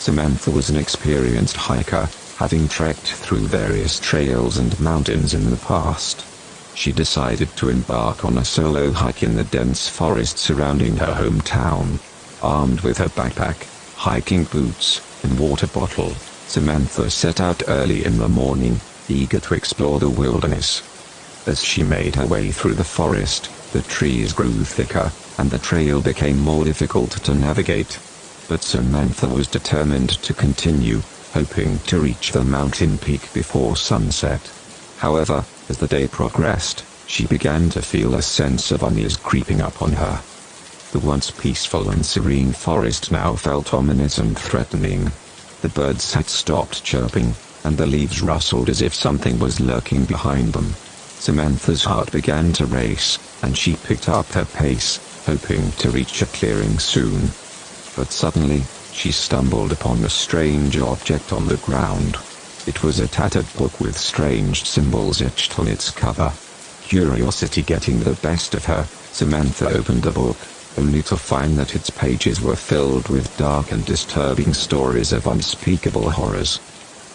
Samantha was an experienced hiker, having trekked through various trails and mountains in the past. She decided to embark on a solo hike in the dense forest surrounding her hometown. Armed with her backpack, hiking boots, and water bottle, Samantha set out early in the morning, eager to explore the wilderness. As she made her way through the forest, the trees grew thicker, and the trail became more difficult to navigate. But Samantha was determined to continue, hoping to reach the mountain peak before sunset. However, as the day progressed, she began to feel a sense of unease creeping up on her. The once peaceful and serene forest now felt ominous and threatening. The birds had stopped chirping, and the leaves rustled as if something was lurking behind them. Samantha's heart began to race, and she picked up her pace, hoping to reach a clearing soon. But suddenly, she stumbled upon a strange object on the ground. It was a tattered book with strange symbols etched on its cover. Curiosity getting the best of her, Samantha opened the book, only to find that its pages were filled with dark and disturbing stories of unspeakable horrors.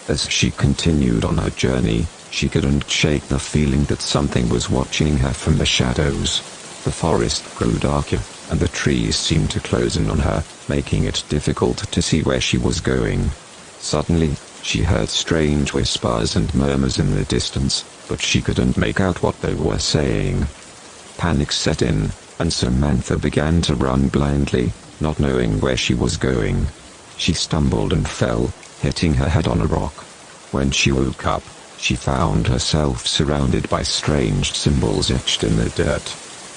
As she continued on her journey, she couldn't shake the feeling that something was watching her from the shadows. The forest grew darker, and the trees seemed to close in on her, making it difficult to see where she was going. Suddenly, she heard strange whispers and murmurs in the distance, but she couldn't make out what they were saying. Panic set in, and Samantha began to run blindly, not knowing where she was going. She stumbled and fell, hitting her head on a rock. When she woke up, she found herself surrounded by strange symbols etched in the dirt.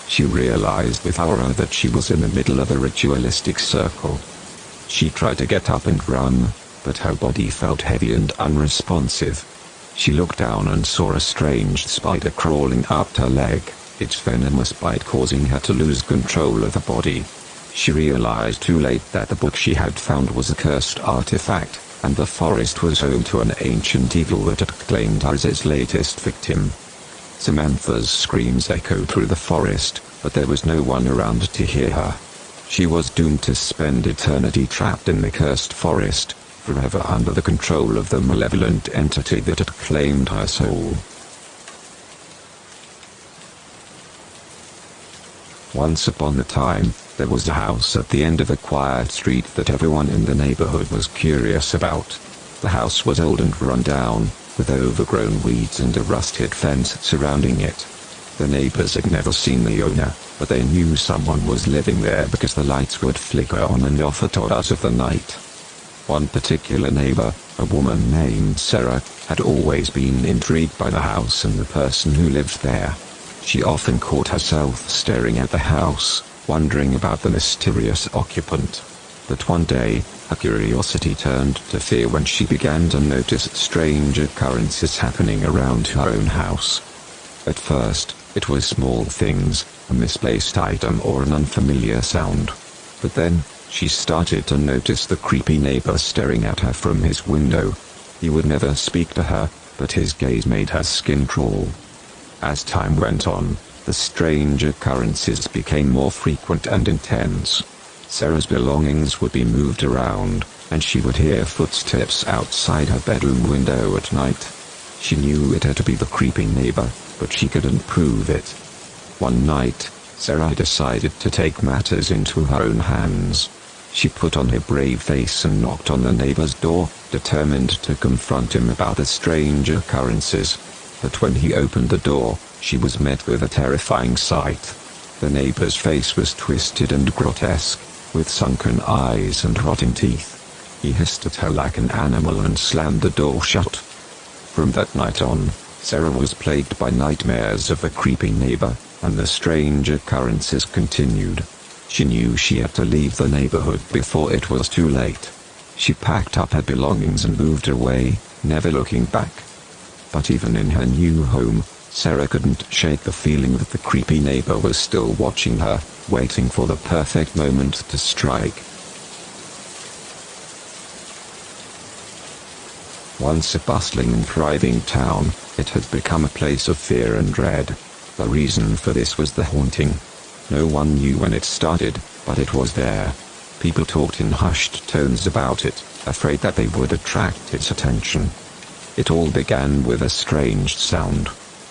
She realized with horror that she was in the middle of a ritualistic circle. She tried to get up and run, but her body felt heavy and unresponsive. She looked down and saw a strange spider crawling up her leg, its venomous bite causing her to lose control of her body. She realized too late that the book she had found was a cursed artifact, and the forest was home to an ancient evil that had claimed her as its latest victim. Samantha's screams echoed through the forest, but there was no one around to hear her. She was doomed to spend eternity trapped in the cursed forest, forever under the control of the malevolent entity that had claimed her soul. Once upon a time, there was a house at the end of a quiet street that everyone in the neighborhood was curious about. The house was old and run down, with overgrown weeds and a rusted fence surrounding it. The neighbors had never seen the owner, but they knew someone was living there because the lights would flicker on and off at hours of the night. One particular neighbor, a woman named Sarah, had always been intrigued by the house and the person who lived there. She often caught herself staring at the house, wondering about the mysterious occupant. But one day, her curiosity turned to fear when she began to notice strange occurrences happening around her own house. At first, it was small things, a misplaced item or an unfamiliar sound. But then, she started to notice the creepy neighbor staring at her from his window. He would never speak to her, but his gaze made her skin crawl. As time went on, the strange occurrences became more frequent and intense. Sarah's belongings would be moved around, and she would hear footsteps outside her bedroom window at night. She knew it had to be the creepy neighbor, but she couldn't prove it. One night, Sarah decided to take matters into her own hands. She put on her brave face and knocked on the neighbor's door, determined to confront him about the strange occurrences. But when he opened the door, she was met with a terrifying sight. The neighbor's face was twisted and grotesque, with sunken eyes and rotting teeth. He hissed at her like an animal and slammed the door shut. From that night on, Sarah was plagued by nightmares of the creepy neighbor, and the strange occurrences continued. She knew she had to leave the neighborhood before it was too late. She packed up her belongings and moved away, never looking back. But even in her new home, Sarah couldn't shake the feeling that the creepy neighbor was still watching her, waiting for the perfect moment to strike. Once a bustling and thriving town, it had become a place of fear and dread. The reason for this was the haunting. No one knew when it started, but it was there. People talked in hushed tones about it, afraid that they would attract its attention. It all began with a strange sound.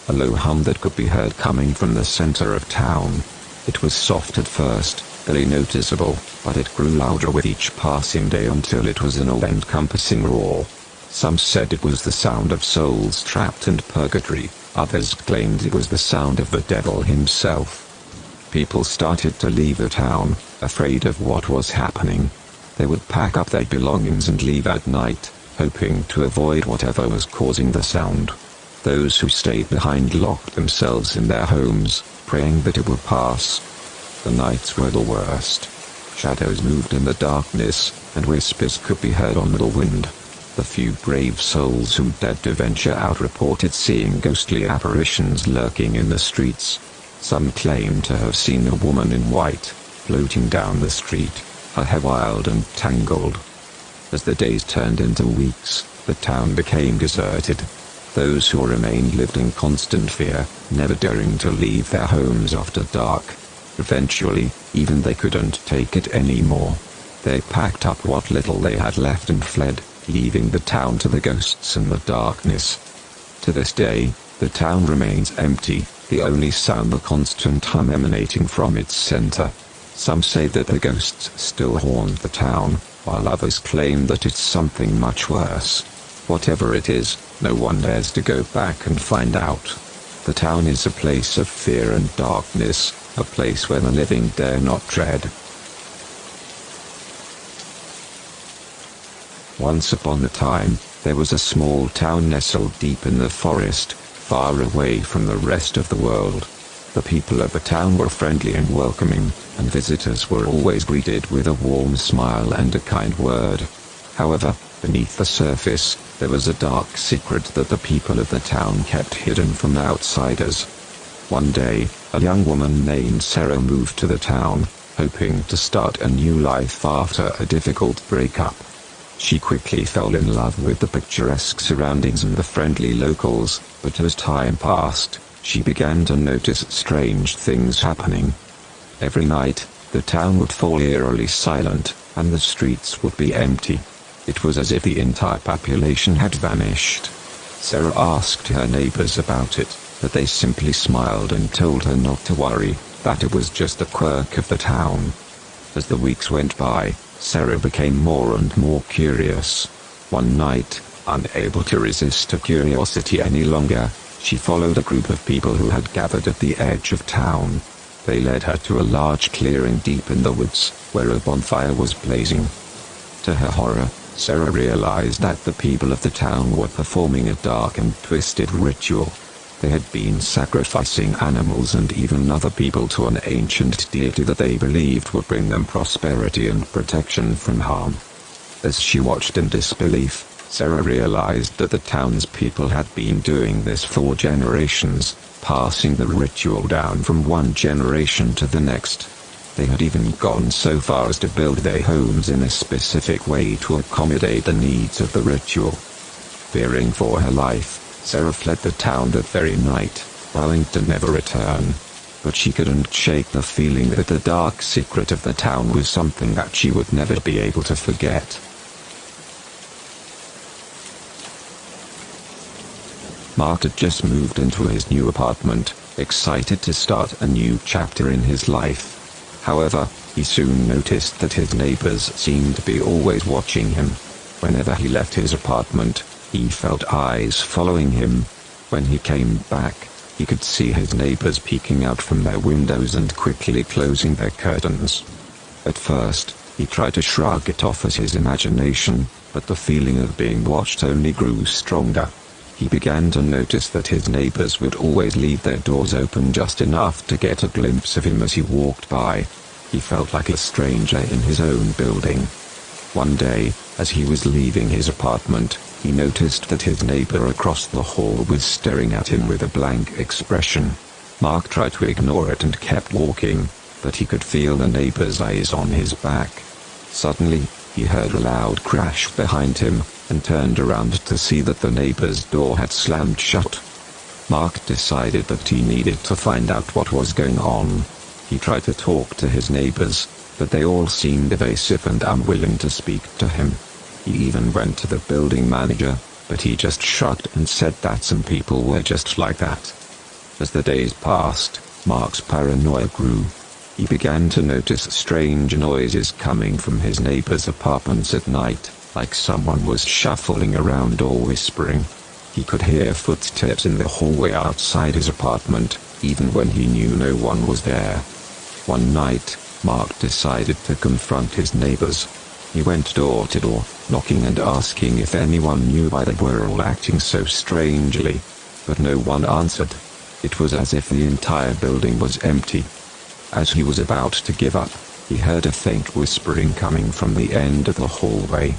A low hum that could be heard coming from the center of town. It was soft at first, barely noticeable, but it grew louder with each passing day until it was an all-encompassing roar. Some said it was the sound of souls trapped in purgatory, others claimed it was the sound of the devil himself. People started to leave the town, afraid of what was happening. They would pack up their belongings and leave at night, hoping to avoid whatever was causing the sound. Those who stayed behind locked themselves in their homes, praying that it would pass. The nights were the worst. Shadows moved in the darkness, and whispers could be heard on the wind. The few brave souls who dared to venture out reported seeing ghostly apparitions lurking in the streets. Some claimed to have seen a woman in white, floating down the street, her hair wild and tangled. As the days turned into weeks, the town became deserted. Those who remained lived in constant fear, never daring to leave their homes after dark. Eventually, even they couldn't take it anymore. They packed up what little they had left and fled, leaving the town to the ghosts and the darkness. To this day, the town remains empty, the only sound the constant hum emanating from its center. Some say that the ghosts still haunt the town, while others claim that it's something much worse. Whatever it is, no one dares to go back and find out. The town is a place of fear and darkness, a place where the living dare not tread. Once upon a time, there was a small town nestled deep in the forest, far away from the rest of the world. The people of the town were friendly and welcoming, and visitors were always greeted with a warm smile and a kind word. However, beneath the surface, there was a dark secret that the people of the town kept hidden from outsiders. One day, a young woman named Sarah moved to the town, hoping to start a new life after a difficult breakup. She quickly fell in love with the picturesque surroundings and the friendly locals, but as time passed, she began to notice strange things happening. Every night, the town would fall eerily silent, and the streets would be empty. It was as if the entire population had vanished. Sarah asked her neighbors about it, but they simply smiled and told her not to worry, that it was just a quirk of the town. As the weeks went by, Sarah became more and more curious. One night, unable to resist her curiosity any longer, she followed a group of people who had gathered at the edge of town. They led her to a large clearing deep in the woods, where a bonfire was blazing. To her horror, Sarah realized that the people of the town were performing a dark and twisted ritual. They had been sacrificing animals and even other people to an ancient deity that they believed would bring them prosperity and protection from harm. As she watched in disbelief, Sarah realized that the townspeople had been doing this for generations, passing the ritual down from one generation to the next. They had even gone so far as to build their homes in a specific way to accommodate the needs of the ritual. Fearing for her life, Sarah fled the town that very night, vowing to never return. But she couldn't shake the feeling that the dark secret of the town was something that she would never be able to forget. Mark had just moved into his new apartment, excited to start a new chapter in his life. However, he soon noticed that his neighbors seemed to be always watching him. Whenever he left his apartment, he felt eyes following him. When he came back, he could see his neighbors peeking out from their windows and quickly closing their curtains. At first, he tried to shrug it off as his imagination, but the feeling of being watched only grew stronger. He began to notice that his neighbors would always leave their doors open just enough to get a glimpse of him as he walked by. He felt like a stranger in his own building. One day, as he was leaving his apartment, he noticed that his neighbor across the hall was staring at him with a blank expression. Mark tried to ignore it and kept walking, but he could feel the neighbor's eyes on his back. Suddenly, he heard a loud crash behind him, and turned around to see that the neighbor's door had slammed shut. Mark decided that he needed to find out what was going on. He tried to talk to his neighbors, but they all seemed evasive and unwilling to speak to him. He even went to the building manager, but he just shrugged and said that some people were just like that. As the days passed, Mark's paranoia grew. He began to notice strange noises coming from his neighbors' apartments at night, like someone was shuffling around or whispering. He could hear footsteps in the hallway outside his apartment, even when he knew no one was there. One night, Mark decided to confront his neighbors. He went door to door, knocking and asking if anyone knew why they were all acting so strangely, but no one answered. It was as if the entire building was empty. As he was about to give up, he heard a faint whispering coming from the end of the hallway.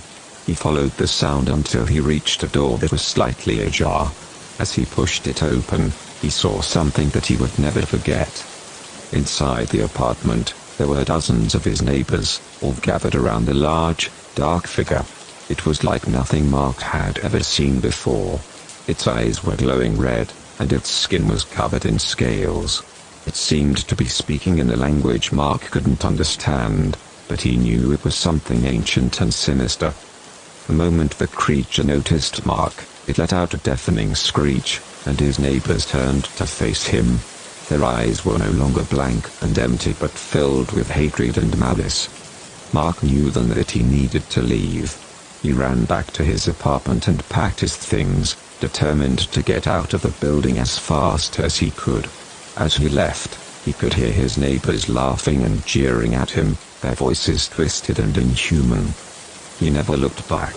He followed the sound until he reached a door that was slightly ajar. As he pushed it open, he saw something that he would never forget. Inside the apartment, there were dozens of his neighbors, all gathered around a large, dark figure. It was like nothing Mark had ever seen before. Its eyes were glowing red, and its skin was covered in scales. It seemed to be speaking in a language Mark couldn't understand, but he knew it was something ancient and sinister. The moment the creature noticed Mark, it let out a deafening screech, and his neighbors turned to face him. Their eyes were no longer blank and empty but filled with hatred and malice. Mark knew then that he needed to leave. He ran back to his apartment and packed his things, determined to get out of the building as fast as he could. As he left, he could hear his neighbors laughing and jeering at him, their voices twisted and inhuman. He never looked back.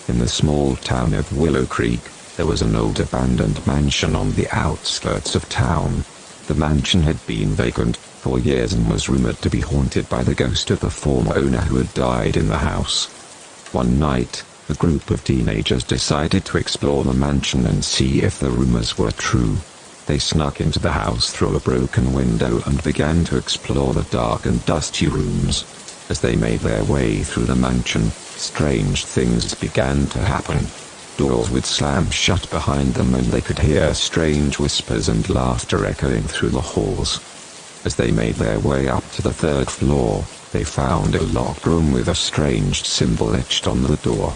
In the small town of Willow Creek, there was an old abandoned mansion on the outskirts of town. The mansion had been vacant for years and was rumored to be haunted by the ghost of the former owner who had died in the house. One night, a group of teenagers decided to explore the mansion and see if the rumors were true. They snuck into the house through a broken window and began to explore the dark and dusty rooms. As they made their way through the mansion, strange things began to happen. Doors would slam shut behind them and they could hear strange whispers and laughter echoing through the halls. As they made their way up to the third floor, they found a locked room with a strange symbol etched on the door.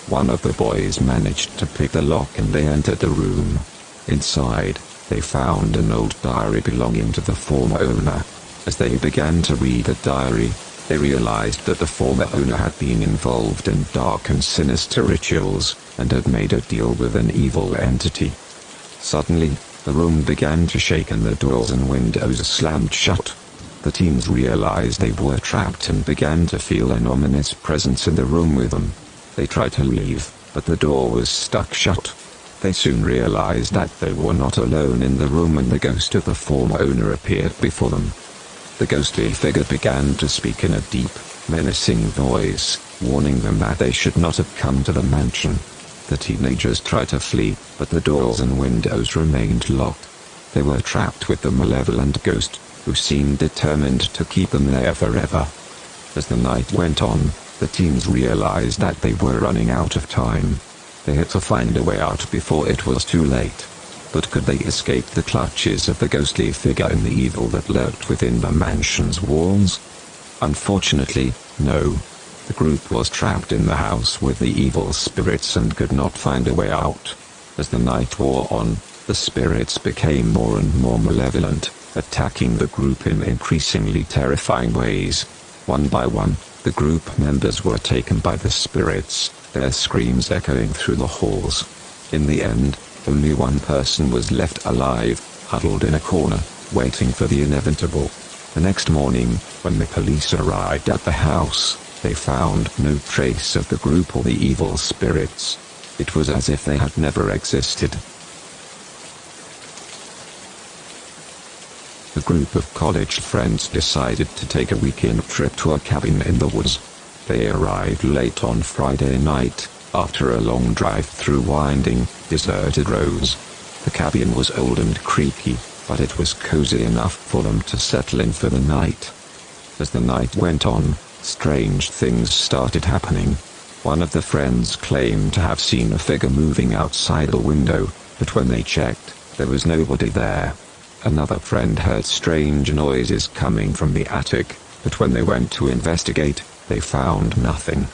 One of the boys managed to pick the lock and they entered the room. Inside, they found an old diary belonging to the former owner. As they began to read the diary, they realized that the former owner had been involved in dark and sinister rituals, and had made a deal with an evil entity. Suddenly, the room began to shake and the doors and windows slammed shut. The teens realized they were trapped and began to feel an ominous presence in the room with them. They tried to leave, but the door was stuck shut. They soon realized that they were not alone in the room and the ghost of the former owner appeared before them. The ghostly figure began to speak in a deep, menacing voice, warning them that they should not have come to the mansion. The teenagers tried to flee, but the doors and windows remained locked. They were trapped with the malevolent ghost, who seemed determined to keep them there forever. As the night went on, the teens realized that they were running out of time. They had to find a way out before it was too late. But could they escape the clutches of the ghostly figure and the evil that lurked within the mansion's walls? Unfortunately, no. The group was trapped in the house with the evil spirits and could not find a way out. As the night wore on, the spirits became more and more malevolent, attacking the group in increasingly terrifying ways. One by one, the group members were taken by the spirits, their screams echoing through the halls. In the end, only one person was left alive, huddled in a corner, waiting for the inevitable. The next morning, when the police arrived at the house, they found no trace of the group or the evil spirits. It was as if they had never existed. A group of college friends decided to take a weekend trip to a cabin in the woods. They arrived late on Friday night, after a long drive through winding, deserted roads. The cabin was old and creaky, but it was cozy enough for them to settle in for the night. As the night went on, strange things started happening. One of the friends claimed to have seen a figure moving outside the window, but when they checked, there was nobody there. Another friend heard strange noises coming from the attic, but when they went to investigate, they found nothing.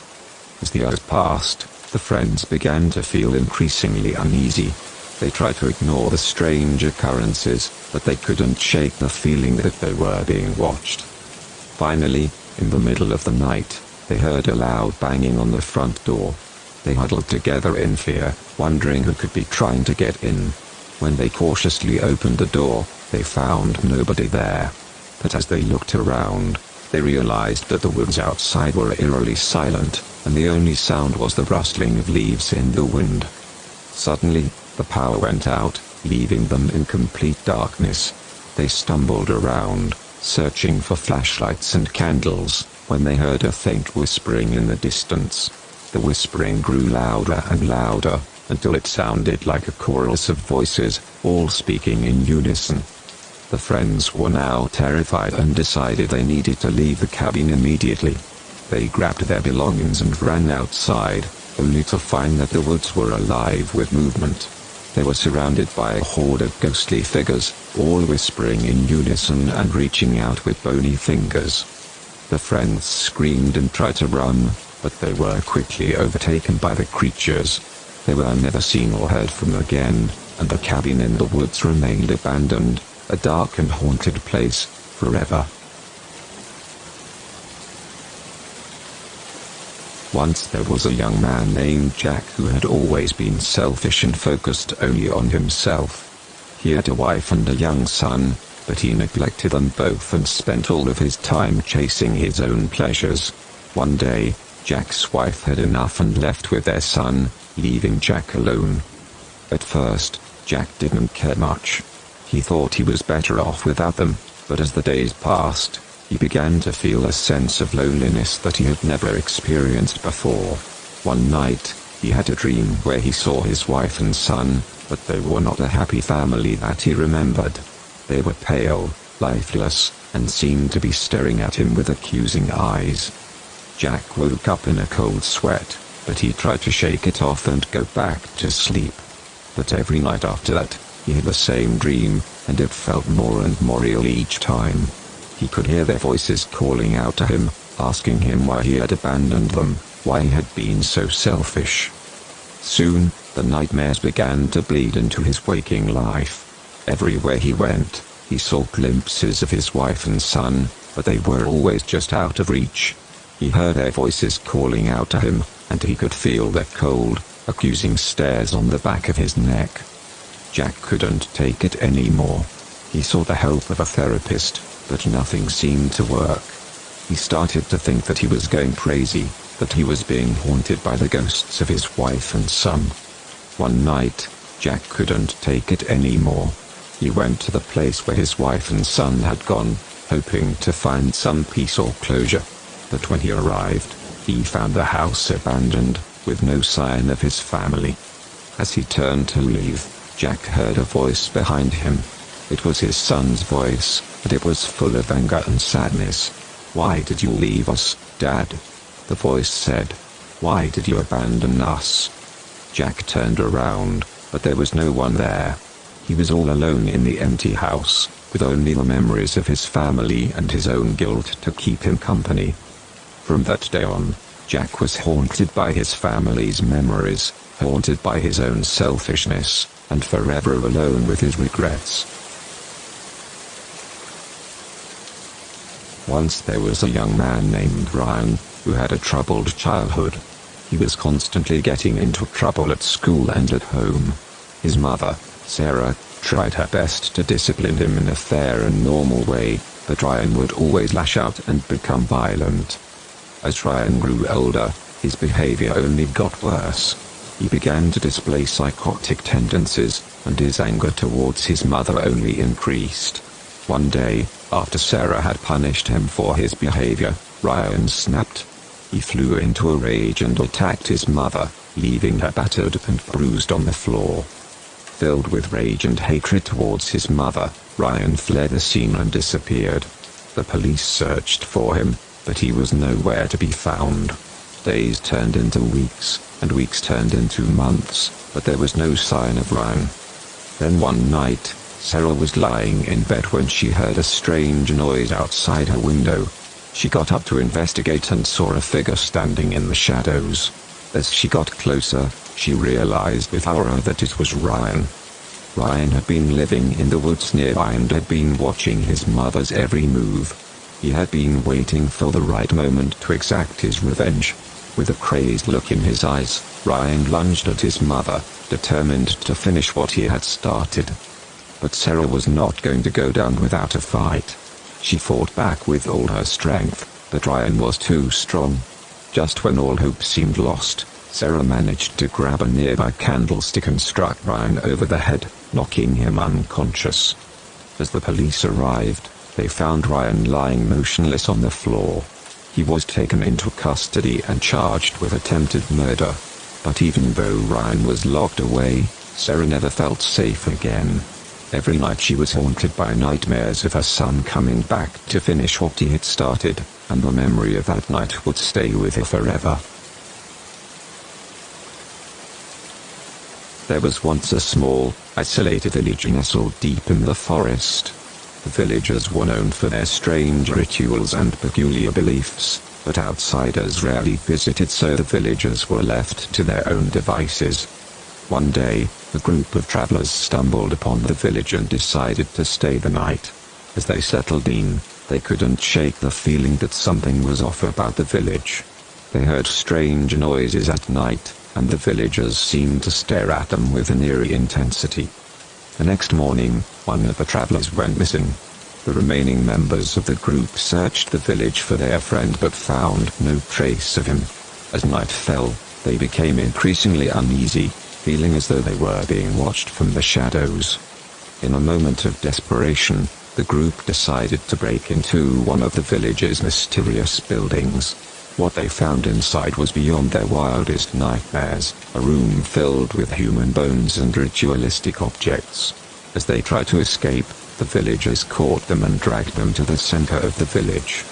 As the hours passed, the friends began to feel increasingly uneasy. They tried to ignore the strange occurrences, but they couldn't shake the feeling that they were being watched. Finally, in the middle of the night, they heard a loud banging on the front door. They huddled together in fear, wondering who could be trying to get in. When they cautiously opened the door, they found nobody there. But as they looked around, they realized that the woods outside were eerily silent, and the only sound was the rustling of leaves in the wind. Suddenly, the power went out, leaving them in complete darkness. They stumbled around, searching for flashlights and candles, when they heard a faint whispering in the distance. The whispering grew louder and louder, until it sounded like a chorus of voices, all speaking in unison. The friends were now terrified and decided they needed to leave the cabin immediately. They grabbed their belongings and ran outside, only to find that the woods were alive with movement. They were surrounded by a horde of ghostly figures, all whispering in unison and reaching out with bony fingers. The friends screamed and tried to run, but they were quickly overtaken by the creatures. They were never seen or heard from again, and the cabin in the woods remained abandoned, a dark and haunted place, forever. Once there was a young man named Jack who had always been selfish and focused only on himself. He had a wife and a young son, but he neglected them both and spent all of his time chasing his own pleasures. One day, Jack's wife had enough and left with their son, leaving Jack alone. At first, Jack didn't care much. He thought he was better off without them, but as the days passed, he began to feel a sense of loneliness that he had never experienced before. One night, he had a dream where he saw his wife and son, but they were not a happy family that he remembered. They were pale, lifeless, and seemed to be staring at him with accusing eyes. Jack woke up in a cold sweat, but he tried to shake it off and go back to sleep. But every night after that, he had the same dream, and it felt more and more real each time. He could hear their voices calling out to him, asking him why he had abandoned them, why he had been so selfish. Soon, the nightmares began to bleed into his waking life. Everywhere he went, he saw glimpses of his wife and son, but they were always just out of reach. He heard their voices calling out to him, and he could feel their cold, accusing stares on the back of his neck. Jack couldn't take it anymore. He sought the help of a therapist, but nothing seemed to work. He started to think that he was going crazy, that he was being haunted by the ghosts of his wife and son. One night, Jack couldn't take it anymore. He went to the place where his wife and son had gone, hoping to find some peace or closure. But when he arrived, he found the house abandoned, with no sign of his family. As he turned to leave, Jack heard a voice behind him. It was his son's voice, and it was full of anger and sadness. "Why did you leave us, Dad?" the voice said. "Why did you abandon us?" Jack turned around, but there was no one there. He was all alone in the empty house, with only the memories of his family and his own guilt to keep him company. From that day on, Jack was haunted by his family's memories, haunted by his own selfishness, and forever alone with his regrets. Once there was a young man named Ryan, who had a troubled childhood. He was constantly getting into trouble at school and at home. His mother, Sarah, tried her best to discipline him in a fair and normal way, but Ryan would always lash out and become violent. As Ryan grew older, his behavior only got worse. He began to display psychotic tendencies, and his anger towards his mother only increased. One day, after Sarah had punished him for his behavior, Ryan snapped. He flew into a rage and attacked his mother, leaving her battered and bruised on the floor. Filled with rage and hatred towards his mother, Ryan fled the scene and disappeared. The police searched for him, but he was nowhere to be found. Days turned into weeks, and weeks turned into months, but there was no sign of Ryan. Then one night, Sarah was lying in bed when she heard a strange noise outside her window. She got up to investigate and saw a figure standing in the shadows. As she got closer, she realized with horror that it was Ryan. Ryan had been living in the woods nearby and had been watching his mother's every move. He had been waiting for the right moment to exact his revenge. With a crazed look in his eyes, Ryan lunged at his mother, determined to finish what he had started. But Sarah was not going to go down without a fight. She fought back with all her strength, but Ryan was too strong. Just when all hope seemed lost, Sarah managed to grab a nearby candlestick and struck Ryan over the head, knocking him unconscious. As the police arrived, they found Ryan lying motionless on the floor. He was taken into custody and charged with attempted murder. But even though Ryan was locked away, Sarah never felt safe again. Every night she was haunted by nightmares of her son coming back to finish what he had started, and the memory of that night would stay with her forever. There was once a small, isolated village nestled deep in the forest. The villagers were known for their strange rituals and peculiar beliefs, but outsiders rarely visited, so the villagers were left to their own devices. One day, a group of travelers stumbled upon the village and decided to stay the night. As they settled in, they couldn't shake the feeling that something was off about the village. They heard strange noises at night, and the villagers seemed to stare at them with an eerie intensity. The next morning, one of the travelers went missing. The remaining members of the group searched the village for their friend but found no trace of him. As night fell, they became increasingly uneasy, feeling as though they were being watched from the shadows. In a moment of desperation, the group decided to break into one of the village's mysterious buildings. What they found inside was beyond their wildest nightmares, a room filled with human bones and ritualistic objects. As they tried to escape, the villagers caught them and dragged them to the center of the village.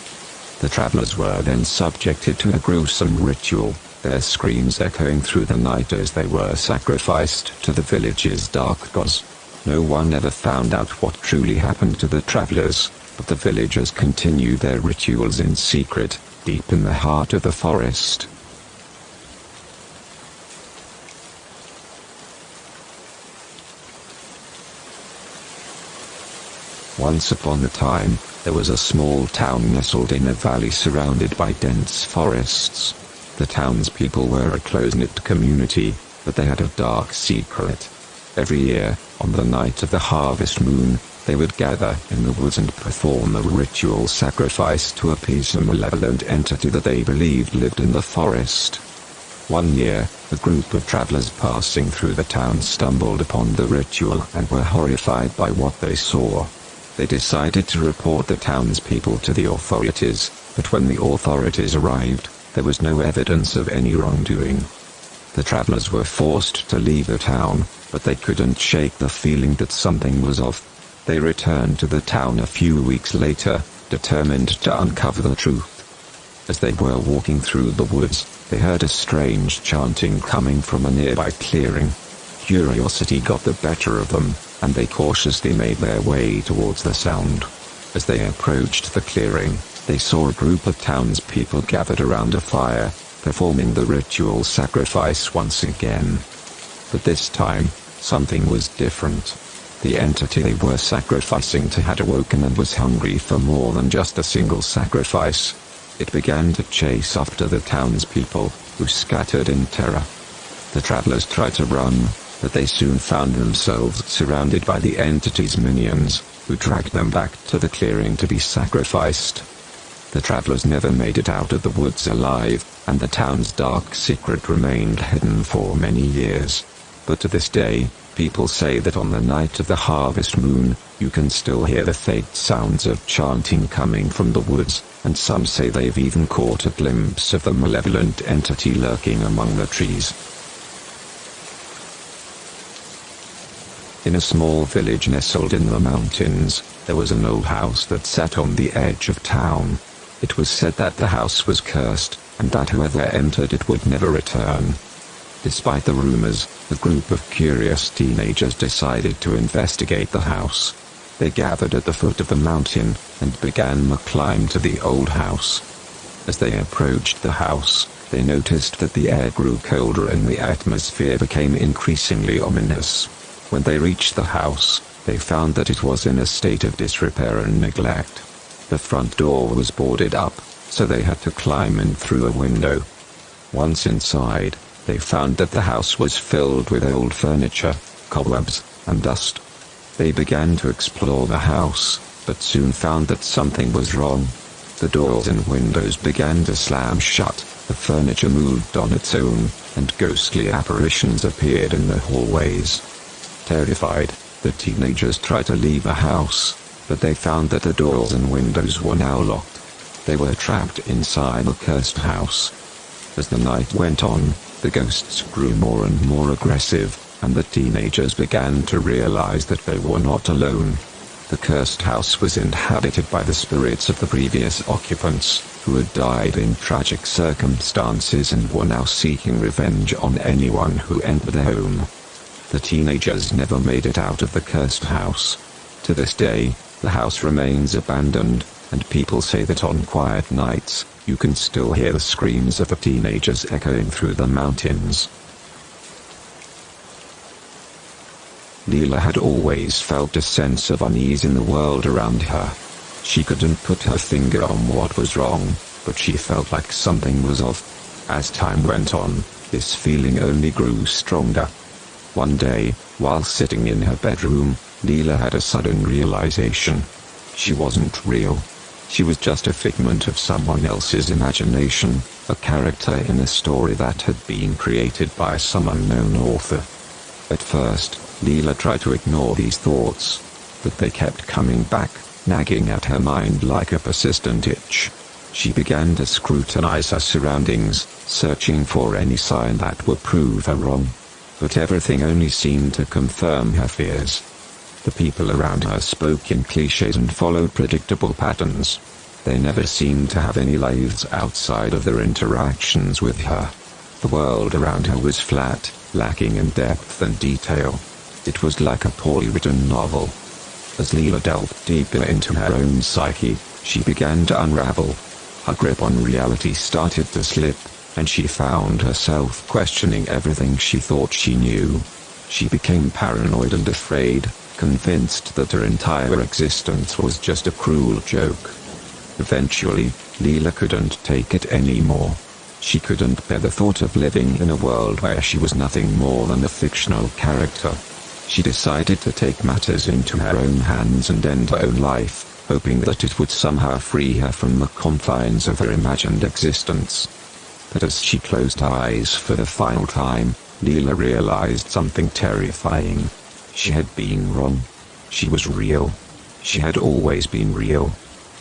The travelers were then subjected to a gruesome ritual, their screams echoing through the night as they were sacrificed to the village's dark gods. No one ever found out what truly happened to the travelers, but the villagers continued their rituals in secret, deep in the heart of the forest. Once upon a time, there was a small town nestled in a valley surrounded by dense forests. The townspeople were a close-knit community, but they had a dark secret. Every year, on the night of the harvest moon, they would gather in the woods and perform a ritual sacrifice to appease a malevolent entity that they believed lived in the forest. One year, a group of travelers passing through the town stumbled upon the ritual and were horrified by what they saw. They decided to report the townspeople to the authorities, but when the authorities arrived, there was no evidence of any wrongdoing. The travelers were forced to leave the town, but they couldn't shake the feeling that something was off. They returned to the town a few weeks later, determined to uncover the truth. As they were walking through the woods, they heard a strange chanting coming from a nearby clearing. Curiosity got the better of them, and they cautiously made their way towards the sound. As they approached the clearing, they saw a group of townspeople gathered around a fire, performing the ritual sacrifice once again. But this time, something was different. The entity they were sacrificing to had awoken and was hungry for more than just a single sacrifice. It began to chase after the townspeople, who scattered in terror. The travelers tried to run, but they soon found themselves surrounded by the entity's minions, who dragged them back to the clearing to be sacrificed. The travelers never made it out of the woods alive, and the town's dark secret remained hidden for many years. But to this day, people say that on the night of the harvest moon, you can still hear the faint sounds of chanting coming from the woods, and some say they've even caught a glimpse of the malevolent entity lurking among the trees. In a small village nestled in the mountains, there was an old house that sat on the edge of town. It was said that the house was cursed, and that whoever entered it would never return. Despite the rumors, a group of curious teenagers decided to investigate the house. They gathered at the foot of the mountain, and began a climb to the old house. As they approached the house, they noticed that the air grew colder and the atmosphere became increasingly ominous. When they reached the house, they found that it was in a state of disrepair and neglect. The front door was boarded up, so they had to climb in through a window. Once inside, they found that the house was filled with old furniture, cobwebs, and dust. They began to explore the house, but soon found that something was wrong. The doors and windows began to slam shut, the furniture moved on its own, and ghostly apparitions appeared in the hallways. Terrified, the teenagers tried to leave the house, but they found that the doors and windows were now locked. They were trapped inside the cursed house. As the night went on, the ghosts grew more and more aggressive, and the teenagers began to realize that they were not alone. The cursed house was inhabited by the spirits of the previous occupants, who had died in tragic circumstances and were now seeking revenge on anyone who entered their home. The teenagers never made it out of the cursed house. To this day, the house remains abandoned, and people say that on quiet nights, you can still hear the screams of the teenagers echoing through the mountains. Leela had always felt a sense of unease in the world around her. She couldn't put her finger on what was wrong, but she felt like something was off. As time went on, this feeling only grew stronger. One day, while sitting in her bedroom, Leela had a sudden realization. She wasn't real. She was just a figment of someone else's imagination, a character in a story that had been created by some unknown author. At first, Leela tried to ignore these thoughts, but they kept coming back, nagging at her mind like a persistent itch. She began to scrutinize her surroundings, searching for any sign that would prove her wrong. But everything only seemed to confirm her fears. The people around her spoke in cliches and followed predictable patterns. They never seemed to have any lives outside of their interactions with her. The world around her was flat, lacking in depth and detail. It was like a poorly written novel. As Leela delved deeper into her own psyche, she began to unravel. Her grip on reality started to slip, and she found herself questioning everything she thought she knew. She became paranoid and afraid, convinced that her entire existence was just a cruel joke. Eventually, Leela couldn't take it anymore. She couldn't bear the thought of living in a world where she was nothing more than a fictional character. She decided to take matters into her own hands and end her own life, hoping that it would somehow free her from the confines of her imagined existence. But as she closed her eyes for the final time, Leela realized something terrifying. She had been wrong. She was real. She had always been real.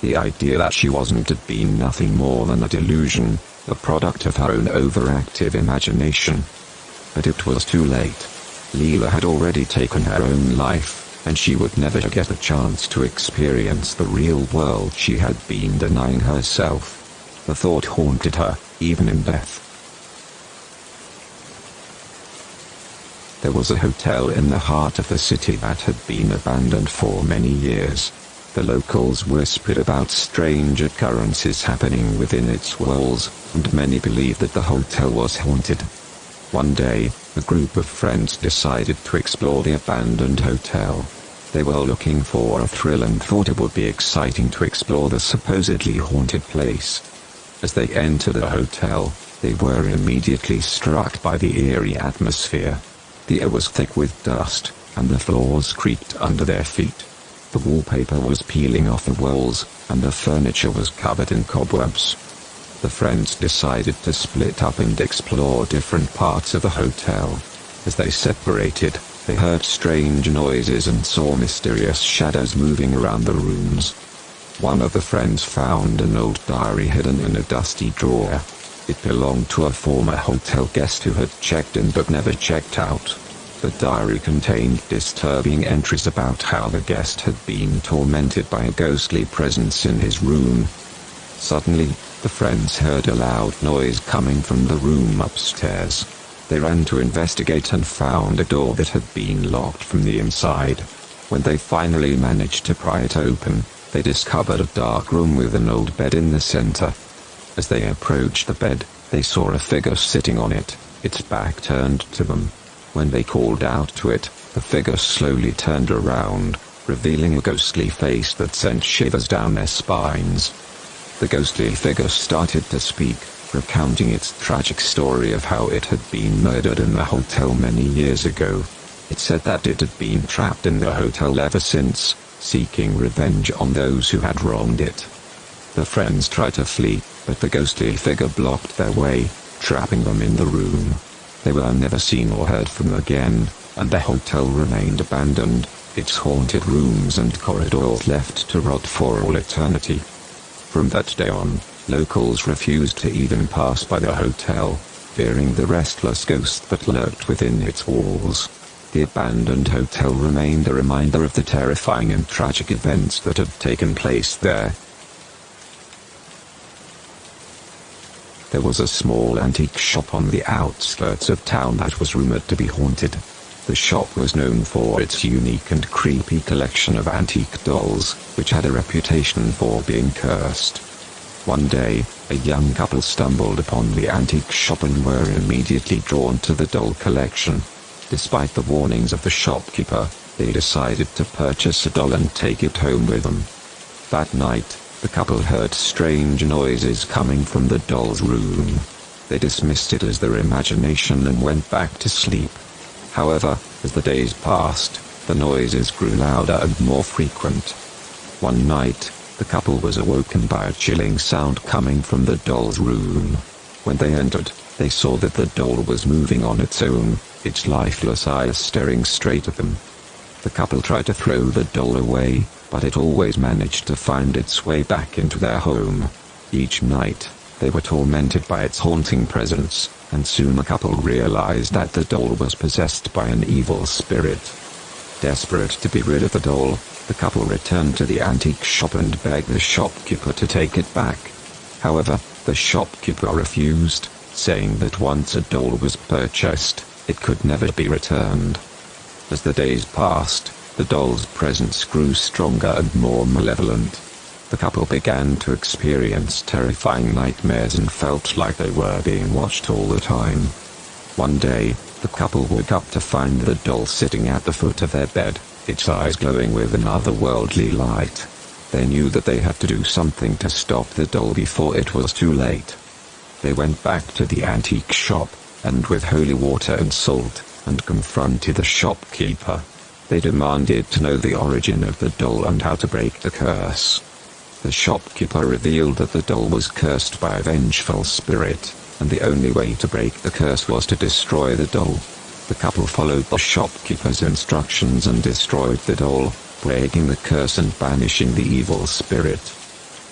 The idea that she wasn't had been nothing more than a delusion, a product of her own overactive imagination. But it was too late. Leela had already taken her own life, and she would never get a chance to experience the real world she had been denying herself. The thought haunted her, even in death. There was a hotel in the heart of the city that had been abandoned for many years. The locals whispered about strange occurrences happening within its walls, and many believed that the hotel was haunted. One day, a group of friends decided to explore the abandoned hotel. They were looking for a thrill and thought it would be exciting to explore the supposedly haunted place. As they entered the hotel, they were immediately struck by the eerie atmosphere. The air was thick with dust, and the floors creaked under their feet. The wallpaper was peeling off the walls, and the furniture was covered in cobwebs. The friends decided to split up and explore different parts of the hotel. As they separated, they heard strange noises and saw mysterious shadows moving around the rooms. One of the friends found an old diary hidden in a dusty drawer. It belonged to a former hotel guest who had checked in but never checked out. The diary contained disturbing entries about how the guest had been tormented by a ghostly presence in his room. Suddenly, the friends heard a loud noise coming from the room upstairs. They ran to investigate and found a door that had been locked from the inside. When they finally managed to pry it open, they discovered a dark room with an old bed in the center. As they approached the bed, they saw a figure sitting on it, its back turned to them. When they called out to it, the figure slowly turned around, revealing a ghostly face that sent shivers down their spines. The ghostly figure started to speak, recounting its tragic story of how it had been murdered in the hotel many years ago. It said that it had been trapped in the hotel ever since, seeking revenge on those who had wronged it. The friends tried to flee, but the ghostly figure blocked their way, trapping them in the room. They were never seen or heard from again, and the hotel remained abandoned, its haunted rooms and corridors left to rot for all eternity. From that day on, locals refused to even pass by the hotel, fearing the restless ghost that lurked within its walls. The abandoned hotel remained a reminder of the terrifying and tragic events that had taken place there. There was a small antique shop on the outskirts of town that was rumored to be haunted. The shop was known for its unique and creepy collection of antique dolls, which had a reputation for being cursed. One day, a young couple stumbled upon the antique shop and were immediately drawn to the doll collection. Despite the warnings of the shopkeeper, they decided to purchase a doll and take it home with them. That night, the couple heard strange noises coming from the doll's room. They dismissed it as their imagination and went back to sleep. However, as the days passed, the noises grew louder and more frequent. One night, the couple was awoken by a chilling sound coming from the doll's room. When they entered, they saw that the doll was moving on its own, its lifeless eyes staring straight at them. The couple tried to throw the doll away, but it always managed to find its way back into their home. Each night, they were tormented by its haunting presence, and soon the couple realized that the doll was possessed by an evil spirit. Desperate to be rid of the doll, the couple returned to the antique shop and begged the shopkeeper to take it back. However, the shopkeeper refused, saying that once a doll was purchased, it could never be returned. As the days passed, the doll's presence grew stronger and more malevolent. The couple began to experience terrifying nightmares and felt like they were being watched all the time. One day, the couple woke up to find the doll sitting at the foot of their bed, its eyes glowing with an otherworldly light. They knew that they had to do something to stop the doll before it was too late. They went back to the antique shop, and with holy water and salt, and confronted the shopkeeper. They demanded to know the origin of the doll and how to break the curse. The shopkeeper revealed that the doll was cursed by a vengeful spirit, and the only way to break the curse was to destroy the doll. The couple followed the shopkeeper's instructions and destroyed the doll, breaking the curse and banishing the evil spirit.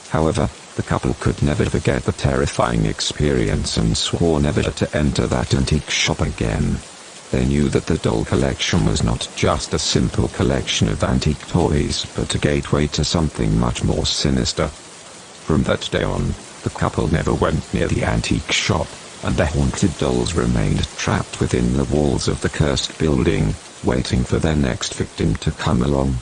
However, the couple could never forget the terrifying experience and swore never to enter that antique shop again. They knew that the doll collection was not just a simple collection of antique toys but a gateway to something much more sinister. From that day on, the couple never went near the antique shop, and the haunted dolls remained trapped within the walls of the cursed building, waiting for their next victim to come along.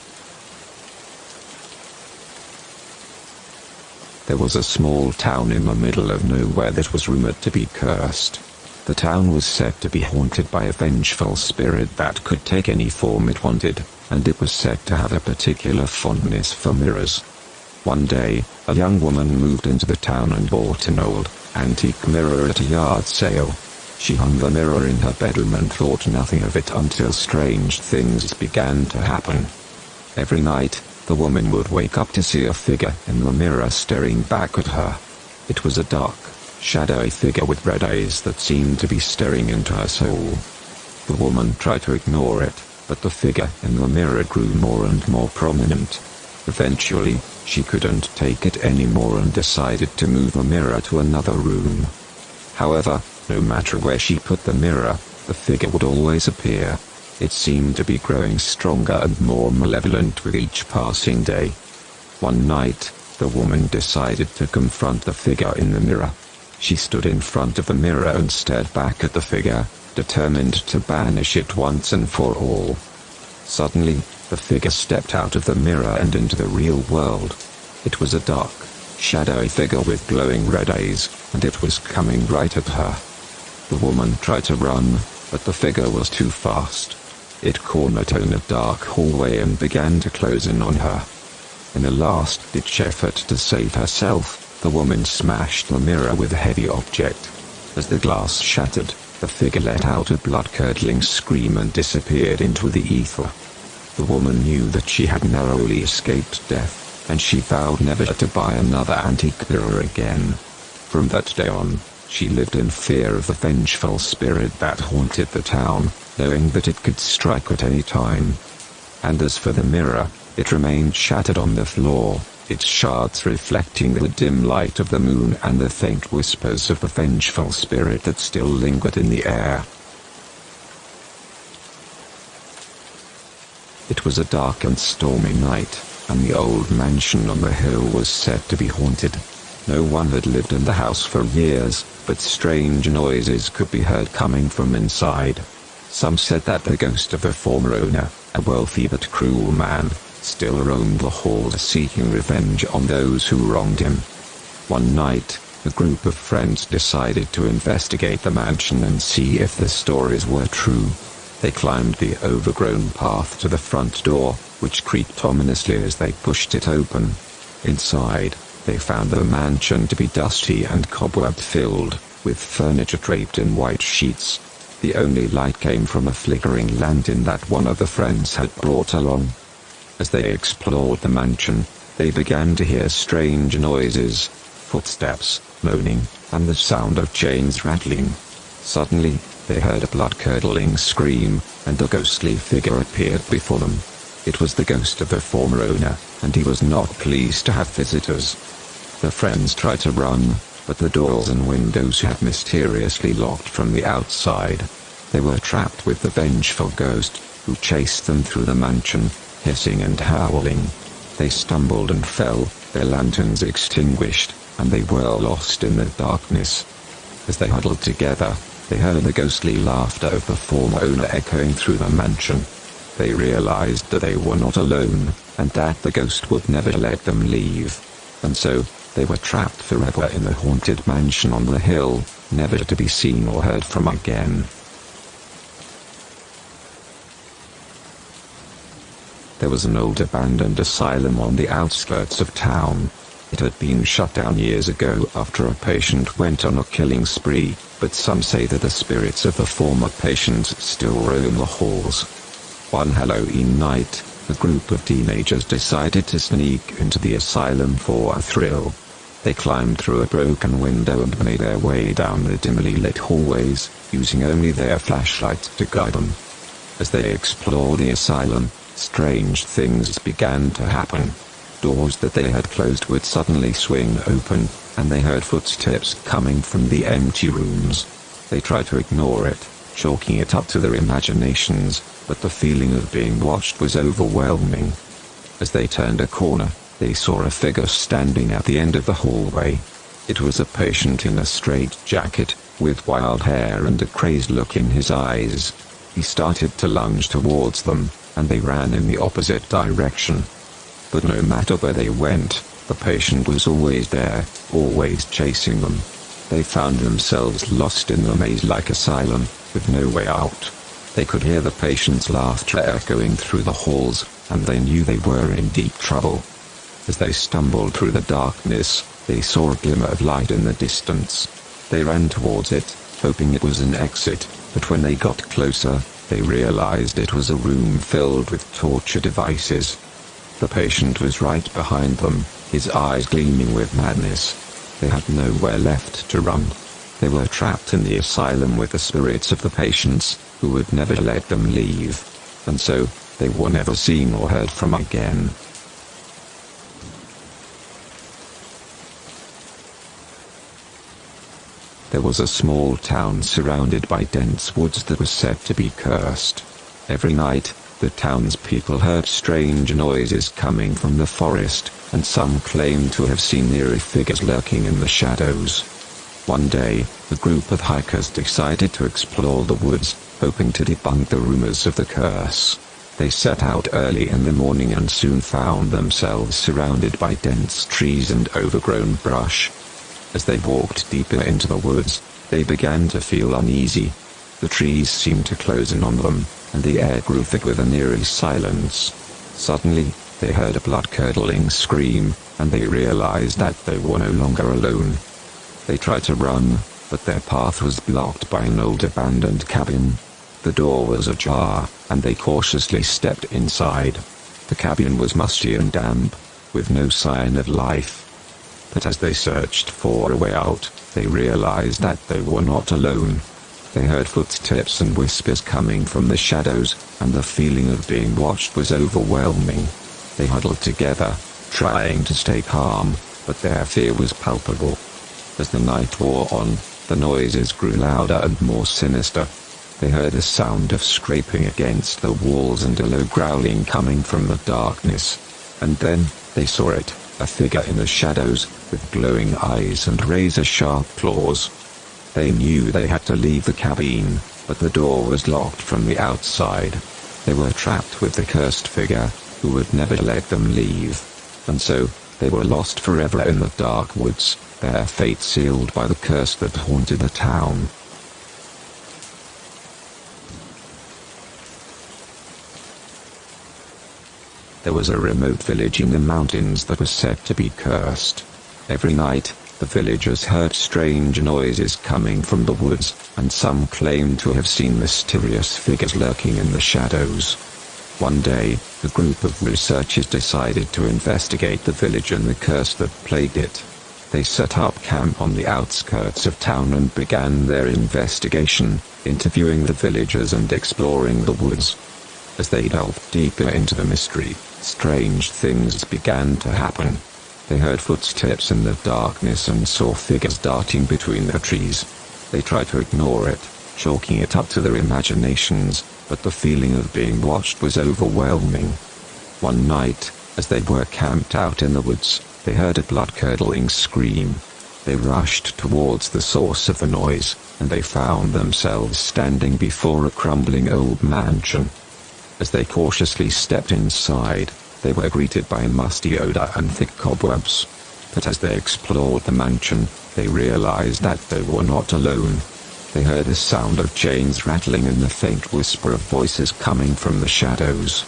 There was a small town in the middle of nowhere that was rumored to be cursed. The town was said to be haunted by a vengeful spirit that could take any form it wanted, and it was said to have a particular fondness for mirrors. One day, a young woman moved into the town and bought an old, antique mirror at a yard sale. She hung the mirror in her bedroom and thought nothing of it until strange things began to happen. Every night, the woman would wake up to see a figure in the mirror staring back at her. It was a dark, shadowy figure with red eyes that seemed to be staring into her soul. The woman tried to ignore it, but the figure in the mirror grew more and more prominent. Eventually, she couldn't take it anymore and decided to move the mirror to another room. However, no matter where she put the mirror, the figure would always appear. It seemed to be growing stronger and more malevolent with each passing day. One night, the woman decided to confront the figure in the mirror. She stood in front of the mirror and stared back at the figure, determined to banish it once and for all. Suddenly, the figure stepped out of the mirror and into the real world. It was a dark, shadowy figure with glowing red eyes, and it was coming right at her. The woman tried to run, but the figure was too fast. It cornered her in a dark hallway and began to close in on her. In a last-ditch effort to save herself, the woman smashed the mirror with a heavy object. As the glass shattered, the figure let out a blood-curdling scream and disappeared into the ether. The woman knew that she had narrowly escaped death, and she vowed never to buy another antique mirror again. From that day on, she lived in fear of the vengeful spirit that haunted the town, knowing that it could strike at any time. And as for the mirror, it remained shattered on the floor, its shards reflecting the dim light of the moon and the faint whispers of the vengeful spirit that still lingered in the air. It was a dark and stormy night, and the old mansion on the hill was said to be haunted. No one had lived in the house for years, but strange noises could be heard coming from inside. Some said that the ghost of the former owner, a wealthy but cruel man, still roamed the halls seeking revenge on those who wronged him. One night, a group of friends decided to investigate the mansion and see if the stories were true. They climbed the overgrown path to the front door, which creaked ominously as they pushed it open. Inside, they found the mansion to be dusty and cobweb-filled, with furniture draped in white sheets. The only light came from a flickering lantern that one of the friends had brought along. As they explored the mansion, they began to hear strange noises, footsteps, moaning, and the sound of chains rattling. Suddenly, they heard a blood-curdling scream, and a ghostly figure appeared before them. It was the ghost of the former owner, and he was not pleased to have visitors. The friends tried to run, but the doors and windows had mysteriously locked from the outside. They were trapped with the vengeful ghost, who chased them through the mansion, hissing and howling. They stumbled and fell, their lanterns extinguished, and they were lost in the darkness. As they huddled together, they heard the ghostly laughter of the former owner echoing through the mansion. They realized that they were not alone, and that the ghost would never let them leave. And so, they were trapped forever in the haunted mansion on the hill, never to be seen or heard from again. There was an old abandoned asylum on the outskirts of town. It had been shut down years ago after a patient went on a killing spree, but some say that the spirits of the former patients still roam the halls. One Halloween night, a group of teenagers decided to sneak into the asylum for a thrill. They climbed through a broken window and made their way down the dimly lit hallways, using only their flashlights to guide them. As they explored the asylum, strange things began to happen. Doors that they had closed would suddenly swing open, and they heard footsteps coming from the empty rooms. They tried to ignore it, chalking it up to their imaginations, but the feeling of being watched was overwhelming. As they turned a corner, they saw a figure standing at the end of the hallway. It was a patient in a straitjacket, with wild hair and a crazed look in his eyes. He started to lunge towards them, and they ran in the opposite direction. But no matter where they went, the patient was always there, always chasing them. They found themselves lost in the maze-like asylum, with no way out. They could hear the patient's laughter echoing through the halls, and they knew they were in deep trouble. As they stumbled through the darkness, they saw a glimmer of light in the distance. They ran towards it, hoping it was an exit, but when they got closer, they realized it was a room filled with torture devices. The patient was right behind them, his eyes gleaming with madness. They had nowhere left to run. They were trapped in the asylum with the spirits of the patients, who would never let them leave. And so, they were never seen or heard from again. There was a small town surrounded by dense woods that was said to be cursed. Every night, the townspeople heard strange noises coming from the forest, and some claimed to have seen eerie figures lurking in the shadows. One day, a group of hikers decided to explore the woods, hoping to debunk the rumors of the curse. They set out early in the morning and soon found themselves surrounded by dense trees and overgrown brush. As they walked deeper into the woods, they began to feel uneasy. The trees seemed to close in on them, and the air grew thick with an eerie silence. Suddenly, they heard a blood-curdling scream, and they realized that they were no longer alone. They tried to run, but their path was blocked by an old abandoned cabin. The door was ajar, and they cautiously stepped inside. The cabin was musty and damp, with no sign of life. But as they searched for a way out, they realized that they were not alone. They heard footsteps and whispers coming from the shadows, and the feeling of being watched was overwhelming. They huddled together, trying to stay calm, but their fear was palpable. As the night wore on, the noises grew louder and more sinister. They heard a sound of scraping against the walls and a low growling coming from the darkness. And then, they saw it, a figure in the shadows, with glowing eyes and razor-sharp claws. They knew they had to leave the cabin, but the door was locked from the outside. They were trapped with the cursed figure, who would never let them leave. And so, they were lost forever in the dark woods, their fate sealed by the curse that haunted the town. There was a remote village in the mountains that was said to be cursed. Every night, the villagers heard strange noises coming from the woods, and some claimed to have seen mysterious figures lurking in the shadows. One day, a group of researchers decided to investigate the village and the curse that plagued it. They set up camp on the outskirts of town and began their investigation, interviewing the villagers and exploring the woods. As they delved deeper into the mystery, strange things began to happen. They heard footsteps in the darkness and saw figures darting between the trees. They tried to ignore it, chalking it up to their imaginations, but the feeling of being watched was overwhelming. One night, as they were camped out in the woods, they heard a blood-curdling scream. They rushed towards the source of the noise, and they found themselves standing before a crumbling old mansion. As they cautiously stepped inside, they were greeted by a musty odor and thick cobwebs. But as they explored the mansion, they realized that they were not alone. They heard the sound of chains rattling and the faint whisper of voices coming from the shadows.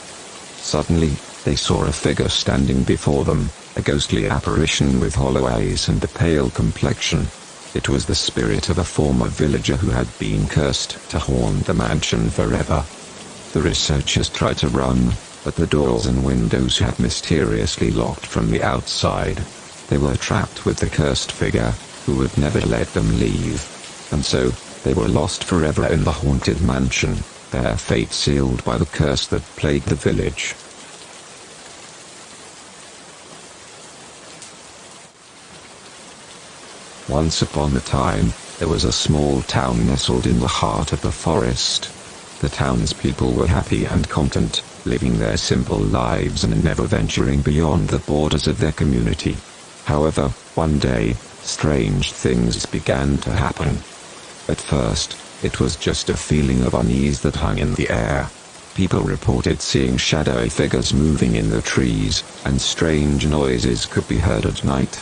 Suddenly, they saw a figure standing before them, a ghostly apparition with hollow eyes and a pale complexion. It was the spirit of a former villager who had been cursed to haunt the mansion forever. The researchers tried to run, but the doors and windows had mysteriously locked from the outside. They were trapped with the cursed figure, who would never let them leave. And so, they were lost forever in the haunted mansion, their fate sealed by the curse that plagued the village. Once upon a time, there was a small town nestled in the heart of the forest. The townspeople were happy and content, living their simple lives and never venturing beyond the borders of their community. However, one day, strange things began to happen. At first, it was just a feeling of unease that hung in the air. People reported seeing shadowy figures moving in the trees, and strange noises could be heard at night.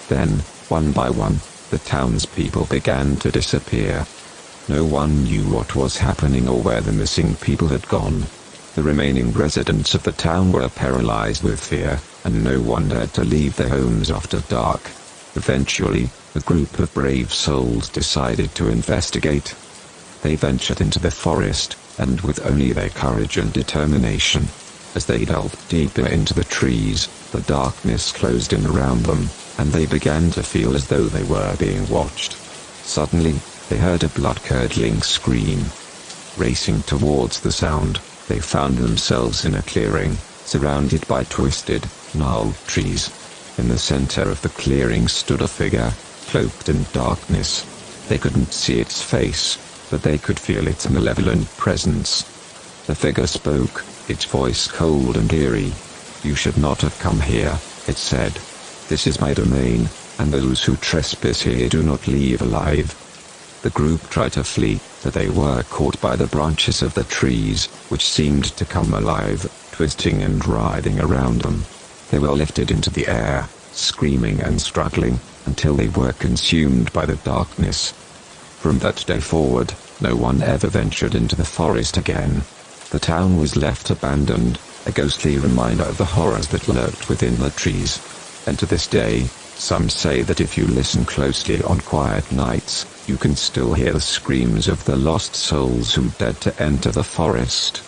Then, one by one, the townspeople began to disappear. No one knew what was happening or where the missing people had gone. The remaining residents of the town were paralyzed with fear, and no one dared to leave their homes after dark. Eventually, a group of brave souls decided to investigate. They ventured into the forest, and with only their courage and determination. As they delved deeper into the trees, the darkness closed in around them, and they began to feel as though they were being watched. Suddenly, they heard a blood-curdling scream. Racing towards the sound, they found themselves in a clearing, surrounded by twisted, gnarled trees. In the center of the clearing stood a figure, cloaked in darkness. They couldn't see its face, but they could feel its malevolent presence. The figure spoke, its voice cold and eerie. "You should not have come here," it said. "This is my domain, and those who trespass here do not leave alive. The group tried to flee, but they were caught by the branches of the trees, which seemed to come alive, twisting and writhing around them. They were lifted into the air, screaming and struggling, until they were consumed by the darkness. From that day forward, no one ever ventured into the forest again. The town was left abandoned, a ghostly reminder of the horrors that lurked within the trees. And to this day, some say that if you listen closely on quiet nights, you can still hear the screams of the lost souls who dared to enter the forest.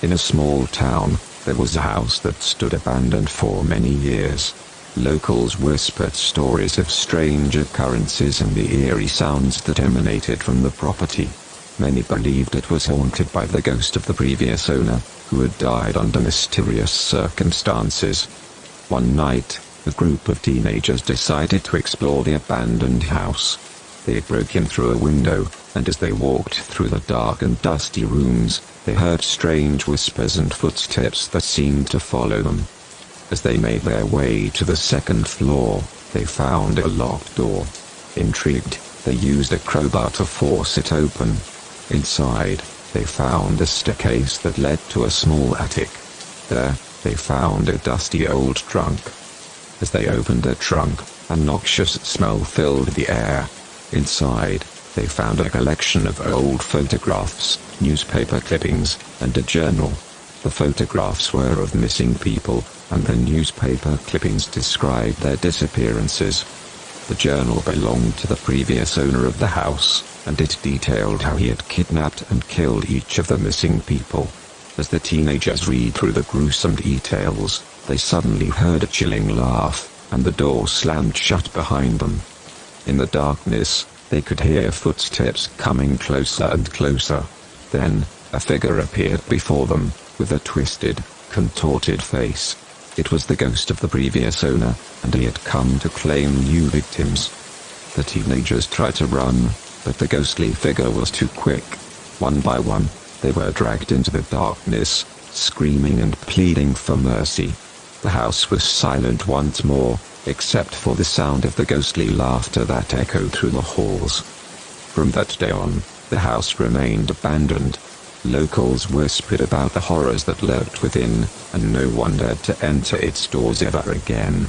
In a small town, there was a house that stood abandoned for many years. Locals whispered stories of strange occurrences and the eerie sounds that emanated from the property. Many believed it was haunted by the ghost of the previous owner, who had died under mysterious circumstances. One night, a group of teenagers decided to explore the abandoned house. They broke in through a window, and as they walked through the dark and dusty rooms, they heard strange whispers and footsteps that seemed to follow them. As they made their way to the second floor, they found a locked door. Intrigued, they used a crowbar to force it open. Inside, they found a staircase that led to a small attic. There, they found a dusty old trunk. As they opened the trunk, a noxious smell filled the air. Inside, they found a collection of old photographs, newspaper clippings, and a journal. The photographs were of missing people, and the newspaper clippings described their disappearances. The journal belonged to the previous owner of the house, and it detailed how he had kidnapped and killed each of the missing people. As the teenagers read through the gruesome details, they suddenly heard a chilling laugh, and the door slammed shut behind them. In the darkness, they could hear footsteps coming closer and closer. Then, a figure appeared before them, with a twisted, contorted face. It was the ghost of the previous owner, and he had come to claim new victims. The teenagers tried to run, but the ghostly figure was too quick. One by one, they were dragged into the darkness, screaming and pleading for mercy. The house was silent once more, except for the sound of the ghostly laughter that echoed through the halls. From that day on, the house remained abandoned. Locals whispered about the horrors that lurked within, and no one dared to enter its doors ever again.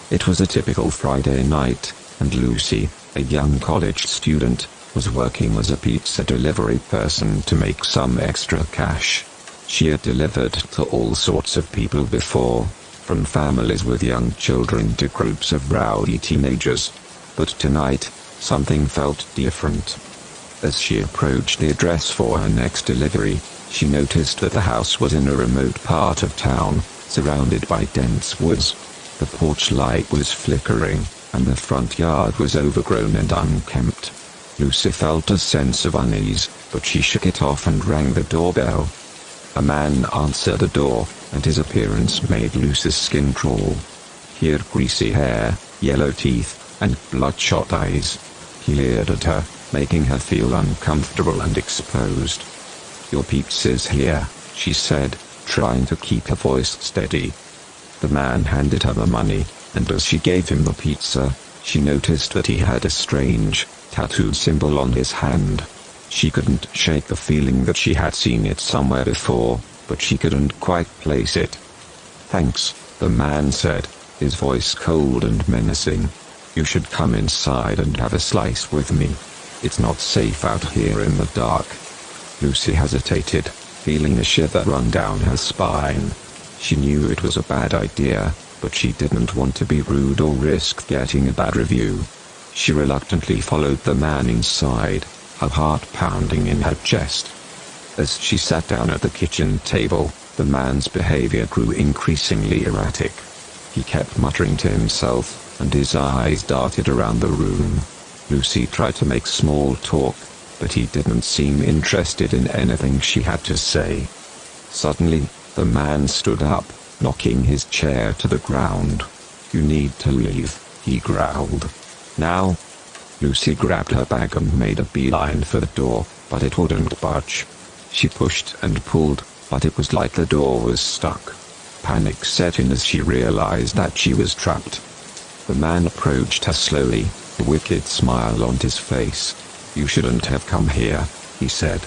It was a typical Friday night, and Lucy, a young college student, was working as a pizza delivery person to make some extra cash. She had delivered to all sorts of people before, from families with young children to groups of rowdy teenagers. But tonight, something felt different. As she approached the address for her next delivery, she noticed that the house was in a remote part of town, surrounded by dense woods. The porch light was flickering, and the front yard was overgrown and unkempt. Lucy felt a sense of unease, but she shook it off and rang the doorbell. A man answered the door, and his appearance made Lucy's skin crawl. He had greasy hair, yellow teeth, and bloodshot eyes. He leered at her, making her feel uncomfortable and exposed. "Your pizza's here," she said, trying to keep her voice steady. The man handed her the money, and as she gave him the pizza, she noticed that he had a strange, tattooed symbol on his hand. She couldn't shake the feeling that she had seen it somewhere before, but she couldn't quite place it. "Thanks," the man said, his voice cold and menacing. "You should come inside and have a slice with me. It's not safe out here in the dark." Lucy hesitated, feeling a shiver run down her spine. She knew it was a bad idea, but she didn't want to be rude or risk getting a bad review. She reluctantly followed the man inside, her heart pounding in her chest. As she sat down at the kitchen table, the man's behavior grew increasingly erratic. He kept muttering to himself, and his eyes darted around the room. Lucy tried to make small talk, but he didn't seem interested in anything she had to say. Suddenly, the man stood up, knocking his chair to the ground. "You need to leave," he growled. "Now?" Lucy grabbed her bag and made a beeline for the door, but it wouldn't budge. She pushed and pulled, but it was like the door was stuck. Panic set in as she realized that she was trapped. The man approached her slowly, a wicked smile on his face. "You shouldn't have come here," he said.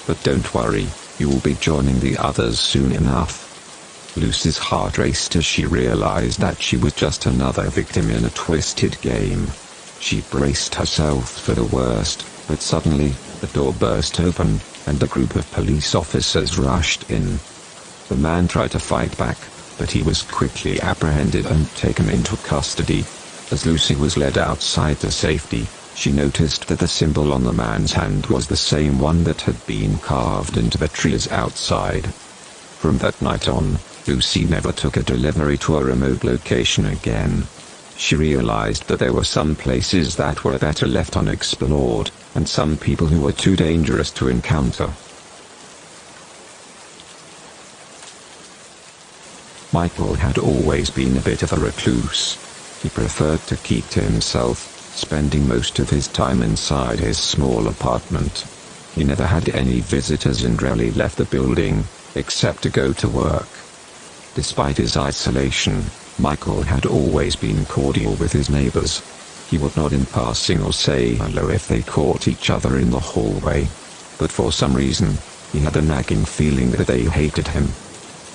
"But don't worry, you will be joining the others soon enough." Lucy's heart raced as she realized that she was just another victim in a twisted game. She braced herself for the worst, but suddenly, the door burst open, and a group of police officers rushed in. The man tried to fight back, but he was quickly apprehended and taken into custody. As Lucy was led outside to safety, she noticed that the symbol on the man's hand was the same one that had been carved into the trees outside. From that night on, Lucy never took a delivery to a remote location again. She realized that there were some places that were better left unexplored, and some people who were too dangerous to encounter. Michael had always been a bit of a recluse. He preferred to keep to himself, spending most of his time inside his small apartment. He never had any visitors and rarely left the building, except to go to work. Despite his isolation, Michael had always been cordial with his neighbors. He would nod in passing or say hello if they caught each other in the hallway. But for some reason, he had a nagging feeling that they hated him.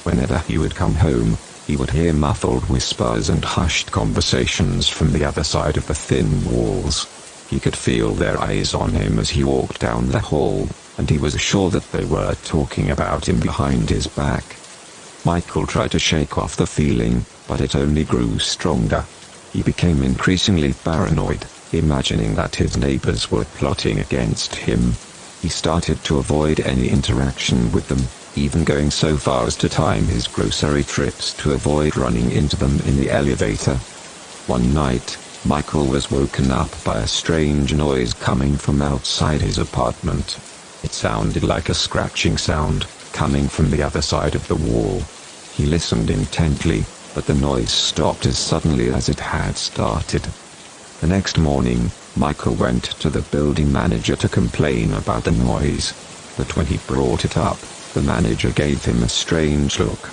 Whenever he would come home, he would hear muffled whispers and hushed conversations from the other side of the thin walls. He could feel their eyes on him as he walked down the hall, and he was sure that they were talking about him behind his back. Michael tried to shake off the feeling, but it only grew stronger. He became increasingly paranoid, imagining that his neighbors were plotting against him. He started to avoid any interaction with them, even going so far as to time his grocery trips to avoid running into them in the elevator. One night, Michael was woken up by a strange noise coming from outside his apartment. It sounded like a scratching sound, coming from the other side of the wall. He listened intently, but the noise stopped as suddenly as it had started. The next morning, Michael went to the building manager to complain about the noise. But when he brought it up, the manager gave him a strange look.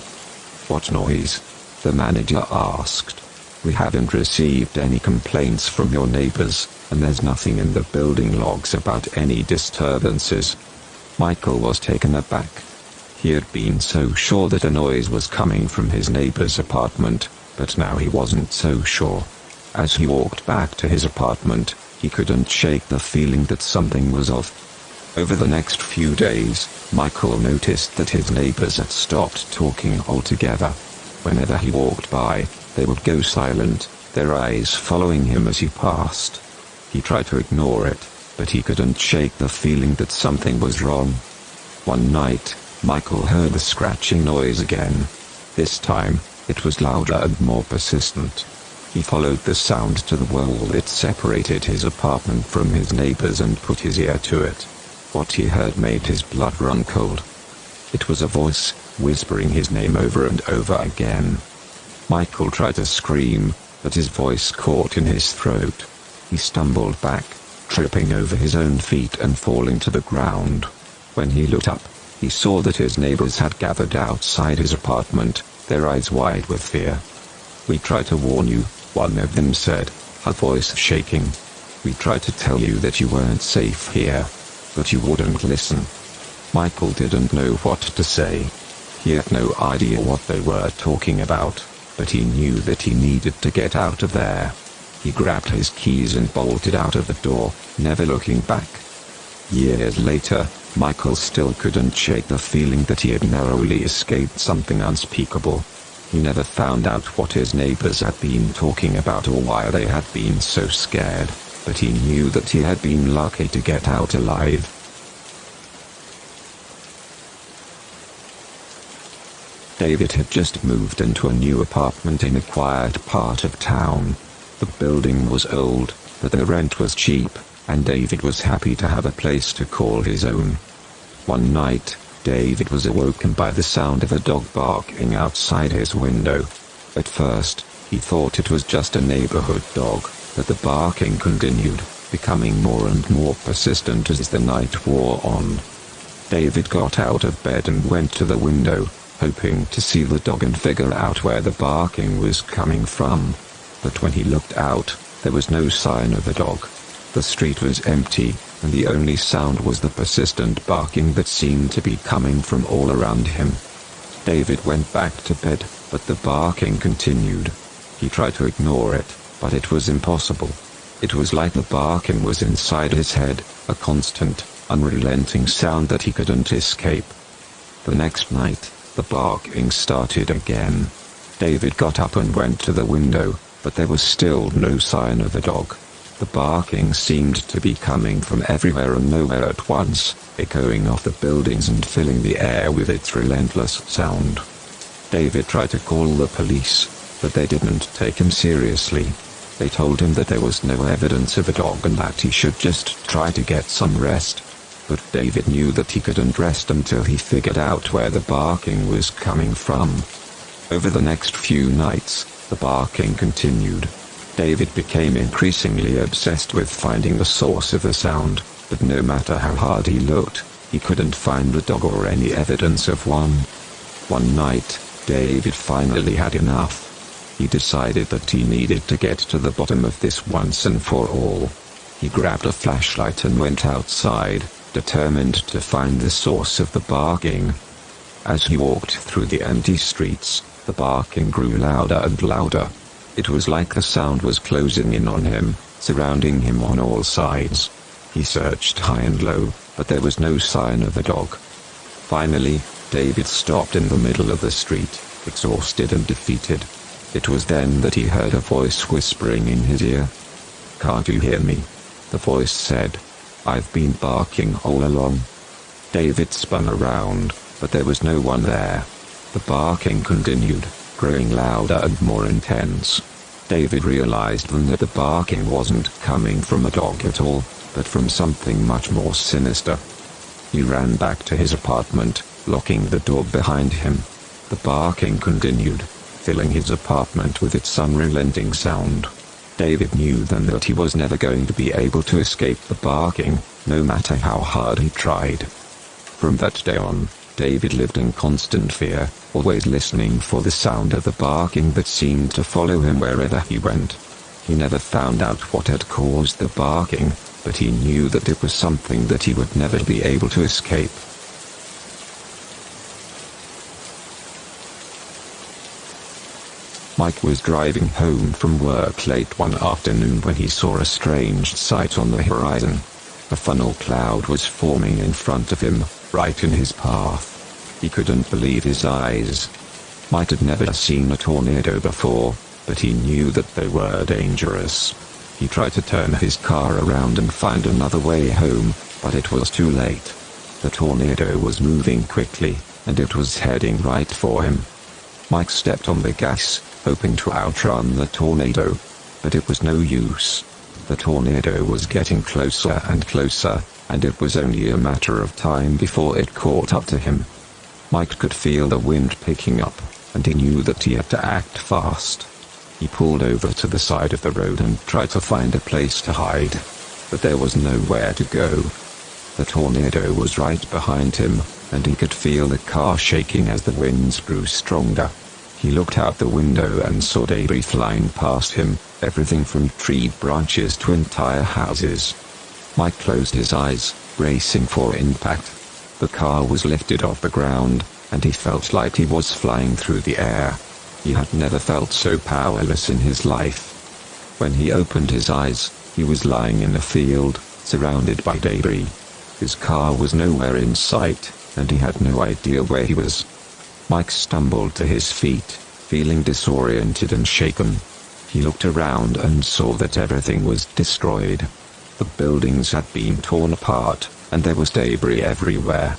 "What noise?" the manager asked. "We haven't received any complaints from your neighbors, and there's nothing in the building logs about any disturbances." Michael was taken aback. He had been so sure that a noise was coming from his neighbor's apartment, but now he wasn't so sure. As he walked back to his apartment, he couldn't shake the feeling that something was off. Over the next few days, Michael noticed that his neighbors had stopped talking altogether. Whenever he walked by, they would go silent, their eyes following him as he passed. He tried to ignore it, but he couldn't shake the feeling that something was wrong. One night, Michael heard the scratching noise again. This time, it was louder and more persistent. He followed the sound to the wall that separated his apartment from his neighbors and put his ear to it. What he heard made his blood run cold. It was a voice, whispering his name over and over again. Michael tried to scream, but his voice caught in his throat. He stumbled back, tripping over his own feet and falling to the ground. When he looked up, he saw that his neighbors had gathered outside his apartment, their eyes wide with fear. "We tried to warn you," one of them said, her voice shaking. "We tried to tell you that you weren't safe here, but you wouldn't listen." Michael didn't know what to say. He had no idea what they were talking about, but he knew that he needed to get out of there. He grabbed his keys and bolted out of the door, never looking back. Years later, Michael still couldn't shake the feeling that he had narrowly escaped something unspeakable. He never found out what his neighbors had been talking about or why they had been so scared, but he knew that he had been lucky to get out alive. David had just moved into a new apartment in a quiet part of town. The building was old, but the rent was cheap, and David was happy to have a place to call his own. One night, David was awoken by the sound of a dog barking outside his window. At first, he thought it was just a neighborhood dog, but the barking continued. becoming more and more persistent as the night wore on. David got out of bed and went to the window, hoping to see the dog and figure out where the barking was coming from. But when he looked out, there was no sign of the dog. The street was empty, and the only sound was the persistent barking that seemed to be coming from all around him. David went back to bed, but the barking continued. He tried to ignore it, but it was impossible. It was like the barking was inside his head, a constant, unrelenting sound that he couldn't escape. The next night, the barking started again. David got up and went to the window, but there was still no sign of the dog. The barking seemed to be coming from everywhere and nowhere at once, echoing off the buildings and filling the air with its relentless sound. David tried to call the police, but they didn't take him seriously. They told him that there was no evidence of a dog and that he should just try to get some rest. But David knew that he couldn't rest until he figured out where the barking was coming from. Over the next few nights, the barking continued. David became increasingly obsessed with finding the source of the sound, but no matter how hard he looked, he couldn't find the dog or any evidence of one. One night, David finally had enough. He decided that he needed to get to the bottom of this once and for all. He grabbed a flashlight and went outside, determined to find the source of the barking. As he walked through the empty streets, the barking grew louder and louder. It was like the sound was closing in on him, surrounding him on all sides. He searched high and low, but there was no sign of the dog. Finally, David stopped in the middle of the street, exhausted and defeated. It was then that he heard a voice whispering in his ear. "Can't you hear me?" the voice said. "I've been barking all along." David spun around, but there was no one there. The barking continued, growing louder and more intense. David realized then that the barking wasn't coming from a dog at all, but from something much more sinister. He ran back to his apartment, locking the door behind him. The barking continued, filling his apartment with its unrelenting sound. David knew then that he was never going to be able to escape the barking, no matter how hard he tried. From that day on, David lived in constant fear, always listening for the sound of the barking that seemed to follow him wherever he went. He never found out what had caused the barking, but he knew that it was something that he would never be able to escape. Mike was driving home from work late one afternoon when he saw a strange sight on the horizon. A funnel cloud was forming in front of him, right in his path. He couldn't believe his eyes. Mike had never seen a tornado before, but he knew that they were dangerous. He tried to turn his car around and find another way home, but it was too late. The tornado was moving quickly, and it was heading right for him. Mike stepped on the gas, hoping to outrun the tornado, but it was no use. The tornado was getting closer and closer, and it was only a matter of time before it caught up to him. Mike could feel the wind picking up, and he knew that he had to act fast. He pulled over to the side of the road and tried to find a place to hide, but there was nowhere to go. The tornado was right behind him, and he could feel the car shaking as the winds grew stronger. He looked out the window and saw debris flying past him, everything from tree branches to entire houses. Mike closed his eyes, bracing for impact. The car was lifted off the ground, and he felt like he was flying through the air. He had never felt so powerless in his life. When he opened his eyes, he was lying in a field, surrounded by debris. His car was nowhere in sight, and he had no idea where he was. Mike stumbled to his feet, feeling disoriented and shaken. He looked around and saw that everything was destroyed. The buildings had been torn apart, and there was debris everywhere.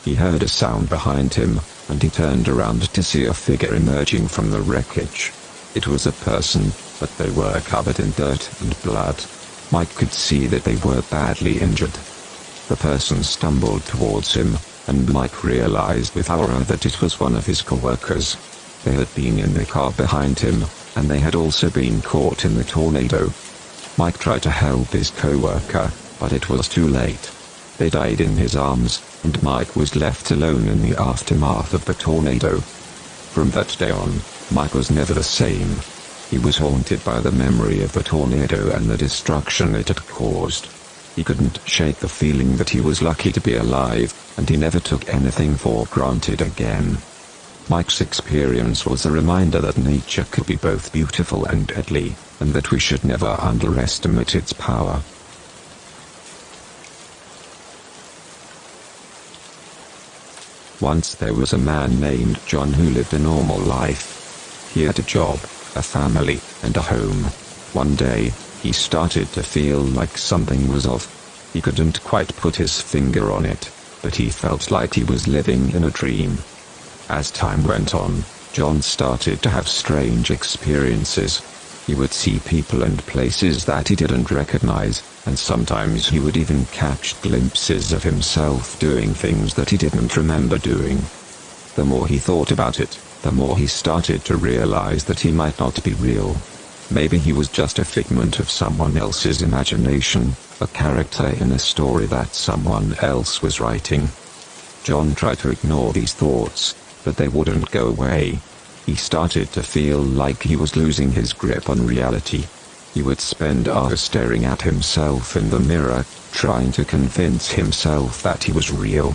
He heard a sound behind him, and he turned around to see a figure emerging from the wreckage. It was a person, but they were covered in dirt and blood. Mike could see that they were badly injured. The person stumbled towards him, and Mike realized with horror that it was one of his coworkers. They had been in the car behind him, and they had also been caught in the tornado. Mike tried to help his co-worker, but it was too late. They died in his arms, and Mike was left alone in the aftermath of the tornado. From that day on, Mike was never the same. He was haunted by the memory of the tornado and the destruction it had caused. He couldn't shake the feeling that he was lucky to be alive, and he never took anything for granted again. Mike's experience was a reminder that nature could be both beautiful and deadly, and that we should never underestimate its power. Once there was a man named John who lived a normal life. He had a job, a family, and a home. One day, he started to feel like something was off. He couldn't quite put his finger on it, but he felt like he was living in a dream. As time went on, John started to have strange experiences. He would see people and places that he didn't recognize, and sometimes he would even catch glimpses of himself doing things that he didn't remember doing. The more he thought about it, the more he started to realize that he might not be real. Maybe he was just a figment of someone else's imagination, a character in a story that someone else was writing. John tried to ignore these thoughts, but they wouldn't go away. He started to feel like he was losing his grip on reality. He would spend hours staring at himself in the mirror, trying to convince himself that he was real.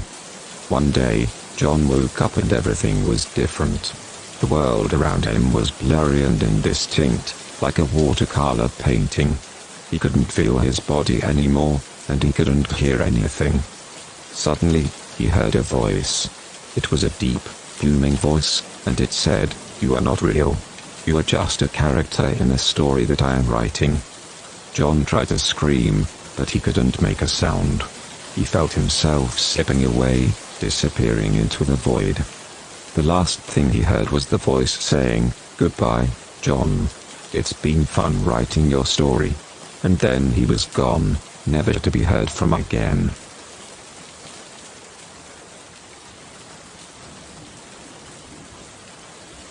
One day, John woke up and everything was different. The world around him was blurry and indistinct, like a watercolor painting. He couldn't feel his body anymore, and he couldn't hear anything. Suddenly, he heard a voice. It was a deep, booming voice, and it said, "You are not real. You are just a character in a story that I am writing." John tried to scream, but he couldn't make a sound. He felt himself slipping away, disappearing into the void. The last thing he heard was the voice saying, "Goodbye, John. It's been fun writing your story." And then he was gone, never to be heard from again.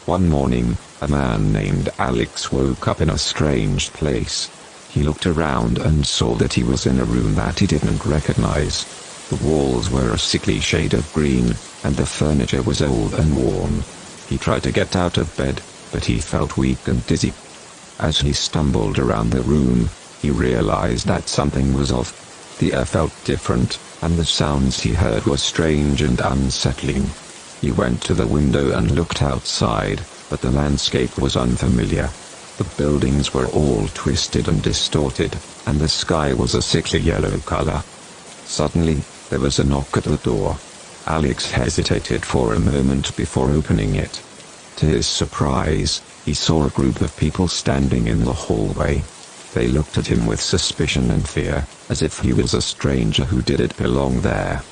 One morning, a man named Alex woke up in a strange place. He looked around and saw that he was in a room that he didn't recognize. The walls were a sickly shade of green, and the furniture was old and worn. He tried to get out of bed, but he felt weak and dizzy. As he stumbled around the room, he realized that something was off. The air felt different, and the sounds he heard were strange and unsettling. He went to the window and looked outside, but the landscape was unfamiliar. The buildings were all twisted and distorted, and the sky was a sickly yellow color. Suddenly, there was a knock at the door. Alex hesitated for a moment before opening it. To his surprise, he saw a group of people standing in the hallway. They looked at him with suspicion and fear, as if he was a stranger who didn't belong there.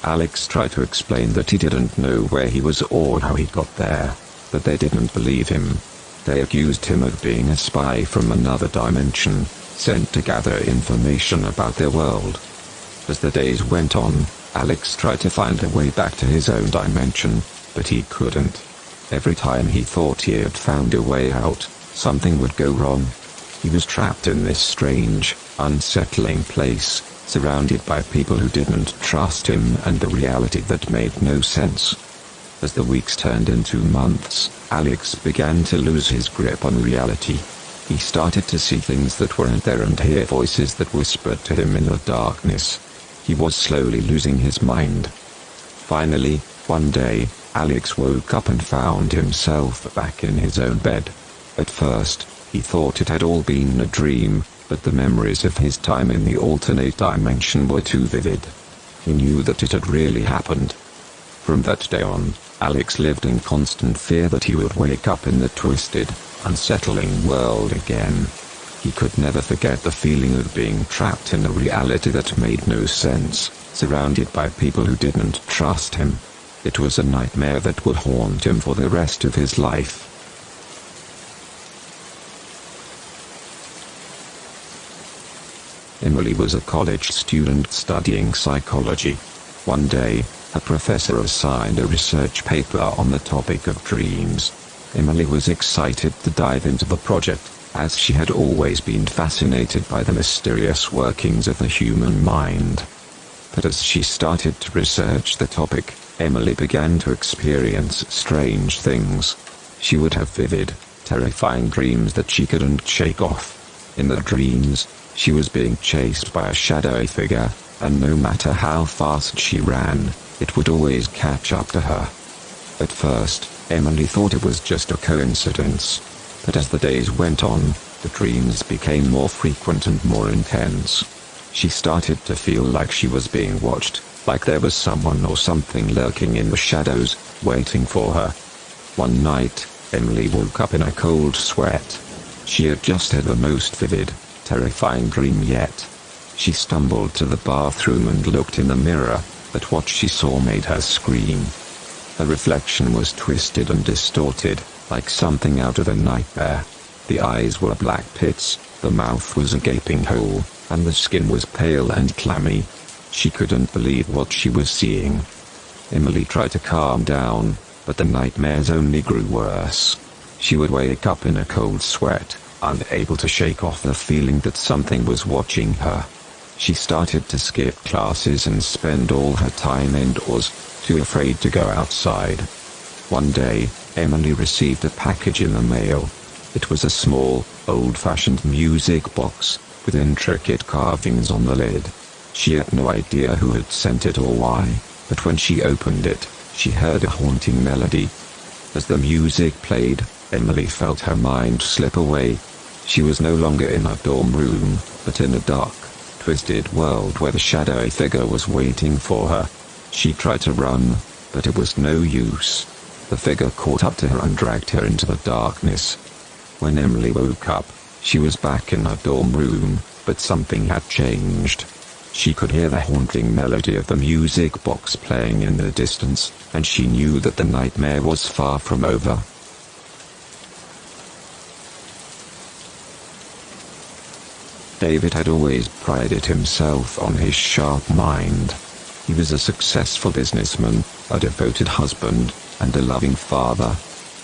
Alex tried to explain that he didn't know where he was or how he got there, but they didn't believe him. They accused him of being a spy from another dimension, sent to gather information about their world. As the days went on, Alex tried to find a way back to his own dimension, but he couldn't. Every time he thought he had found a way out, something would go wrong. He was trapped in this strange, unsettling place, surrounded by people who didn't trust him and the reality that made no sense. As the weeks turned into months, Alex began to lose his grip on reality. He started to see things that weren't there and hear voices that whispered to him in the darkness. He was slowly losing his mind. Finally, one day, Alex woke up and found himself back in his own bed. At first, he thought it had all been a dream, but the memories of his time in the alternate dimension were too vivid. He knew that it had really happened. From that day on, Alex lived in constant fear that he would wake up in the twisted, unsettling world again. He could never forget the feeling of being trapped in a reality that made no sense, surrounded by people who didn't trust him. It was a nightmare that would haunt him for the rest of his life. Emily was a college student studying psychology. One day, a professor assigned a research paper on the topic of dreams. Emily was excited to dive into the project. as she had always been fascinated by the mysterious workings of the human mind. But as she started to research the topic, Emily began to experience strange things. She would have vivid, terrifying dreams that she couldn't shake off. In the dreams, she was being chased by a shadowy figure, and no matter how fast she ran, it would always catch up to her. At first, Emily thought it was just a coincidence. But as the days went on, the dreams became more frequent and more intense. She started to feel like she was being watched, like there was someone or something lurking in the shadows, waiting for her. One night, Emily woke up in a cold sweat. She had just had the most vivid, terrifying dream yet. She stumbled to the bathroom and looked in the mirror, but what she saw made her scream. Her reflection was twisted and distorted, like something out of a nightmare. The eyes were black pits, the mouth was a gaping hole, and the skin was pale and clammy. She couldn't believe what she was seeing. Emily tried to calm down, but the nightmares only grew worse. She would wake up in a cold sweat, unable to shake off the feeling that something was watching her. She started to skip classes and spend all her time indoors, too afraid to go outside. One day, Emily received a package in the mail. It was a small, old-fashioned music box, with intricate carvings on the lid. She had no idea who had sent it or why, but when she opened it, she heard a haunting melody. As the music played, Emily felt her mind slip away. She was no longer in her dorm room, but in a dark, twisted world where the shadowy figure was waiting for her. She tried to run, but it was no use. The figure caught up to her and dragged her into the darkness. When Emily woke up, she was back in her dorm room, but something had changed. She could hear the haunting melody of the music box playing in the distance, and she knew that the nightmare was far from over. David had always prided himself on his sharp mind. He was a successful businessman, a devoted husband, and a loving father.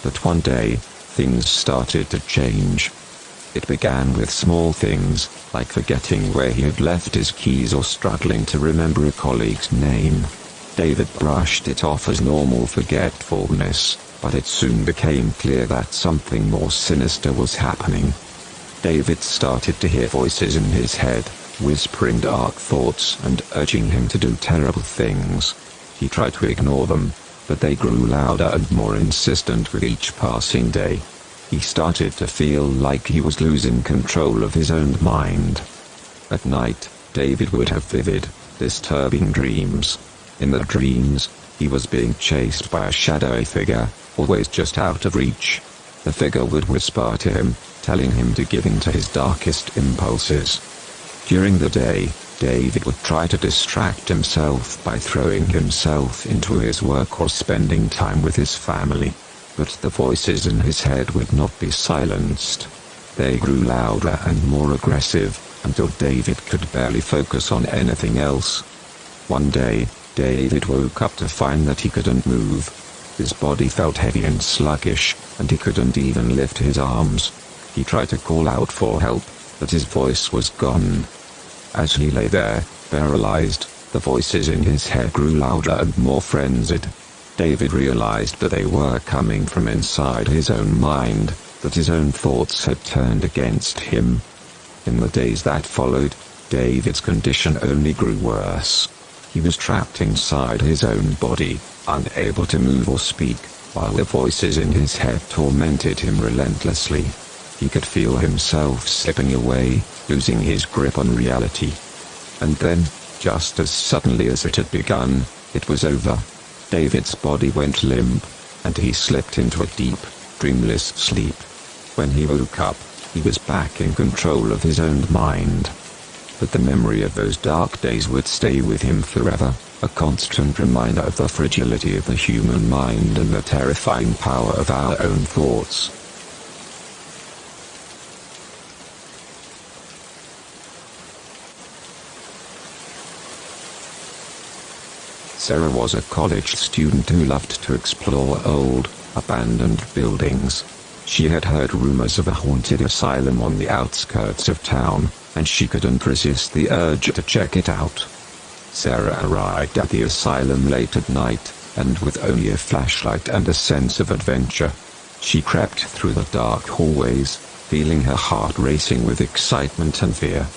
But one day, things started to change. It began with small things, like forgetting where he had left his keys or struggling to remember a colleague's name. David brushed it off as normal forgetfulness, but it soon became clear that something more sinister was happening. David started to hear voices in his head, whispering dark thoughts and urging him to do terrible things. He tried to ignore them, but they grew louder and more insistent with each passing day. He started to feel like he was losing control of his own mind. At night, David would have vivid, disturbing dreams. In the dreams, he was being chased by a shadowy figure, always just out of reach. The figure would whisper to him, telling him to give in to his darkest impulses. During the day, David would try to distract himself by throwing himself into his work or spending time with his family. But the voices in his head would not be silenced. They grew louder and more aggressive, until David could barely focus on anything else. One day, David woke up to find that he couldn't move. His body felt heavy and sluggish, and he couldn't even lift his arms. He tried to call out for help, but his voice was gone. As he lay there, paralyzed, the voices in his head grew louder and more frenzied. David realized that they were coming from inside his own mind, that his own thoughts had turned against him. In the days that followed, David's condition only grew worse. He was trapped inside his own body, unable to move or speak, while the voices in his head tormented him relentlessly. He could feel himself slipping away, losing his grip on reality. And then, just as suddenly as it had begun, it was over. David's body went limp, and he slipped into a deep, dreamless sleep. When he woke up, he was back in control of his own mind. But the memory of those dark days would stay with him forever, a constant reminder of the fragility of the human mind and the terrifying power of our own thoughts. Sarah was a college student who loved to explore old, abandoned buildings. She had heard rumors of a haunted asylum on the outskirts of town, and she couldn't resist the urge to check it out. Sarah arrived at the asylum late at night, and with only a flashlight and a sense of adventure, she crept through the dark hallways, feeling her heart racing with excitement and fear.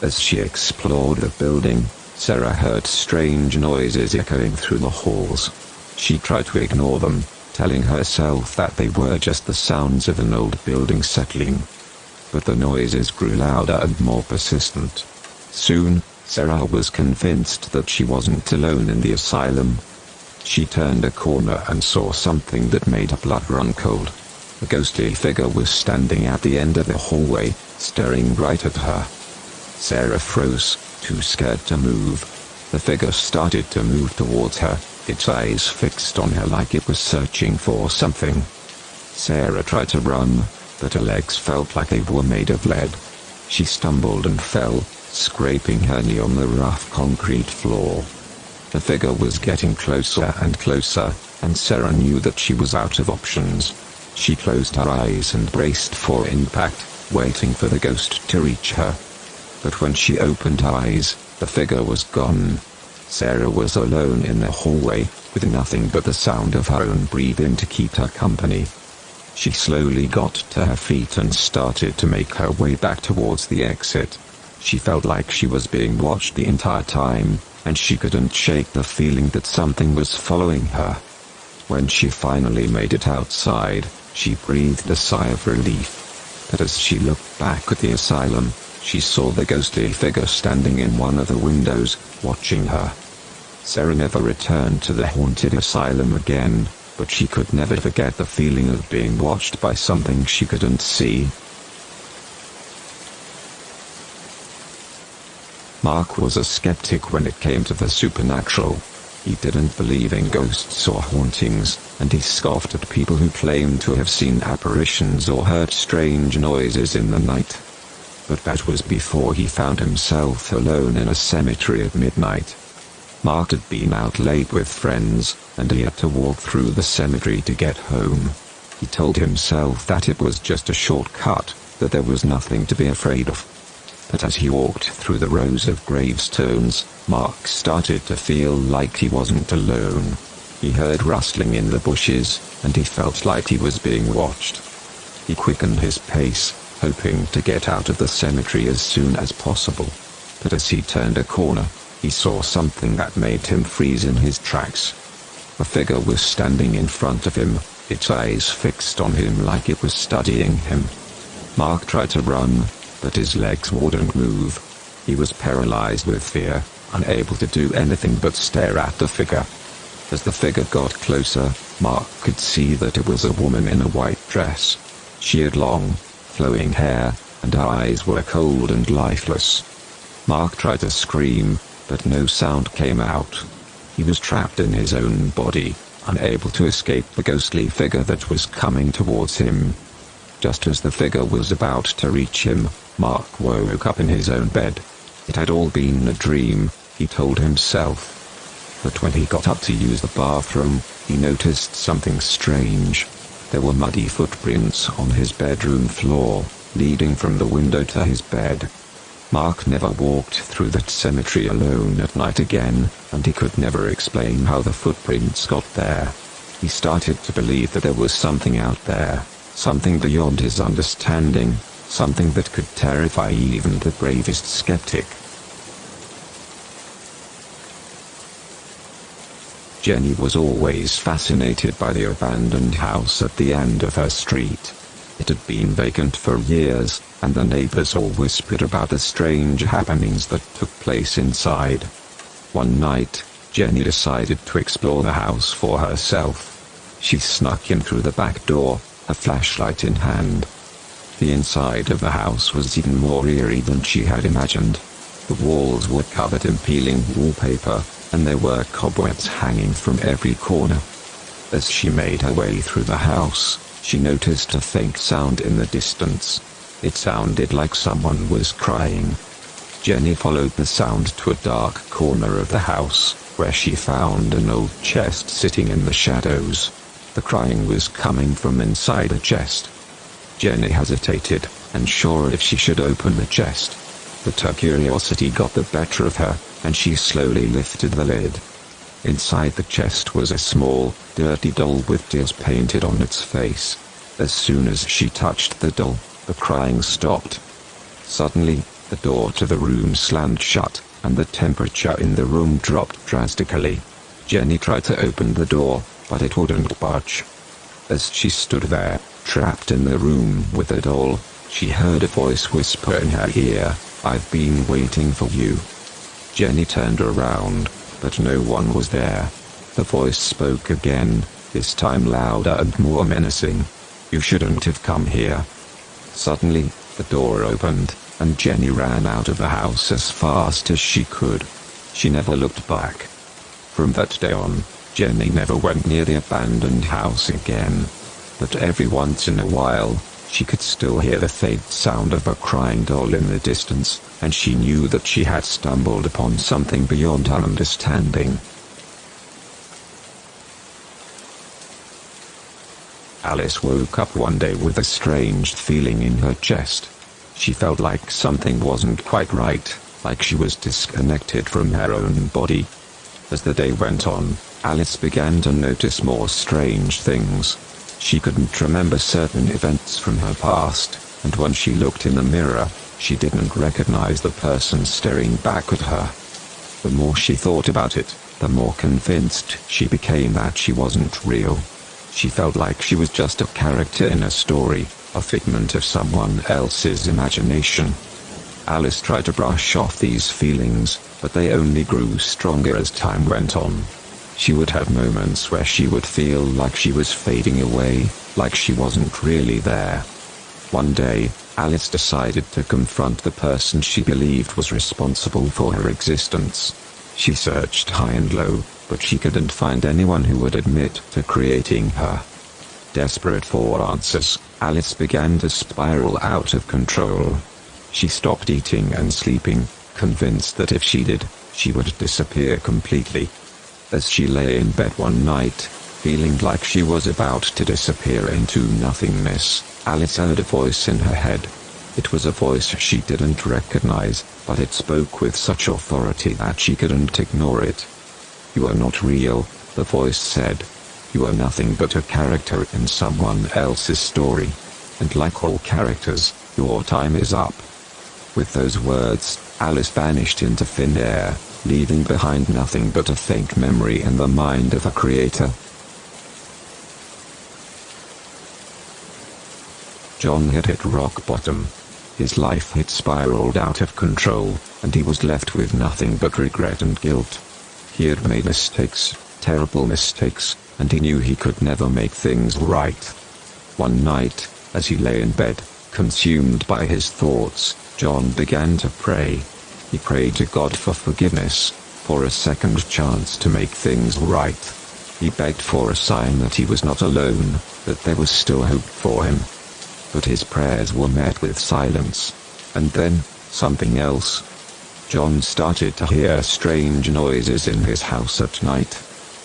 As she explored the building, Sarah heard strange noises echoing through the halls. She tried to ignore them, telling herself that they were just the sounds of an old building settling. But the noises grew louder and more persistent. Soon, Sarah was convinced that she wasn't alone in the asylum. She turned a corner and saw something that made her blood run cold. A ghostly figure was standing at the end of the hallway, staring right at her. Sarah froze, too scared to move. The figure started to move towards her, its eyes fixed on her like it was searching for something. Sarah tried to run, but her legs felt like they were made of lead. She stumbled and fell, scraping her knee on the rough concrete floor. The figure was getting closer and closer, and Sarah knew that she was out of options. She closed her eyes and braced for impact, waiting for the ghost to reach her. But when she opened her eyes, the figure was gone. Sarah was alone in the hallway, with nothing but the sound of her own breathing to keep her company. She slowly got to her feet and started to make her way back towards the exit. She felt like she was being watched the entire time, and she couldn't shake the feeling that something was following her. When she finally made it outside, she breathed a sigh of relief. But as she looked back at the asylum, she saw the ghostly figure standing in one of the windows, watching her. Sarah never returned to the haunted asylum again, but she could never forget the feeling of being watched by something she couldn't see. Mark was a skeptic when it came to the supernatural. He didn't believe in ghosts or hauntings, and he scoffed at people who claimed to have seen apparitions or heard strange noises in the night. But that was before he found himself alone in a cemetery at midnight. Mark had been out late with friends, and he had to walk through the cemetery to get home. He told himself that it was just a shortcut, that there was nothing to be afraid of. But as he walked through the rows of gravestones, Mark started to feel like he wasn't alone. He heard rustling in the bushes, and he felt like he was being watched. He quickened his pace, hoping to get out of the cemetery as soon as possible. But as he turned a corner, he saw something that made him freeze in his tracks. A figure was standing in front of him, its eyes fixed on him like it was studying him. Mark tried to run, but his legs wouldn't move. He was paralyzed with fear, unable to do anything but stare at the figure. As the figure got closer, Mark could see that it was a woman in a white dress. She had long, flowing hair, and her eyes were cold and lifeless. Mark tried to scream, but no sound came out. He was trapped in his own body, unable to escape the ghostly figure that was coming towards him. Just as the figure was about to reach him, Mark woke up in his own bed. It had all been a dream, he told himself. But when he got up to use the bathroom, he noticed something strange. There were muddy footprints on his bedroom floor, leading from the window to his bed. Mark never walked through that cemetery alone at night again, and he could never explain how the footprints got there. He started to believe that there was something out there, something beyond his understanding, something that could terrify even the bravest skeptic. Jenny was always fascinated by the abandoned house at the end of her street. It had been vacant for years, and the neighbors all whispered about the strange happenings that took place inside. One night, Jenny decided to explore the house for herself. She snuck in through the back door, a flashlight in hand. The inside of the house was even more eerie than she had imagined. The walls were covered in peeling wallpaper, and there were cobwebs hanging from every corner. As she made her way through the house, she noticed a faint sound in the distance. It sounded like someone was crying. Jenny followed the sound to a dark corner of the house, where she found an old chest sitting in the shadows. The crying was coming from inside the chest, Jenny hesitated, unsure if she should open the chest. But her curiosity got the better of her, and she slowly lifted the lid. Inside the chest was a small, dirty doll with tears painted on its face. As soon as she touched the doll, the crying stopped. Suddenly, the door to the room slammed shut, and the temperature in the room dropped drastically. Jenny tried to open the door, but it wouldn't budge. As she stood there, trapped in the room with the doll, she heard a voice whisper in her ear, "I've been waiting for you." Jenny turned around, but no one was there. The voice spoke again, this time louder and more menacing. "You shouldn't have come here." Suddenly, the door opened, and Jenny ran out of the house as fast as she could. She never looked back. From that day on, Jenny never went near the abandoned house again. But every once in a while, she could still hear the faint sound of a crying doll in the distance, and she knew that she had stumbled upon something beyond her understanding. Alice woke up one day with a strange feeling in her chest. She felt like something wasn't quite right, like she was disconnected from her own body. As the day went on, Alice began to notice more strange things. She couldn't remember certain events from her past, and when she looked in the mirror, she didn't recognize the person staring back at her. The more she thought about it, the more convinced she became that she wasn't real. She felt like she was just a character in a story, a figment of someone else's imagination. Alice tried to brush off these feelings, but they only grew stronger as time went on. She would have moments where she would feel like she was fading away, like she wasn't really there. One day, Alice decided to confront the person she believed was responsible for her existence. She searched high and low, but she couldn't find anyone who would admit to creating her. Desperate for answers, Alice began to spiral out of control. She stopped eating and sleeping, convinced that if she did, she would disappear completely. As she lay in bed one night, feeling like she was about to disappear into nothingness, Alice heard a voice in her head. It was a voice she didn't recognize, but it spoke with such authority that she couldn't ignore it. "You are not real," the voice said. "You are nothing but a character in someone else's story. And like all characters, your time is up." With those words, Alice vanished into thin air, leaving behind nothing but a faint memory in the mind of a creator. John had hit rock bottom. His life had spiraled out of control, and he was left with nothing but regret and guilt. He had made mistakes, terrible mistakes, and he knew he could never make things right. One night, as he lay in bed, consumed by his thoughts, John began to pray. He prayed to God for forgiveness, for a second chance to make things right. He begged for a sign that he was not alone, that there was still hope for him. But his prayers were met with silence. And then, something else. John started to hear strange noises in his house at night.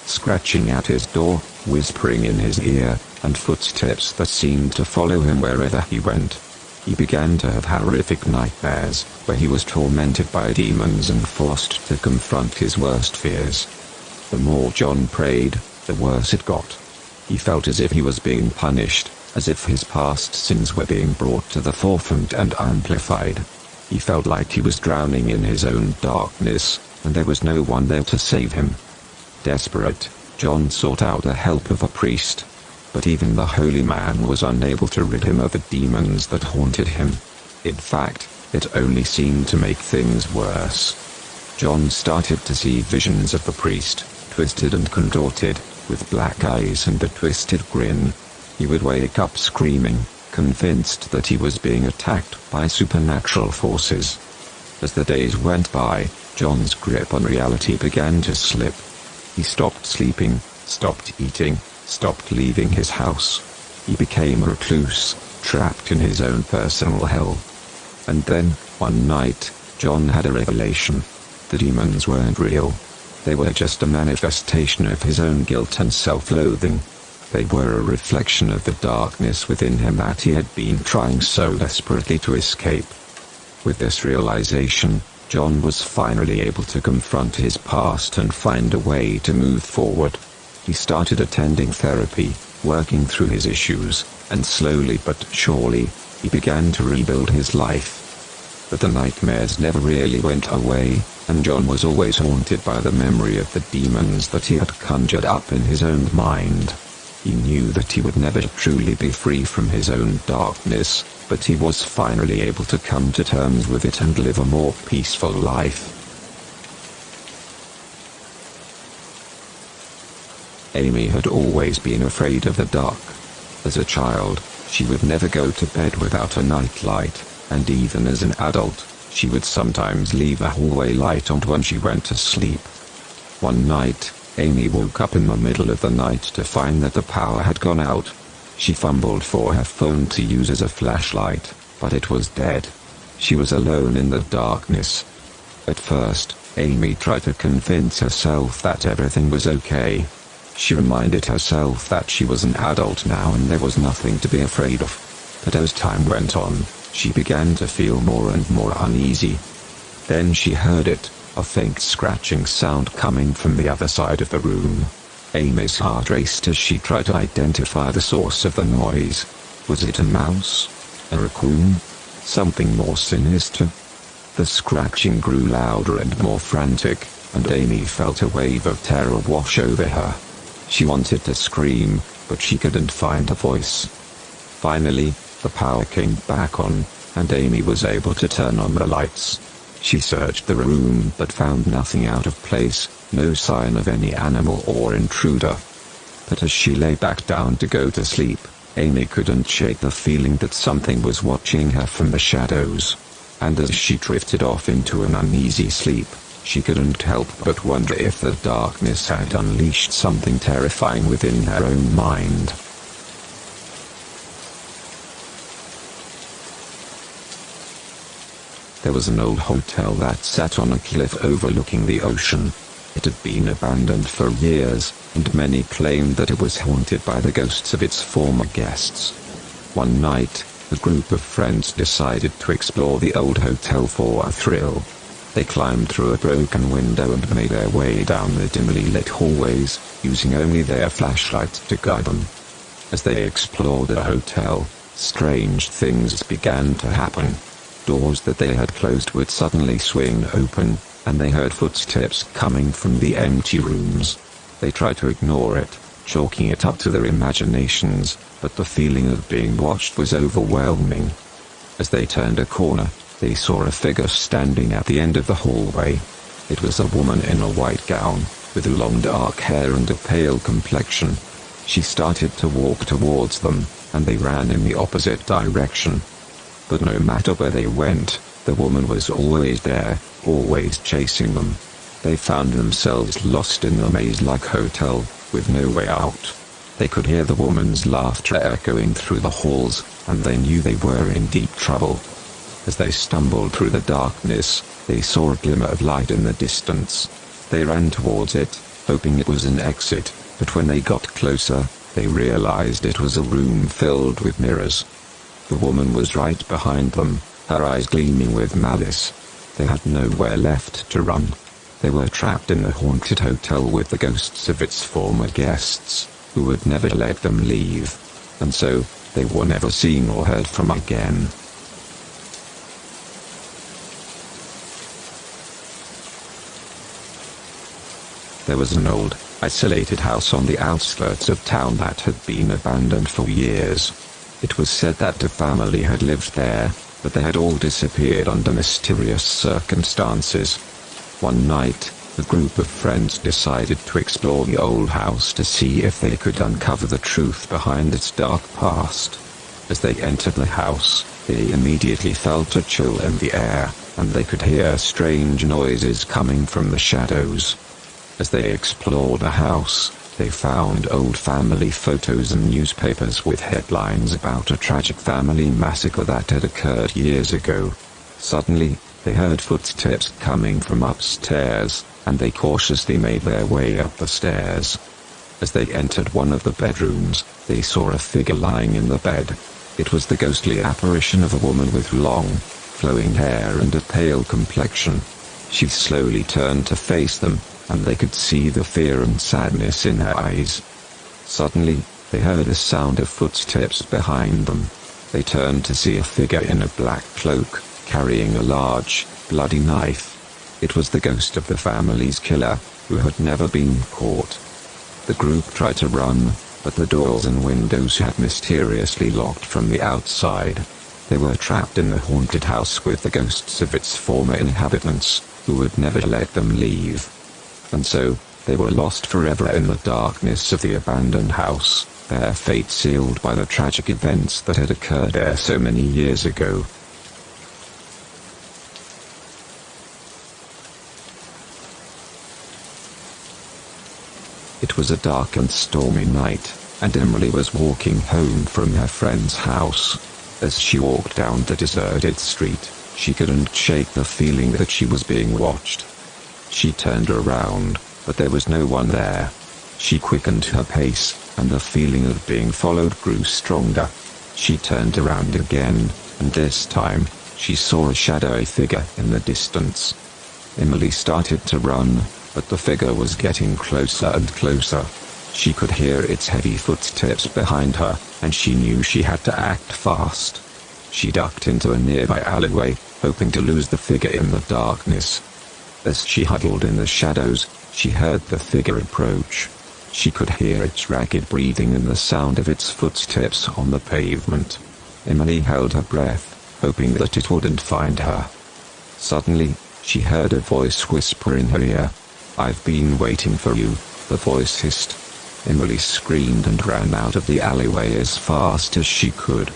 Scratching at his door, whispering in his ear, and footsteps that seemed to follow him wherever he went. He began to have horrific nightmares, where he was tormented by demons and forced to confront his worst fears. The more John prayed, the worse it got. He felt as if he was being punished, as if his past sins were being brought to the forefront and amplified. He felt like he was drowning in his own darkness, and there was no one there to save him. Desperate, John sought out the help of a priest. But even the holy man was unable to rid him of the demons that haunted him. In fact, it only seemed to make things worse. John started to see visions of the priest, twisted and contorted, with black eyes and a twisted grin. He would wake up screaming, convinced that he was being attacked by supernatural forces. As the days went by, John's grip on reality began to slip. He stopped sleeping, stopped eating, stopped leaving his house. He became a recluse, trapped in his own personal hell. And then, one night, John had a revelation. The demons weren't real. They were just a manifestation of his own guilt and self-loathing. They were a reflection of the darkness within him that he had been trying so desperately to escape. With this realization, John was finally able to confront his past and find a way to move forward. He started attending therapy, working through his issues, and slowly but surely, he began to rebuild his life. But the nightmares never really went away, and John was always haunted by the memory of the demons that he had conjured up in his own mind. He knew that he would never truly be free from his own darkness, but he was finally able to come to terms with it and live a more peaceful life. Amy had always been afraid of the dark. As a child, she would never go to bed without a nightlight, and even as an adult, she would sometimes leave a hallway light on when she went to sleep. One night, Amy woke up in the middle of the night to find that the power had gone out. She fumbled for her phone to use as a flashlight, but it was dead. She was alone in the darkness. At first, Amy tried to convince herself that everything was okay. She reminded herself that she was an adult now and there was nothing to be afraid of. But as time went on, she began to feel more and more uneasy. Then she heard it, a faint scratching sound coming from the other side of the room. Amy's heart raced as she tried to identify the source of the noise. Was it a mouse? A raccoon? Something more sinister? The scratching grew louder and more frantic, and Amy felt a wave of terror wash over her. She wanted to scream, but she couldn't find a voice. Finally, the power came back on, and Amy was able to turn on the lights. She searched the room but found nothing out of place, no sign of any animal or intruder. But as she lay back down to go to sleep, Amy couldn't shake the feeling that something was watching her from the shadows. And as she drifted off into an uneasy sleep, she couldn't help but wonder if the darkness had unleashed something terrifying within her own mind. There was an old hotel that sat on a cliff overlooking the ocean. It had been abandoned for years, and many claimed that it was haunted by the ghosts of its former guests. One night, a group of friends decided to explore the old hotel for a thrill. They climbed through a broken window and made their way down the dimly lit hallways, using only their flashlights to guide them. As they explored the hotel, strange things began to happen. Doors that they had closed would suddenly swing open, and they heard footsteps coming from the empty rooms. They tried to ignore it, chalking it up to their imaginations, but the feeling of being watched was overwhelming. As they turned a corner, they saw a figure standing at the end of the hallway. It was a woman in a white gown, with long dark hair and a pale complexion. She started to walk towards them, and they ran in the opposite direction. But no matter where they went, the woman was always there, always chasing them. They found themselves lost in the maze-like hotel, with no way out. They could hear the woman's laughter echoing through the halls, and they knew they were in deep trouble. As they stumbled through the darkness, they saw a glimmer of light in the distance. They ran towards it, hoping it was an exit, but when they got closer, they realized it was a room filled with mirrors. The woman was right behind them, her eyes gleaming with malice. They had nowhere left to run. They were trapped in the haunted hotel with the ghosts of its former guests, who would never let them leave. And so, they were never seen or heard from again. There was an old, isolated house on the outskirts of town that had been abandoned for years. It was said that the family had lived there, but they had all disappeared under mysterious circumstances. One night, a group of friends decided to explore the old house to see if they could uncover the truth behind its dark past. As they entered the house, they immediately felt a chill in the air, and they could hear strange noises coming from the shadows. As they explored the house, they found old family photos and newspapers with headlines about a tragic family massacre that had occurred years ago. Suddenly, they heard footsteps coming from upstairs, and they cautiously made their way up the stairs. As they entered one of the bedrooms, they saw a figure lying in the bed. It was the ghostly apparition of a woman with long, flowing hair and a pale complexion. She slowly turned to face them, and they could see the fear and sadness in her eyes. Suddenly, they heard a sound of footsteps behind them. They turned to see a figure in a black cloak, carrying a large, bloody knife. It was the ghost of the family's killer, who had never been caught. The group tried to run, but the doors and windows had mysteriously locked from the outside. They were trapped in the haunted house with the ghosts of its former inhabitants, who would never let them leave. And so, they were lost forever in the darkness of the abandoned house, their fate sealed by the tragic events that had occurred there so many years ago. It was a dark and stormy night, and Emily was walking home from her friend's house. As she walked down the deserted street, she couldn't shake the feeling that she was being watched. She turned around, but there was no one there. She quickened her pace, and the feeling of being followed grew stronger. She turned around again, and this time, she saw a shadowy figure in the distance. Emily started to run, but the figure was getting closer and closer. She could hear its heavy footsteps behind her, and she knew she had to act fast. She ducked into a nearby alleyway, hoping to lose the figure in the darkness. As she huddled in the shadows, she heard the figure approach. She could hear its ragged breathing and the sound of its footsteps on the pavement. Emily held her breath, hoping that it wouldn't find her. Suddenly, she heard a voice whisper in her ear. "I've been waiting for you," the voice hissed. Emily screamed and ran out of the alleyway as fast as she could.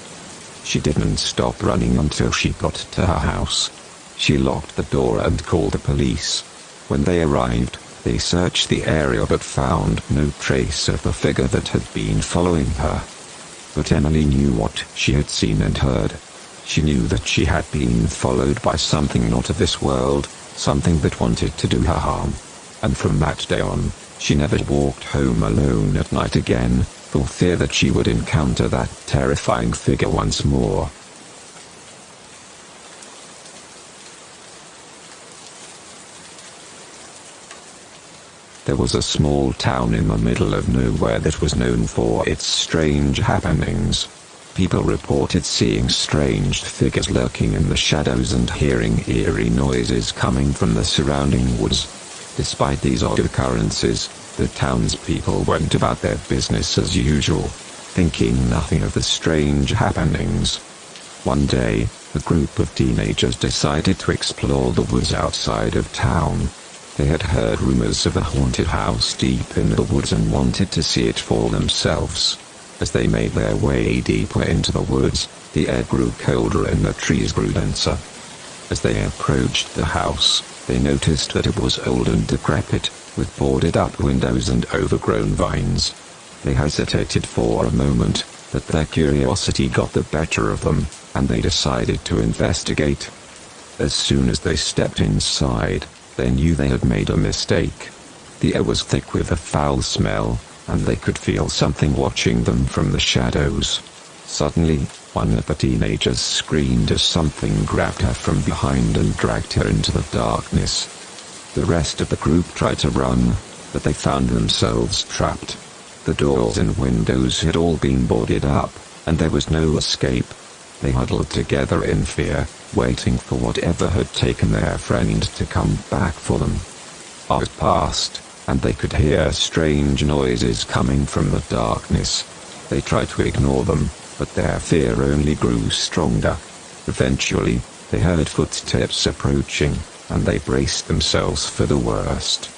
She didn't stop running until she got to her house. She locked the door and called the police. When they arrived, they searched the area but found no trace of the figure that had been following her. But Emily knew what she had seen and heard. She knew that she had been followed by something not of this world, something that wanted to do her harm. And from that day on, she never walked home alone at night again, for fear that she would encounter that terrifying figure once more. There was a small town in the middle of nowhere that was known for its strange happenings. People reported seeing strange figures lurking in the shadows and hearing eerie noises coming from the surrounding woods. Despite these odd occurrences, the townspeople went about their business as usual, thinking nothing of the strange happenings. One day, a group of teenagers decided to explore the woods outside of town. They had heard rumors of a haunted house deep in the woods and wanted to see it for themselves. As they made their way deeper into the woods, the air grew colder and the trees grew denser. As they approached the house, they noticed that it was old and decrepit, with boarded-up windows and overgrown vines. They hesitated for a moment, but their curiosity got the better of them, and they decided to investigate. As soon as they stepped inside, they knew they had made a mistake. The air was thick with a foul smell, and they could feel something watching them from the shadows. Suddenly, one of the teenagers screamed as something grabbed her from behind and dragged her into the darkness. The rest of the group tried to run, but they found themselves trapped. The doors and windows had all been boarded up, and there was no escape. They huddled together in fear, waiting for whatever had taken their friend to come back for them. Hours passed, and they could hear strange noises coming from the darkness. They tried to ignore them, but their fear only grew stronger. Eventually, they heard footsteps approaching, and they braced themselves for the worst.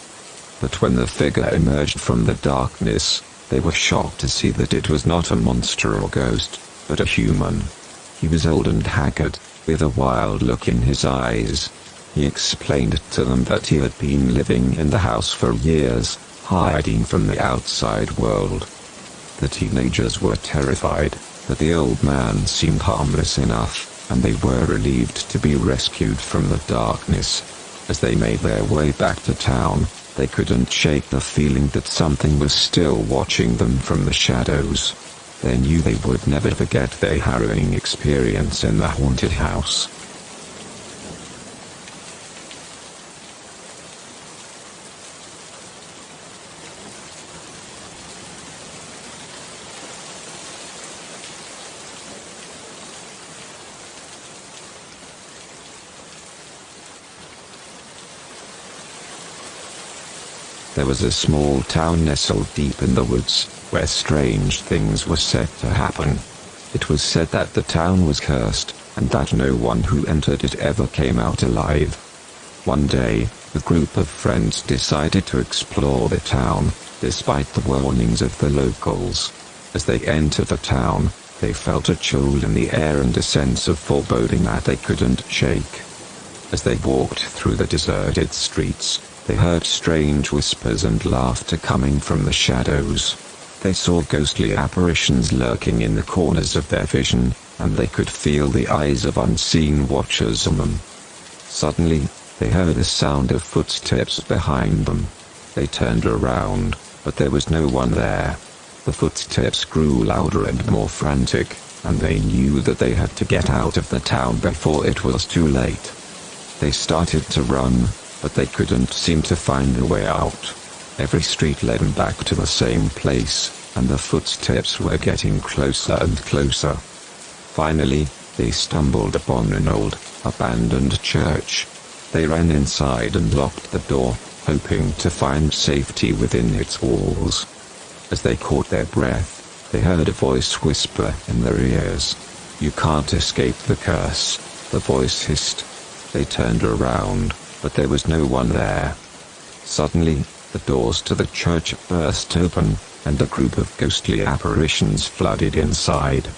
But when the figure emerged from the darkness, they were shocked to see that it was not a monster or ghost, but a human. He was old and haggard, with a wild look in his eyes. He explained to them that he had been living in the house for years, hiding from the outside world. The teenagers were terrified, but the old man seemed harmless enough, and they were relieved to be rescued from the darkness. As they made their way back to town, They couldn't shake the feeling that something was still watching them from the shadows. They knew they would never forget their harrowing experience in the haunted house. There was a small town nestled deep in the woods, where strange things were said to happen. It was said that the town was cursed, and that no one who entered it ever came out alive. One day, a group of friends decided to explore the town, despite the warnings of the locals. As they entered the town, they felt a chill in the air and a sense of foreboding that they couldn't shake. As they walked through the deserted streets, they heard strange whispers and laughter coming from the shadows. They saw ghostly apparitions lurking in the corners of their vision, and they could feel the eyes of unseen watchers on them. Suddenly, they heard a sound of footsteps behind them. They turned around, but there was no one there. The footsteps grew louder and more frantic, and they knew that they had to get out of the town before it was too late. They started to run, but they couldn't seem to find a way out. Every street led them back to the same place, and the footsteps were getting closer and closer. Finally, they stumbled upon an old, abandoned church. They ran inside and locked the door, hoping to find safety within its walls. As they caught their breath, they heard a voice whisper in their ears. "You can't escape the curse," the voice hissed. They turned around, but there was no one there. Suddenly, the doors to the church burst open, and a group of ghostly apparitions flooded inside.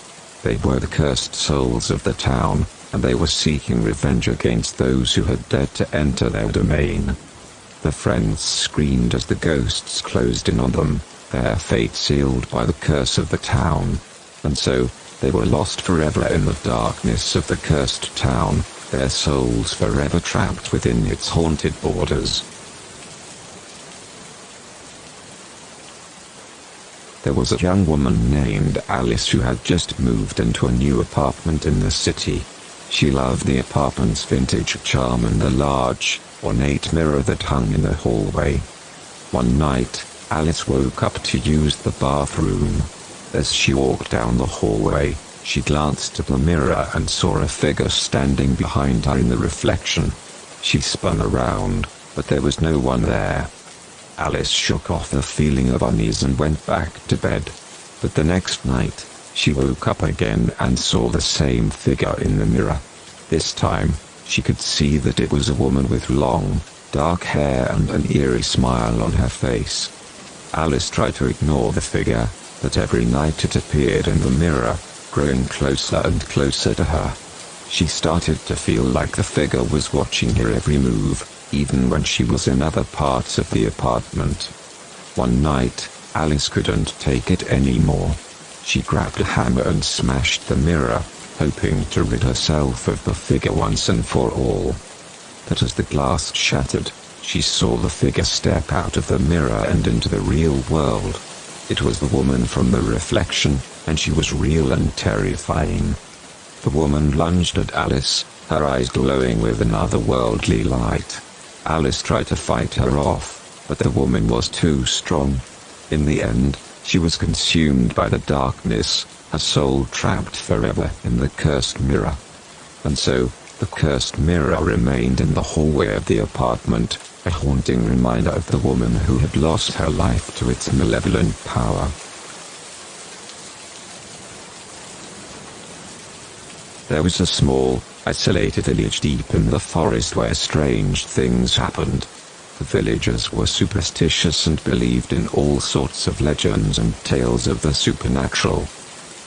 They were the cursed souls of the town, and they were seeking revenge against those who had dared to enter their domain. The friends screamed as the ghosts closed in on them, their fate sealed by the curse of the town. And so, they were lost forever in the darkness of the cursed town, their souls forever trapped within its haunted borders. There was a young woman named Alice who had just moved into a new apartment in the city. She loved the apartment's vintage charm and the large, ornate mirror that hung in the hallway. One night, Alice woke up to use the bathroom. As she walked down the hallway, she glanced at the mirror and saw a figure standing behind her in the reflection. She spun around, but there was no one there. Alice shook off the feeling of unease and went back to bed. But the next night, she woke up again and saw the same figure in the mirror. This time, she could see that it was a woman with long, dark hair and an eerie smile on her face. Alice tried to ignore the figure, but every night it appeared in the mirror, growing closer and closer to her. She started to feel like the figure was watching her every move, even when she was in other parts of the apartment. One night, Alice couldn't take it anymore. She grabbed a hammer and smashed the mirror, hoping to rid herself of the figure once and for all. But as the glass shattered, she saw the figure step out of the mirror and into the real world. It was the woman from the reflection, and she was real and terrifying. The woman lunged at Alice, her eyes glowing with an otherworldly light. Alice tried to fight her off, but the woman was too strong. In the end, she was consumed by the darkness, her soul trapped forever in the cursed mirror. And so, the cursed mirror remained in the hallway of the apartment, a haunting reminder of the woman who had lost her life to its malevolent power. There was a small, isolated village deep in the forest where strange things happened. The villagers were superstitious and believed in all sorts of legends and tales of the supernatural.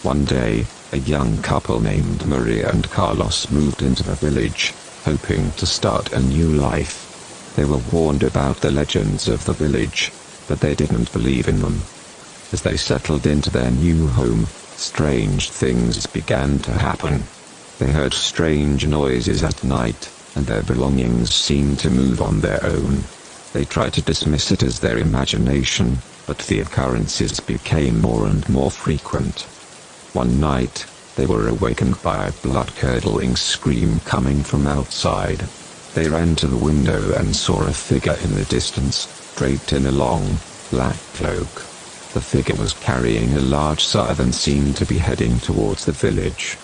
One day, a young couple named Maria and Carlos moved into the village, hoping to start a new life. They were warned about the legends of the village, but they didn't believe in them. As they settled into their new home, strange things began to happen. They heard strange noises at night, and their belongings seemed to move on their own. They tried to dismiss it as their imagination, but the occurrences became more and more frequent. One night, they were awakened by a blood-curdling scream coming from outside. They ran to the window and saw a figure in the distance, draped in a long, black cloak. The figure was carrying a large scythe and seemed to be heading towards the village.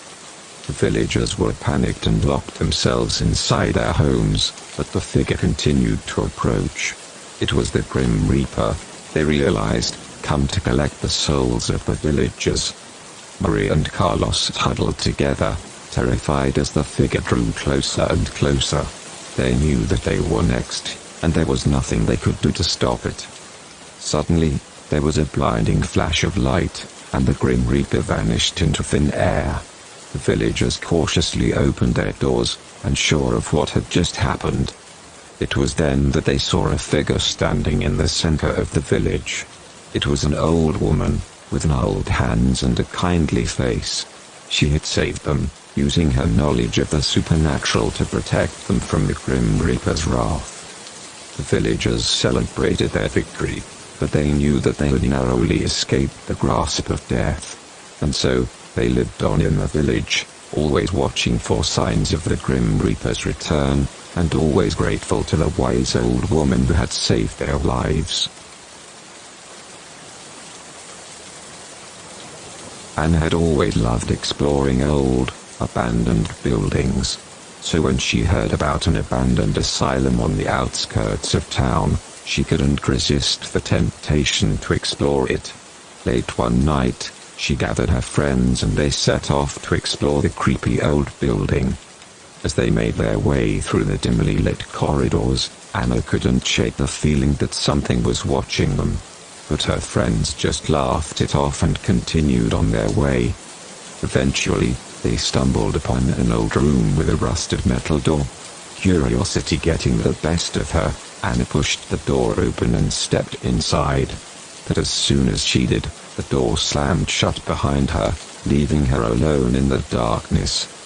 The villagers were panicked and locked themselves inside their homes, but the figure continued to approach. It was the Grim Reaper, they realized, come to collect the souls of the villagers. Marie and Carlos huddled together, terrified as the figure drew closer and closer. They knew that they were next, and there was nothing they could do to stop it. Suddenly, there was a blinding flash of light, and the Grim Reaper vanished into thin air. The villagers cautiously opened their doors, unsure of what had just happened. It was then that they saw a figure standing in the center of the village. It was an old woman, with gnarled hands and a kindly face. She had saved them, using her knowledge of the supernatural to protect them from the Grim Reaper's wrath. The villagers celebrated their victory, but they knew that they had narrowly escaped the grasp of death. And so, they lived on in the village, always watching for signs of the Grim Reaper's return, and always grateful to the wise old woman who had saved their lives. Anne had always loved exploring old, abandoned buildings. So when she heard about an abandoned asylum on the outskirts of town, she couldn't resist the temptation to explore it. Late one night, she gathered her friends and they set off to explore the creepy old building. As they made their way through the dimly lit corridors, Anna couldn't shake the feeling that something was watching them. But her friends just laughed it off and continued on their way. Eventually, they stumbled upon an old room with a rusted metal door. Curiosity getting the best of her, Anna pushed the door open and stepped inside. But as soon as she did, the door slammed shut behind her, leaving her alone in the darkness.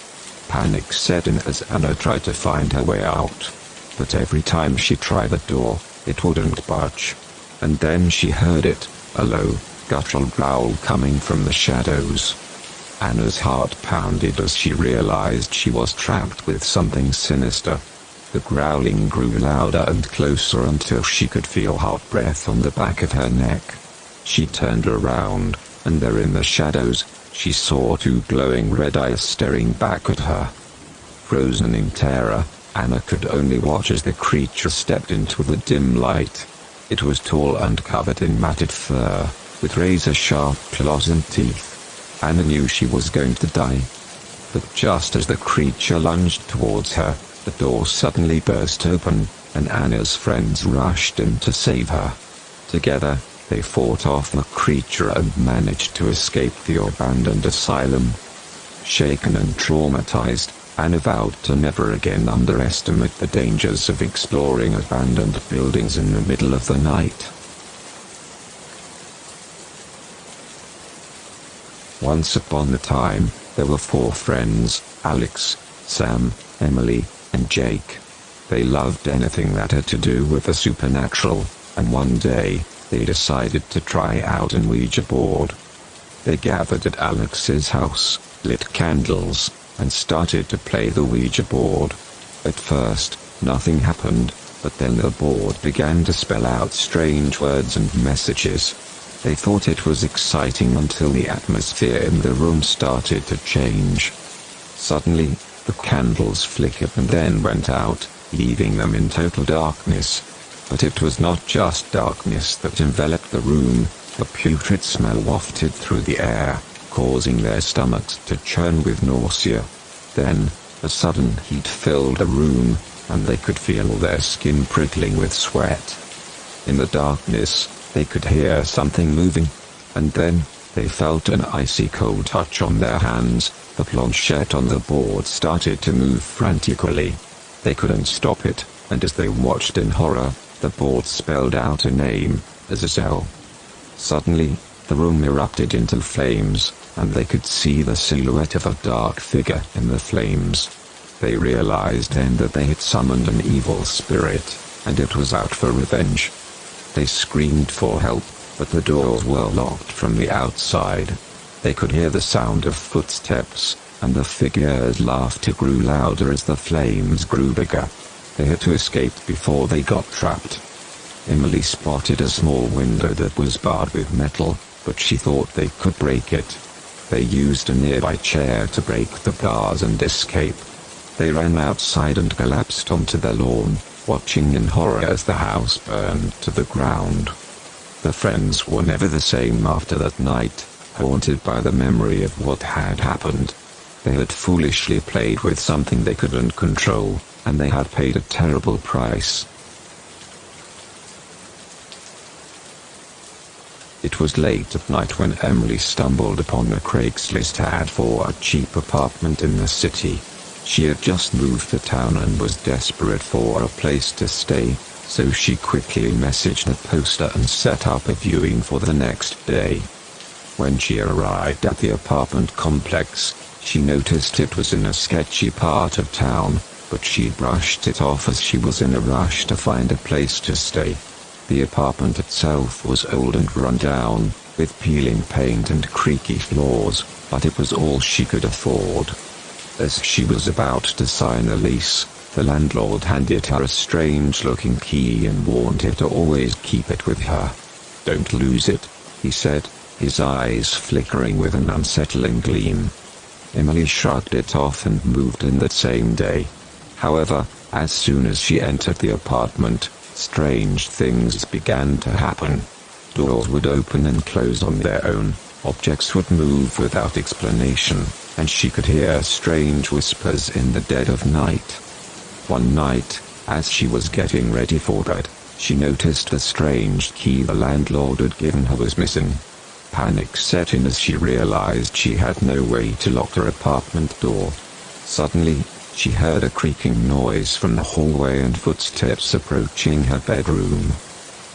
Panic set in as Anna tried to find her way out. But every time she tried the door, it wouldn't budge. And then she heard it, a low, guttural growl coming from the shadows. Anna's heart pounded as she realized she was trapped with something sinister. The growling grew louder and closer until she could feel hot breath on the back of her neck. She turned around, and there in the shadows, she saw two glowing red eyes staring back at her. Frozen in terror, Anna could only watch as the creature stepped into the dim light. It was tall and covered in matted fur, with razor-sharp claws and teeth. Anna knew she was going to die. But just as the creature lunged towards her, the door suddenly burst open, and Anna's friends rushed in to save her. Together, they fought off the creature and managed to escape the abandoned asylum. Shaken and traumatized, Anna vowed to never again underestimate the dangers of exploring abandoned buildings in the middle of the night. Once upon a time, there were 4 friends, Alex, Sam, Emily, and Jake. They loved anything that had to do with the supernatural, and one day, they decided to try out an Ouija board. They gathered at Alex's house, lit candles, and started to play the Ouija board. At first, nothing happened, but then the board began to spell out strange words and messages. They thought it was exciting until the atmosphere in the room started to change. Suddenly, the candles flickered and then went out, leaving them in total darkness. But it was not just darkness that enveloped the room. A putrid smell wafted through the air, causing their stomachs to churn with nausea. Then, a sudden heat filled the room, and they could feel their skin prickling with sweat. In the darkness, they could hear something moving, and then, they felt an icy cold touch on their hands. The planchette on the board started to move frantically. They couldn't stop it, and as they watched in horror, the board spelled out a name, Azazel. Suddenly, the room erupted into flames, and they could see the silhouette of a dark figure in the flames. They realized then that they had summoned an evil spirit. and it was out for revenge. They screamed for help, but the doors were locked from the outside. They could hear the sound of footsteps, and the figure's laughter grew louder as the flames grew bigger. They had to escape before they got trapped. Emily spotted a small window that was barred with metal, but she thought they could break it. They used a nearby chair to break the bars and escape. They ran outside and collapsed onto the lawn, watching in horror as the house burned to the ground. The friends were never the same after that night, haunted by the memory of what had happened. They had foolishly played with something they couldn't control, and they had paid a terrible price. It was late at night when Emily stumbled upon a Craigslist ad for a cheap apartment in the city. She had just moved to town and was desperate for a place to stay, so she quickly messaged the poster and set up a viewing for the next day. When she arrived at the apartment complex, she noticed it was in a sketchy part of town, but she brushed it off as she was in a rush to find a place to stay. The apartment itself was old and run down, with peeling paint and creaky floors, but it was all she could afford. As she was about to sign a lease, the landlord handed her a strange-looking key and warned her to always keep it with her. "Don't lose it," he said, his eyes flickering with an unsettling gleam. Emily shrugged it off and moved in that same day. However, as soon as she entered the apartment, strange things began to happen. Doors would open and close on their own, objects would move without explanation, and she could hear strange whispers in the dead of night. One night, as she was getting ready for bed, she noticed the strange key the landlord had given her was missing. Panic set in as she realized she had no way to lock her apartment door. Suddenly, she heard a creaking noise from the hallway and footsteps approaching her bedroom.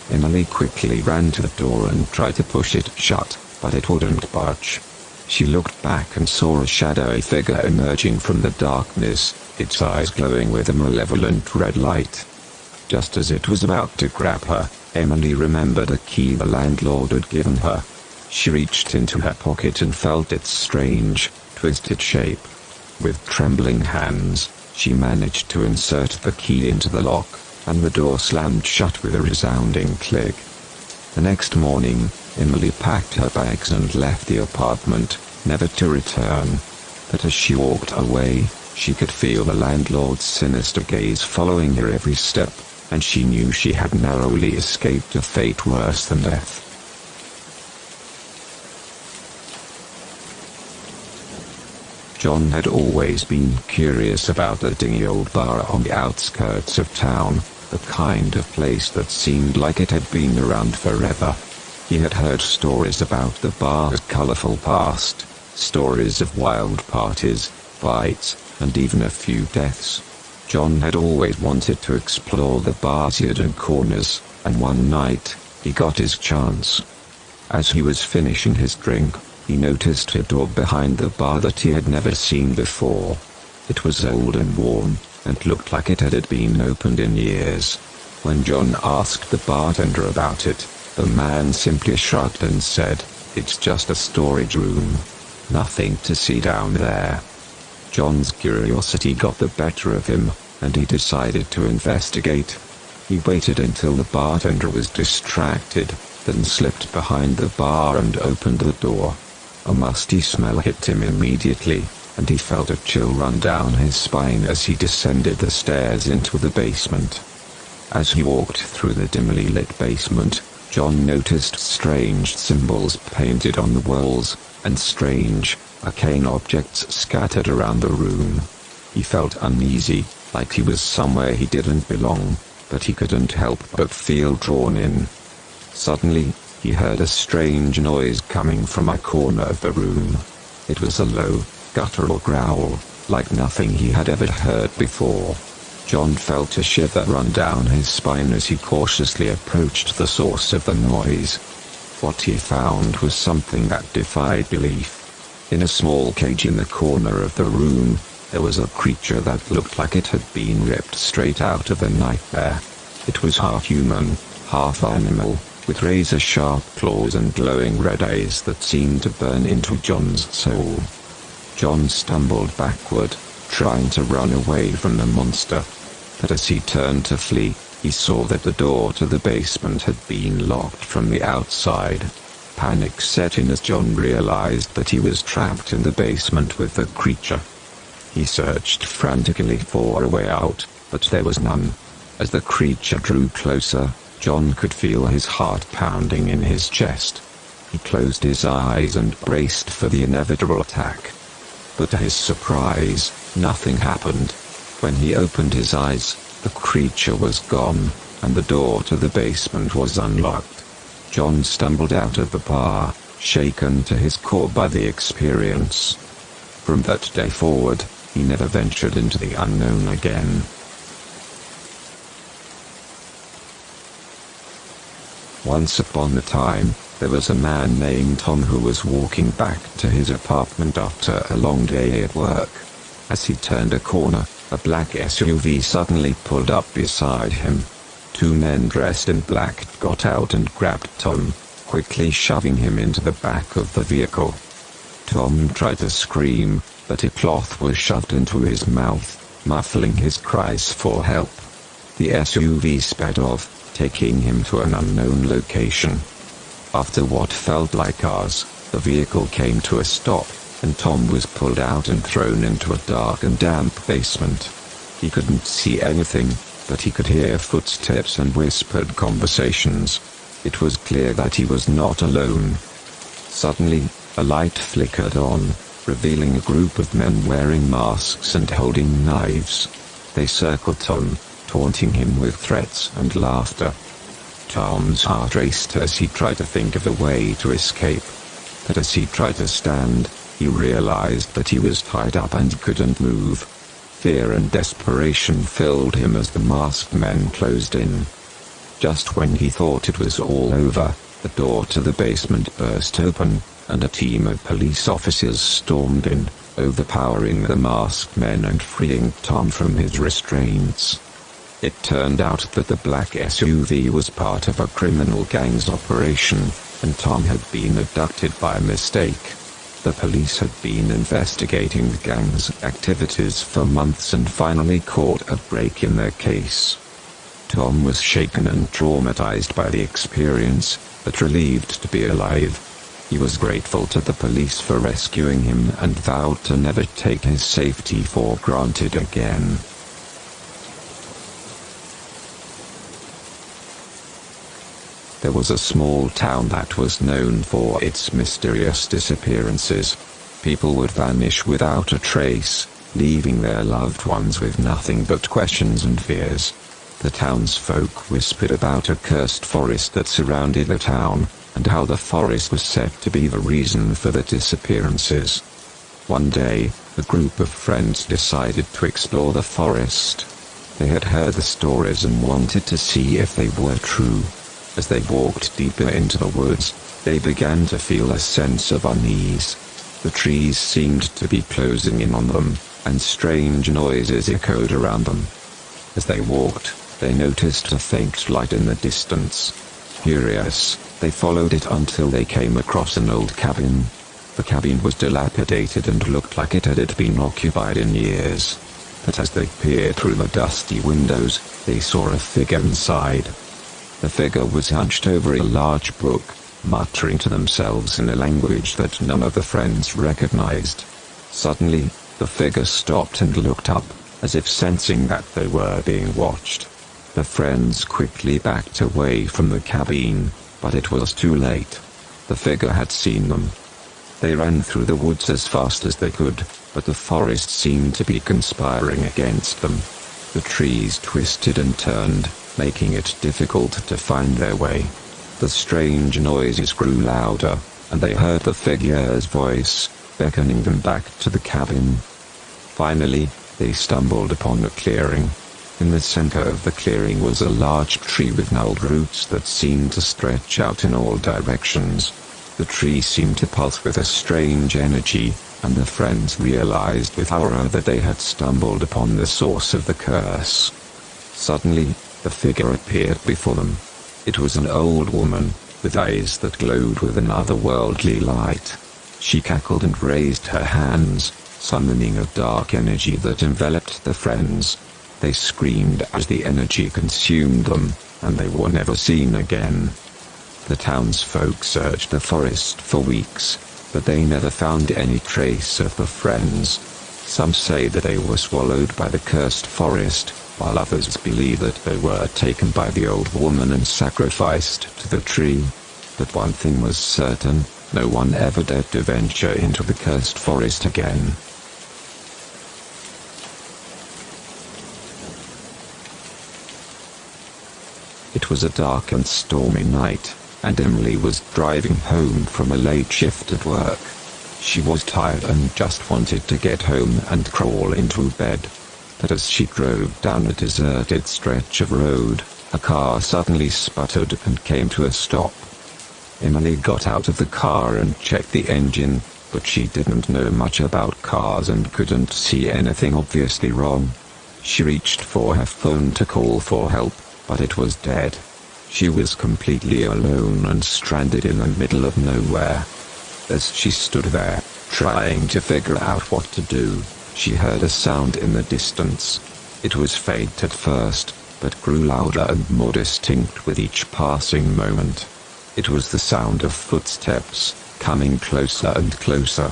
Emily quickly ran to the door and tried to push it shut, but it wouldn't budge. She looked back and saw a shadowy figure emerging from the darkness, its eyes glowing with a malevolent red light. Just as it was about to grab her, Emily remembered a key the landlord had given her. She reached into her pocket and felt its strange, twisted shape. With trembling hands, she managed to insert the key into the lock, and the door slammed shut with a resounding click. The next morning, Emily packed her bags and left the apartment, never to return. But as she walked away, she could feel the landlord's sinister gaze following her every step, and she knew she had narrowly escaped a fate worse than death. John had always been curious about the dingy old bar on the outskirts of town, the kind of place that seemed like it had been around forever. He had heard stories about the bar's colorful past, stories of wild parties, fights, and even a few deaths. John had always wanted to explore the bar's hidden corners, and one night, he got his chance. As he was finishing his drink, he noticed a door behind the bar that he had never seen before. It was old and worn, and looked like it had been opened in years. When John asked the bartender about it, the man simply shrugged and said, "It's just a storage room. Nothing to see down there." John's curiosity got the better of him, and he decided to investigate. He waited until the bartender was distracted, then slipped behind the bar and opened the door. A musty smell hit him immediately, and he felt a chill run down his spine as he descended the stairs into the basement. As he walked through the dimly lit basement, John noticed strange symbols painted on the walls, and strange, arcane objects scattered around the room. He felt uneasy, like he was somewhere he didn't belong, but he couldn't help but feel drawn in. Suddenly, he heard a strange noise coming from a corner of the room. It was a low, guttural growl, like nothing he had ever heard before. John felt a shiver run down his spine as he cautiously approached the source of the noise. What he found was something that defied belief. In a small cage in the corner of the room, there was a creature that looked like it had been ripped straight out of a nightmare. It was half human, half animal, with razor-sharp claws and glowing red eyes that seemed to burn into John's soul. John stumbled backward, trying to run away from the monster. But as he turned to flee, he saw that the door to the basement had been locked from the outside. Panic set in as John realized that he was trapped in the basement with the creature. He searched frantically for a way out, but there was none. As the creature drew closer, John could feel his heart pounding in his chest. He closed his eyes and braced for the inevitable attack. But to his surprise, nothing happened. When he opened his eyes, the creature was gone, and the door to the basement was unlocked. John stumbled out of the bar, shaken to his core by the experience. From that day forward, he never ventured into the unknown again. Once upon a time, there was a man named Tom who was walking back to his apartment after a long day at work. As he turned a corner, a black SUV suddenly pulled up beside him. Two men dressed in black got out and grabbed Tom, quickly shoving him into the back of the vehicle. Tom tried to scream, but a cloth was shoved into his mouth, muffling his cries for help. The SUV sped off, taking him to an unknown location. After what felt like hours, the vehicle came to a stop, and Tom was pulled out and thrown into a dark and damp basement. He couldn't see anything, but he could hear footsteps and whispered conversations. It was clear that he was not alone. Suddenly, a light flickered on, revealing a group of men wearing masks and holding knives. They circled Tom, taunting him with threats and laughter. Tom's heart raced as he tried to think of a way to escape. But as he tried to stand, he realized that he was tied up and couldn't move. Fear and desperation filled him as the masked men closed in. Just when he thought it was all over, the door to the basement burst open, and a team of police officers stormed in, overpowering the masked men and freeing Tom from his restraints. It turned out that the black SUV was part of a criminal gang's operation, and Tom had been abducted by mistake. The police had been investigating the gang's activities for months and finally caught a break in their case. Tom was shaken and traumatized by the experience, but relieved to be alive. He was grateful to the police for rescuing him and vowed to never take his safety for granted again. There was a small town that was known for its mysterious disappearances. People would vanish without a trace, leaving their loved ones with nothing but questions and fears. The townsfolk whispered about a cursed forest that surrounded the town, and how the forest was said to be the reason for the disappearances. One day, a group of friends decided to explore the forest. They had heard the stories and wanted to see if they were true. As they walked deeper into the woods, they began to feel a sense of unease. The trees seemed to be closing in on them, and strange noises echoed around them. As they walked, they noticed a faint light in the distance. Curious, they followed it until they came across an old cabin. The cabin was dilapidated and looked like it had been occupied in years. But as they peered through the dusty windows, they saw a figure inside. The figure was hunched over a large book, muttering to themselves in a language that none of the friends recognized. Suddenly, the figure stopped and looked up, as if sensing that they were being watched. The friends quickly backed away from the cabin, but it was too late. The figure had seen them. They ran through the woods as fast as they could, but the forest seemed to be conspiring against them. The trees twisted and turned, making it difficult to find their way. The strange noises grew louder, and they heard the figure's voice, beckoning them back to the cabin. Finally, they stumbled upon a clearing. In the center of the clearing was a large tree with gnarled roots that seemed to stretch out in all directions. The tree seemed to pulse with a strange energy, and the friends realized with horror that they had stumbled upon the source of the curse. Suddenly, The figure appeared before them. It was an old woman, with eyes that glowed with an otherworldly light. She cackled and raised her hands, summoning a dark energy that enveloped the friends. They screamed as the energy consumed them, and they were never seen again. The townsfolk searched the forest for weeks, but they never found any trace of the friends. Some say that they were swallowed by the cursed forest, while others believe that they were taken by the old woman and sacrificed to the tree. But one thing was certain, no one ever dared to venture into the cursed forest again. It was a dark and stormy night, and Emily was driving home from a late shift at work. She was tired and just wanted to get home and crawl into bed. But as she drove down a deserted stretch of road, a car suddenly sputtered and came to a stop. Emily got out of the car and checked the engine, but she didn't know much about cars and couldn't see anything obviously wrong. She reached for her phone to call for help, but it was dead. She was completely alone and stranded in the middle of nowhere. As she stood there, trying to figure out what to do, she heard a sound in the distance. It was faint at first, but grew louder and more distinct with each passing moment. It was the sound of footsteps, coming closer and closer.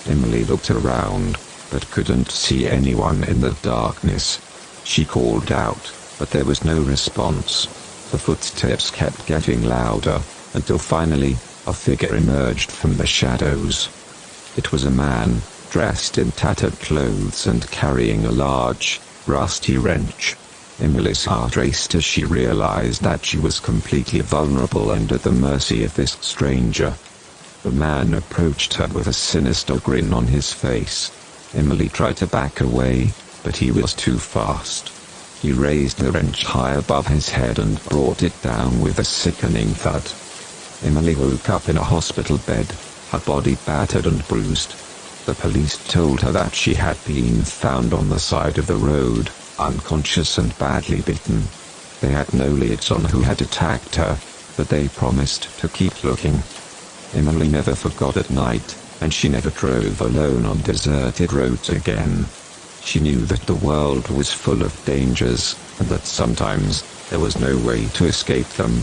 Emily looked around, but couldn't see anyone in the darkness. She called out, but there was no response. The footsteps kept getting louder, until finally, a figure emerged from the shadows. It was a man, dressed in tattered clothes and carrying a large, rusty wrench. Emily's heart raced as she realized that she was completely vulnerable and at the mercy of this stranger. The man approached her with a sinister grin on his face. Emily tried to back away, but he was too fast. He raised the wrench high above his head and brought it down with a sickening thud. Emily woke up in a hospital bed, her body battered and bruised. The police told her that she had been found on the side of the road, unconscious and badly bitten. They had no leads on who had attacked her, but they promised to keep looking. Emily never forgot that night, and she never drove alone on deserted roads again. She knew that the world was full of dangers, and that sometimes there was no way to escape them.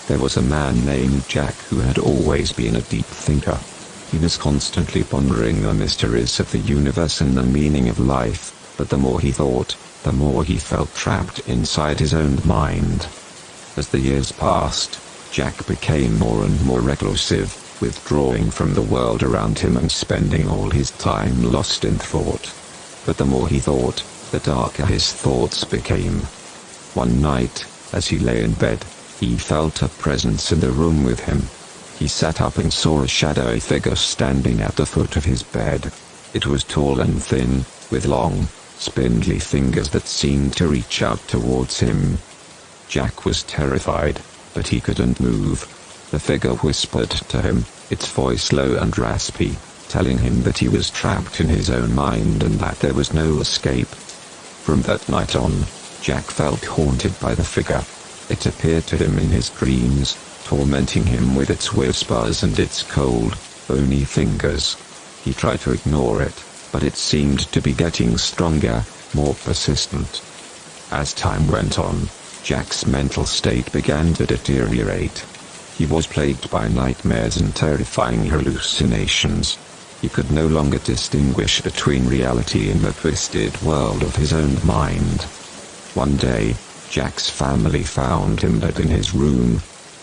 There was a man named Jack who had always been a deep thinker. He was constantly pondering the mysteries of the universe and the meaning of life, but the more he thought, the more he felt trapped inside his own mind. As the years passed, Jack became more and more reclusive, withdrawing from the world around him and spending all his time lost in thought. But the more he thought, the darker his thoughts became. One night, as he lay in bed, he felt a presence in the room with him. He sat up and saw a shadowy figure standing at the foot of his bed. It was tall and thin, with long, spindly fingers that seemed to reach out towards him. Jack was terrified, but he couldn't move. The figure whispered to him, its voice low and raspy, telling him that he was trapped in his own mind and that there was no escape. From that night on, Jack felt haunted by the figure. It appeared to him in his dreams, tormenting him with its whispers and its cold, bony fingers. He tried to ignore it, but it seemed to be getting stronger, more persistent. As time went on, Jack's mental state began to deteriorate. He was plagued by nightmares and terrifying hallucinations. He could no longer distinguish between reality and the twisted world of his own mind. One day, Jack's family found him dead in his room.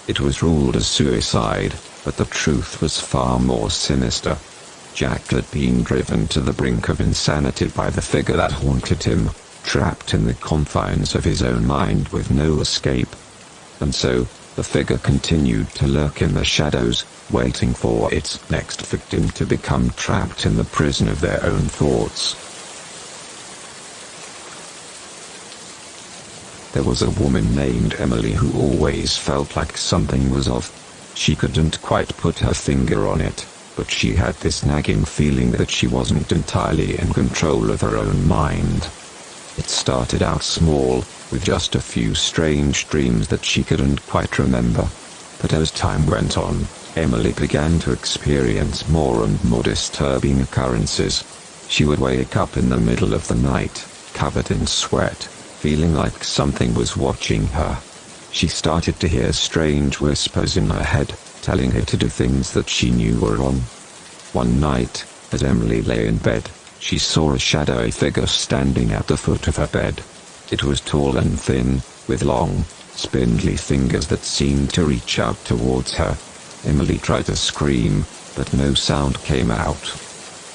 It was ruled as suicide, but the truth was far more sinister. Jack had been driven to the brink of insanity by the figure that haunted him, trapped in the confines of his own mind with no escape. And so, the figure continued to lurk in the shadows, waiting for its next victim to become trapped in the prison of their own thoughts. There was a woman named Emily who always felt like something was off. She couldn't quite put her finger on it, but she had this nagging feeling that she wasn't entirely in control of her own mind. It started out small, with just a few strange dreams that she couldn't quite remember. But as time went on, Emily began to experience more and more disturbing occurrences. She would wake up in the middle of the night, covered in sweat, feeling like something was watching her. She started to hear strange whispers in her head, telling her to do things that she knew were wrong. One night, as Emily lay in bed, she saw a shadowy figure standing at the foot of her bed. It was tall and thin, with long, spindly fingers that seemed to reach out towards her. Emily tried to scream, but no sound came out.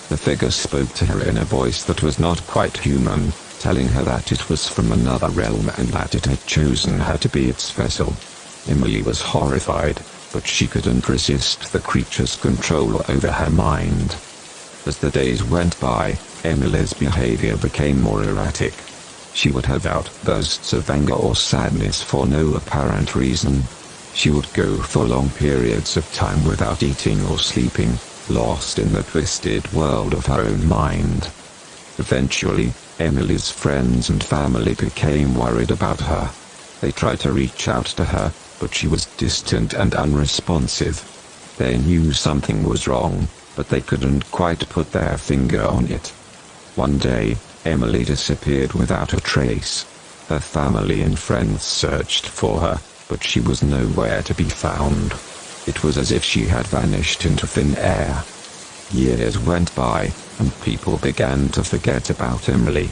The figure spoke to her in a voice that was not quite human, telling her that it was from another realm and that it had chosen her to be its vessel. Emily was horrified, but she couldn't resist the creature's control over her mind. As the days went by, Emily's behavior became more erratic. She would have outbursts of anger or sadness for no apparent reason. She would go for long periods of time without eating or sleeping, lost in the twisted world of her own mind. Eventually, Emily's friends and family became worried about her. They tried to reach out to her, but she was distant and unresponsive. They knew something was wrong, but they couldn't quite put their finger on it. One day, Emily disappeared without a trace. Her family and friends searched for her, but she was nowhere to be found. It was as if she had vanished into thin air. Years went by, and people began to forget about Emily.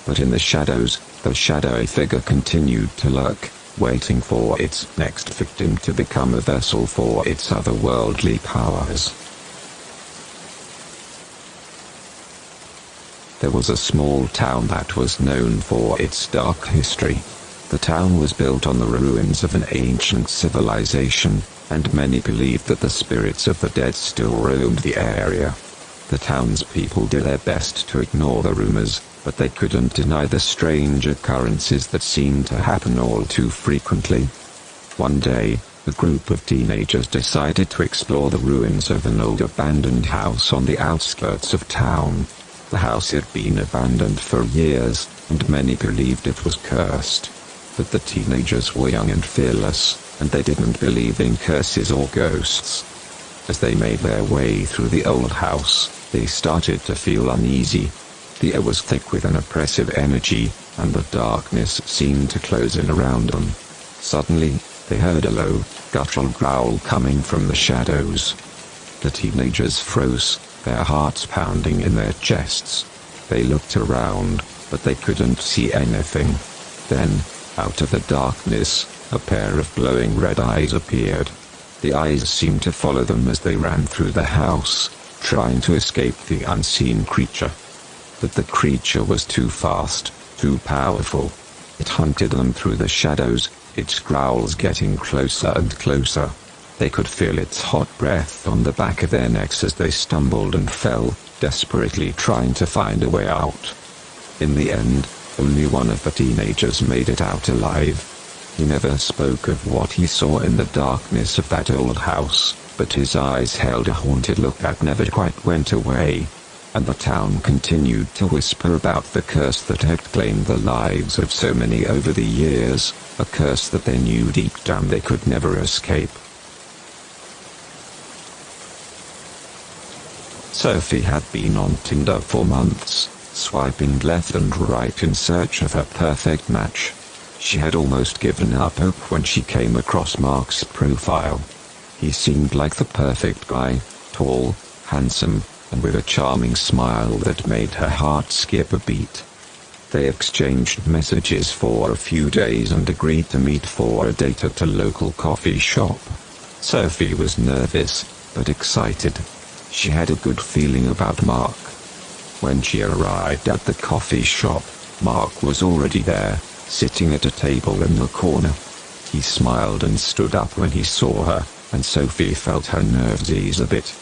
But in the shadows, the shadowy figure continued to lurk, waiting for its next victim to become a vessel for its otherworldly powers. There was a small town that was known for its dark history. The town was built on the ruins of an ancient civilization, and many believed that the spirits of the dead still roamed the area. The townspeople did their best to ignore the rumors, but they couldn't deny the strange occurrences that seemed to happen all too frequently. One day, a group of teenagers decided to explore the ruins of an old abandoned house on the outskirts of town. The house had been abandoned for years, and many believed it was cursed. But the teenagers were young and fearless, and they didn't believe in curses or ghosts. As they made their way through the old house, they started to feel uneasy. The air was thick with an oppressive energy, and the darkness seemed to close in around them. Suddenly, They heard a low, guttural growl coming from the shadows. The teenagers froze, their hearts pounding in their chests. They looked around, but they couldn't see anything. Then, out of the darkness, a pair of glowing red eyes appeared. The eyes seemed to follow them as they ran through the house, trying to escape the unseen creature. But the creature was too fast, too powerful. It hunted them through the shadows, its growls getting closer and closer. They could feel its hot breath on the back of their necks as they stumbled and fell, desperately trying to find a way out. In the end, only one of the teenagers made it out alive. He never spoke of what he saw in the darkness of that old house, but his eyes held a haunted look that never quite went away. And the town continued to whisper about the curse that had claimed the lives of so many over the years, a curse that they knew deep down they could never escape. Sophie had been on Tinder for months, swiping left and right in search of her perfect match. She had almost given up hope when she came across Mark's profile. He seemed like the perfect guy, tall, handsome, and with a charming smile that made her heart skip a beat. They exchanged messages for a few days and agreed to meet for a date at a local coffee shop. Sophie was nervous, but excited. She had a good feeling about Mark. When she arrived at the coffee shop, Mark was already there, sitting at a table in the corner. He smiled and stood up when he saw her, and Sophie felt her nerves ease a bit.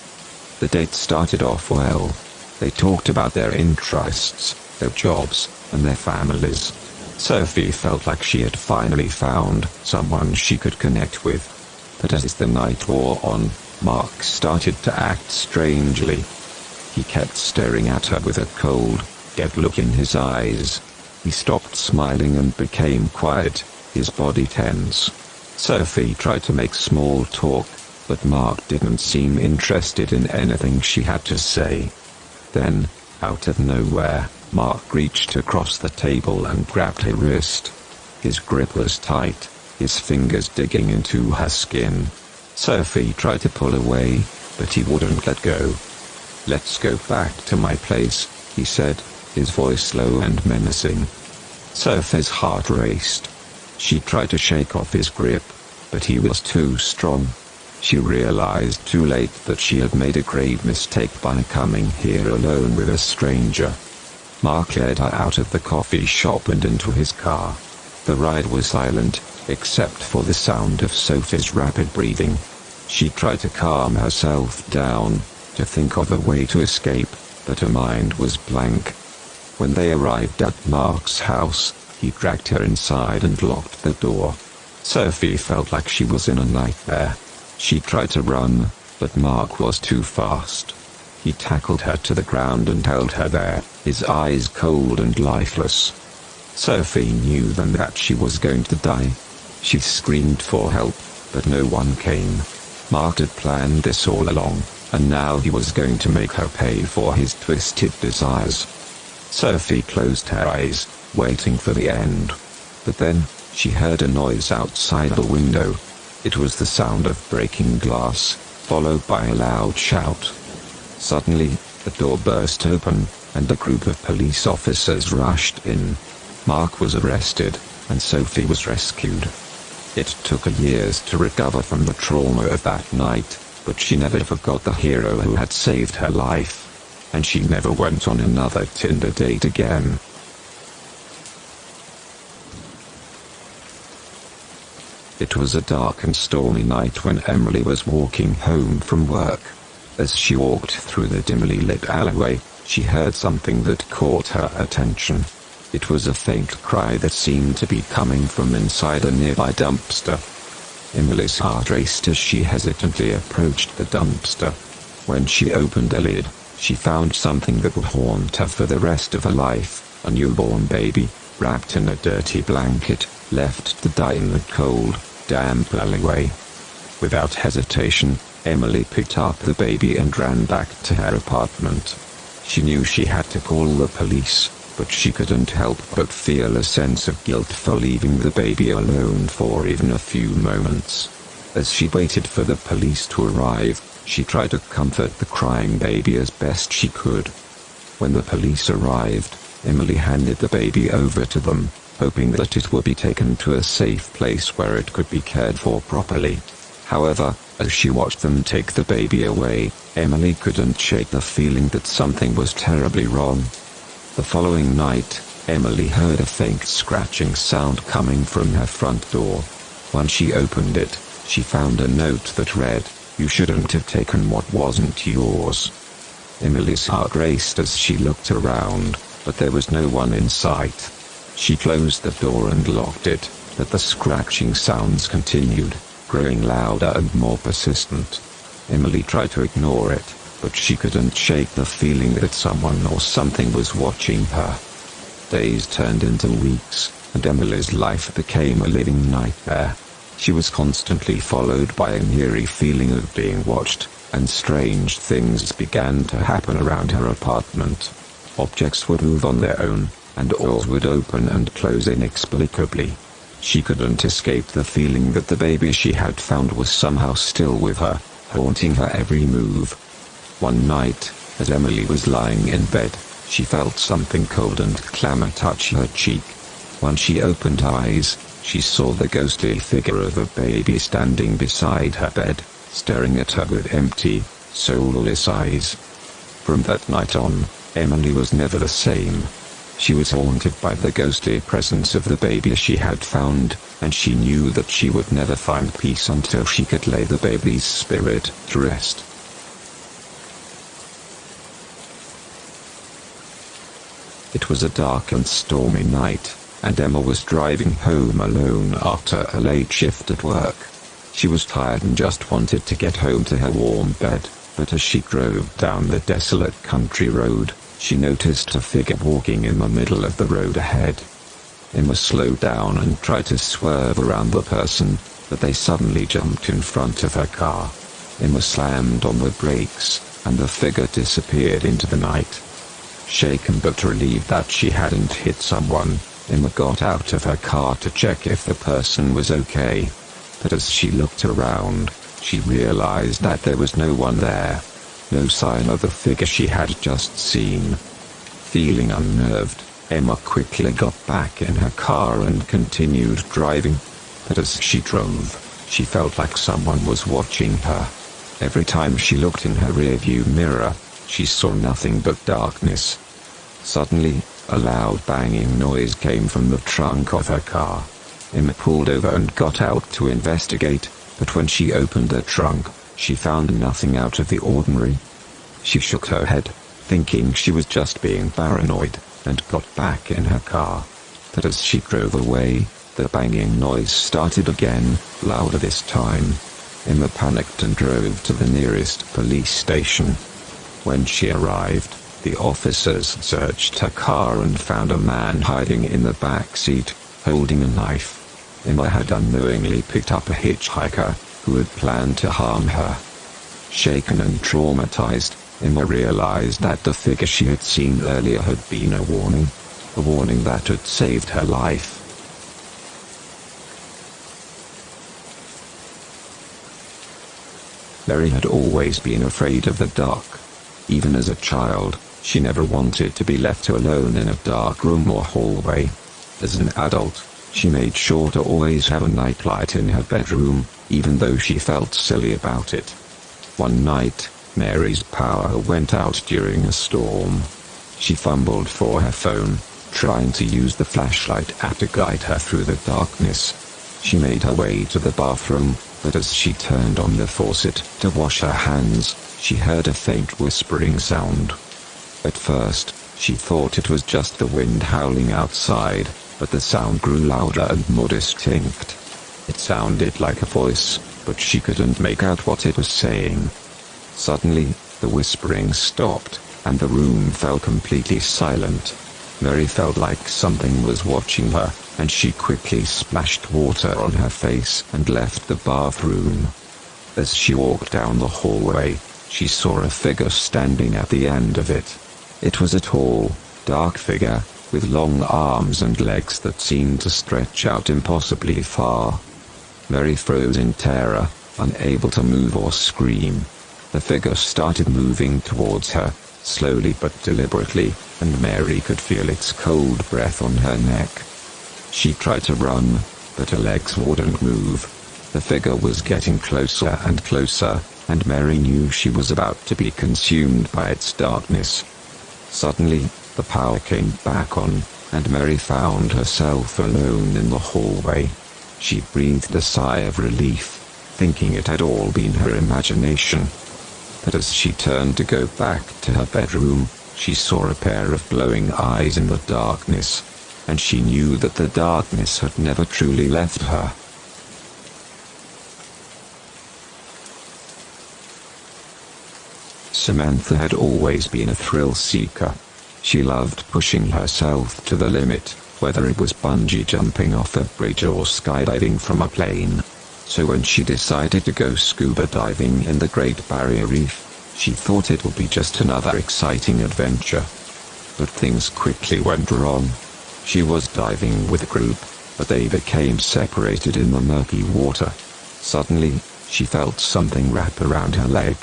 The date started off well. They talked about their interests, their jobs, and their families. Sophie felt like she had finally found someone she could connect with. But as the night wore on, Mark started to act strangely. He kept staring at her with a cold, dead look in his eyes. He stopped smiling and became quiet, his body tense. Sophie tried to make small talk, but Mark didn't seem interested in anything she had to say. Then, out of nowhere, Mark reached across the table and grabbed her wrist. His grip was tight, his fingers digging into her skin. Sophie tried to pull away, but he wouldn't let go. "Let's go back to my place," he said, his voice low and menacing. Sophie's heart raced. She tried to shake off his grip, but he was too strong. She realized too late that she had made a grave mistake by coming here alone with a stranger. Mark led her out of the coffee shop and into his car. The ride was silent, except for the sound of Sophie's rapid breathing. She tried to calm herself down, to think of a way to escape, but her mind was blank. When they arrived at Mark's house, he dragged her inside and locked the door. Sophie felt like she was in a nightmare. She tried to run, but Mark was too fast. He tackled her to the ground and held her there, his eyes cold and lifeless. Sophie knew then that she was going to die. She screamed for help, but no one came. Mark had planned this all along, and now he was going to make her pay for his twisted desires. Sophie closed her eyes, waiting for the end. But then, she heard a noise outside the window. It was the sound of breaking glass, followed by a loud shout. Suddenly, the door burst open, and a group of police officers rushed in. Mark was arrested, and Sophie was rescued. It took her years to recover from the trauma of that night, but she never forgot the hero who had saved her life. And she never went on another Tinder date again. It was a dark and stormy night when Emily was walking home from work. As she walked through the dimly lit alleyway, she heard something that caught her attention. It was a faint cry that seemed to be coming from inside a nearby dumpster. Emily's heart raced as she hesitantly approached the dumpster. When she opened the lid, she found something that would haunt her for the rest of her life, a newborn baby, wrapped in a dirty blanket, left to die in the cold, damp alleyway. Without hesitation, Emily picked up the baby and ran back to her apartment. She knew she had to call the police, but she couldn't help but feel a sense of guilt for leaving the baby alone for even a few moments. As she waited for the police to arrive, she tried to comfort the crying baby as best she could. When the police arrived, Emily handed the baby over to them, hoping that it would be taken to a safe place where it could be cared for properly. However, as she watched them take the baby away, Emily couldn't shake the feeling that something was terribly wrong. The following night, Emily heard a faint scratching sound coming from her front door. When she opened it, she found a note that read, "You shouldn't have taken what wasn't yours." Emily's heart raced as she looked around, but there was no one in sight. She closed the door and locked it, but the scratching sounds continued, growing louder and more persistent. Emily tried to ignore it, but she couldn't shake the feeling that someone or something was watching her. Days turned into weeks, and Emily's life became a living nightmare. She was constantly followed by an eerie feeling of being watched, and strange things began to happen around her apartment. Objects would move on their own, and doors would open and close inexplicably. She couldn't escape the feeling that the baby she had found was somehow still with her, haunting her every move. One night, as Emily was lying in bed, she felt something cold and clammy touch her cheek. When she opened her eyes, she saw the ghostly figure of a baby standing beside her bed, staring at her with empty, soulless eyes. From that night on, Emily was never the same. She was haunted by the ghostly presence of the baby she had found, and she knew that she would never find peace until she could lay the baby's spirit to rest. It was a dark and stormy night, and Emma was driving home alone after a late shift at work. She was tired and just wanted to get home to her warm bed, but as she drove down the desolate country road, she noticed a figure walking in the middle of the road ahead. Emma slowed down and tried to swerve around the person, but they suddenly jumped in front of her car. Emma slammed on the brakes, and the figure disappeared into the night. Shaken but relieved that she hadn't hit someone, Emma got out of her car to check if the person was okay. But as she looked around, she realized that there was no one there. No sign of the figure she had just seen. Feeling unnerved, Emma quickly got back in her car and continued driving. But as she drove, she felt like someone was watching her. Every time she looked in her rearview mirror, she saw nothing but darkness. Suddenly, a loud banging noise came from the trunk of her car. Emma pulled over and got out to investigate, but when she opened the trunk, she found nothing out of the ordinary. She shook her head, thinking she was just being paranoid, and got back in her car. But as she drove away, the banging noise started again, louder this time. Emma panicked and drove to the nearest police station. When she arrived, the officers searched her car and found a man hiding in the back seat, holding a knife. Emma had unknowingly picked up a hitchhiker, who had planned to harm her. Shaken and traumatized, Emma realized that the figure she had seen earlier had been a warning that had saved her life. Mary had always been afraid of the dark. Even as a child, she never wanted to be left alone in a dark room or hallway. As an adult, she made sure to always have a nightlight in her bedroom, even though she felt silly about it. One night, Mary's power went out during a storm. She fumbled for her phone, trying to use the flashlight app to guide her through the darkness. She made her way to the bathroom, but as she turned on the faucet to wash her hands, she heard a faint whispering sound. At first, she thought it was just the wind howling outside, but the sound grew louder and more distinct. It sounded like a voice, but she couldn't make out what it was saying. Suddenly, the whispering stopped, and the room fell completely silent. Mary felt like something was watching her, and she quickly splashed water on her face and left the bathroom. As she walked down the hallway, she saw a figure standing at the end of it. It was a tall, dark figure, with long arms and legs that seemed to stretch out impossibly far. Mary froze in terror, unable to move or scream. The figure started moving towards her, slowly but deliberately, and Mary could feel its cold breath on her neck. She tried to run, but her legs wouldn't move. The figure was getting closer and closer, and Mary knew she was about to be consumed by its darkness. Suddenly, the power came back on, and Mary found herself alone in the hallway. She breathed a sigh of relief, thinking it had all been her imagination. But as she turned to go back to her bedroom, she saw a pair of glowing eyes in the darkness, and she knew that the darkness had never truly left her. Samantha had always been a thrill seeker. She loved pushing herself to the limit, whether it was bungee jumping off a bridge or skydiving from a plane. So when she decided to go scuba diving in the Great Barrier Reef, she thought it would be just another exciting adventure. But things quickly went wrong. She was diving with a group, but they became separated in the murky water. Suddenly, she felt something wrap around her leg.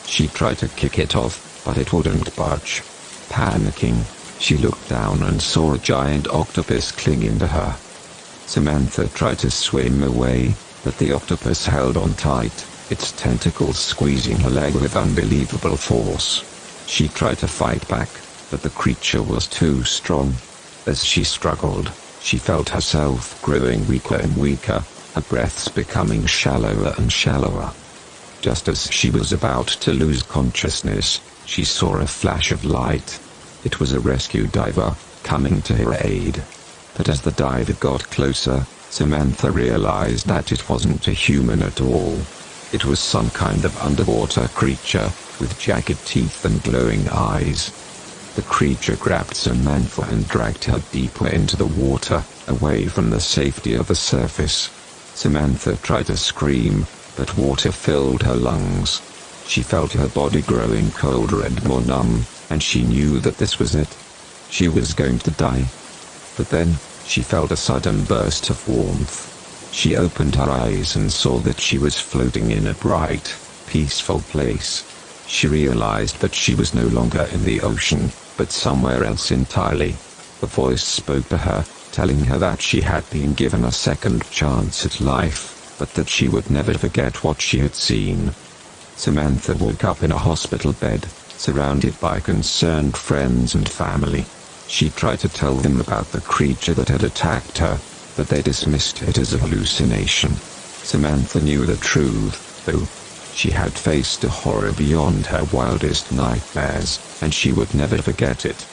She tried to kick it off, but it wouldn't budge. Panicking, she looked down and saw a giant octopus clinging to her. Samantha tried to swim away, but the octopus held on tight, its tentacles squeezing her leg with unbelievable force. She tried to fight back, but the creature was too strong. As she struggled, she felt herself growing weaker and weaker, her breaths becoming shallower and shallower. Just as she was about to lose consciousness, she saw a flash of light. It was a rescue diver, coming to her aid. But as the diver got closer, Samantha realized that it wasn't a human at all. It was some kind of underwater creature, with jagged teeth and glowing eyes. The creature grabbed Samantha and dragged her deeper into the water, away from the safety of the surface. Samantha tried to scream, but water filled her lungs. She felt her body growing colder and more numb, and she knew that this was it. She was going to die. But then, she felt a sudden burst of warmth. She opened her eyes and saw that she was floating in a bright, peaceful place. She realized that she was no longer in the ocean, but somewhere else entirely. The voice spoke to her, telling her that she had been given a second chance at life, but that she would never forget what she had seen. Samantha woke up in a hospital bed, surrounded by concerned friends and family. She tried to tell them about the creature that had attacked her, but they dismissed it as a hallucination. Samantha knew the truth, though. She had faced a horror beyond her wildest nightmares, and she would never forget it.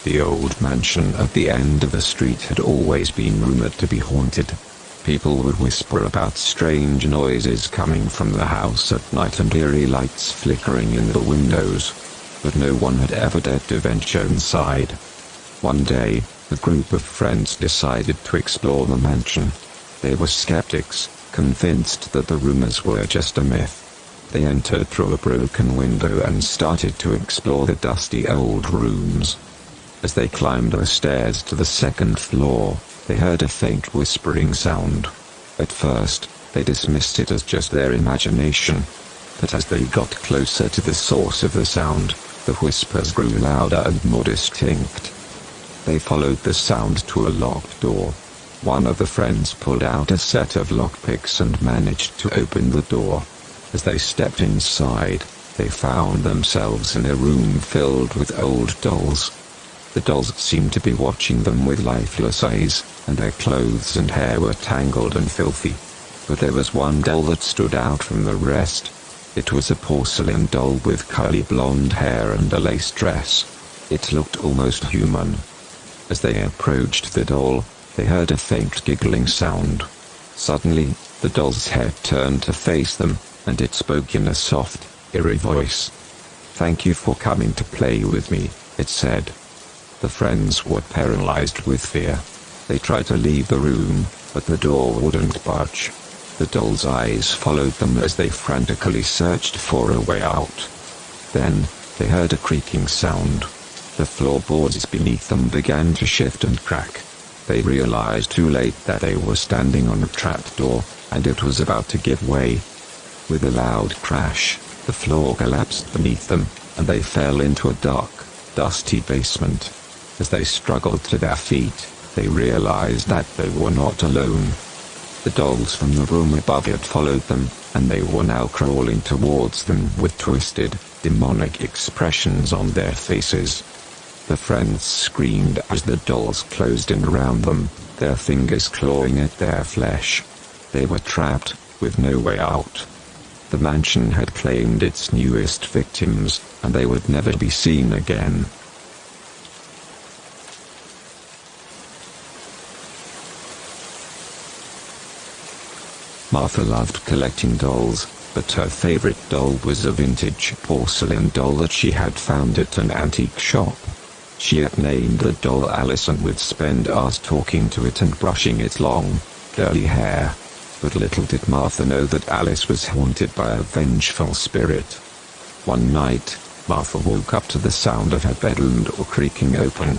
The old mansion at the end of the street had always been rumored to be haunted. People would whisper about strange noises coming from the house at night and eerie lights flickering in the windows, but no one had ever dared to venture inside. One day, a group of friends decided to explore the mansion. They were skeptics, convinced that the rumors were just a myth. They entered through a broken window and started to explore the dusty old rooms. As they climbed the stairs to the second floor, they heard a faint whispering sound. At first, they dismissed it as just their imagination. But as they got closer to the source of the sound, the whispers grew louder and more distinct. They followed the sound to a locked door. One of the friends pulled out a set of lockpicks and managed to open the door. As they stepped inside, they found themselves in a room filled with old dolls. The dolls seemed to be watching them with lifeless eyes, and their clothes and hair were tangled and filthy. But there was one doll that stood out from the rest. It was a porcelain doll with curly blonde hair and a lace dress. It looked almost human. As they approached the doll, they heard a faint giggling sound. Suddenly, the doll's head turned to face them, and it spoke in a soft, eerie voice. "Thank you for coming to play with me," it said. The friends were paralyzed with fear. They tried to leave the room, but the door wouldn't budge. The dolls' eyes followed them as they frantically searched for a way out. Then, they heard a creaking sound. The floorboards beneath them began to shift and crack. They realized too late that they were standing on a trapdoor, and it was about to give way. With a loud crash, the floor collapsed beneath them, and they fell into a dark, dusty basement. As they struggled to their feet, they realized that they were not alone. The dolls from the room above had followed them, and they were now crawling towards them with twisted, demonic expressions on their faces. The friends screamed as the dolls closed in around them, their fingers clawing at their flesh. They were trapped, with no way out. The mansion had claimed its newest victims, and they would never be seen again. Martha loved collecting dolls, but her favorite doll was a vintage porcelain doll that she had found at an antique shop. She had named the doll Alice and would spend hours talking to it and brushing its long, curly hair. But little did Martha know that Alice was haunted by a vengeful spirit. One night, Martha woke up to the sound of her bedroom door creaking open.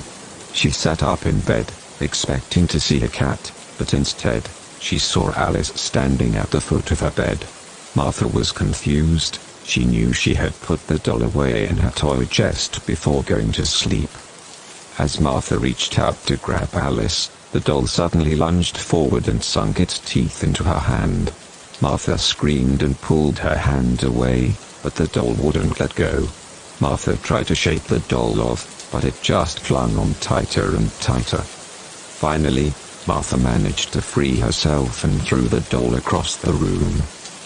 She sat up in bed, expecting to see a cat, but instead, she saw Alice standing at the foot of her bed. Martha was confused. She knew she had put the doll away in her toy chest before going to sleep. As Martha reached out to grab Alice, the doll suddenly lunged forward and sunk its teeth into her hand. Martha screamed and pulled her hand away, but the doll wouldn't let go. Martha tried to shake the doll off, but it just clung on tighter and tighter. Finally, Martha managed to free herself and threw the doll across the room.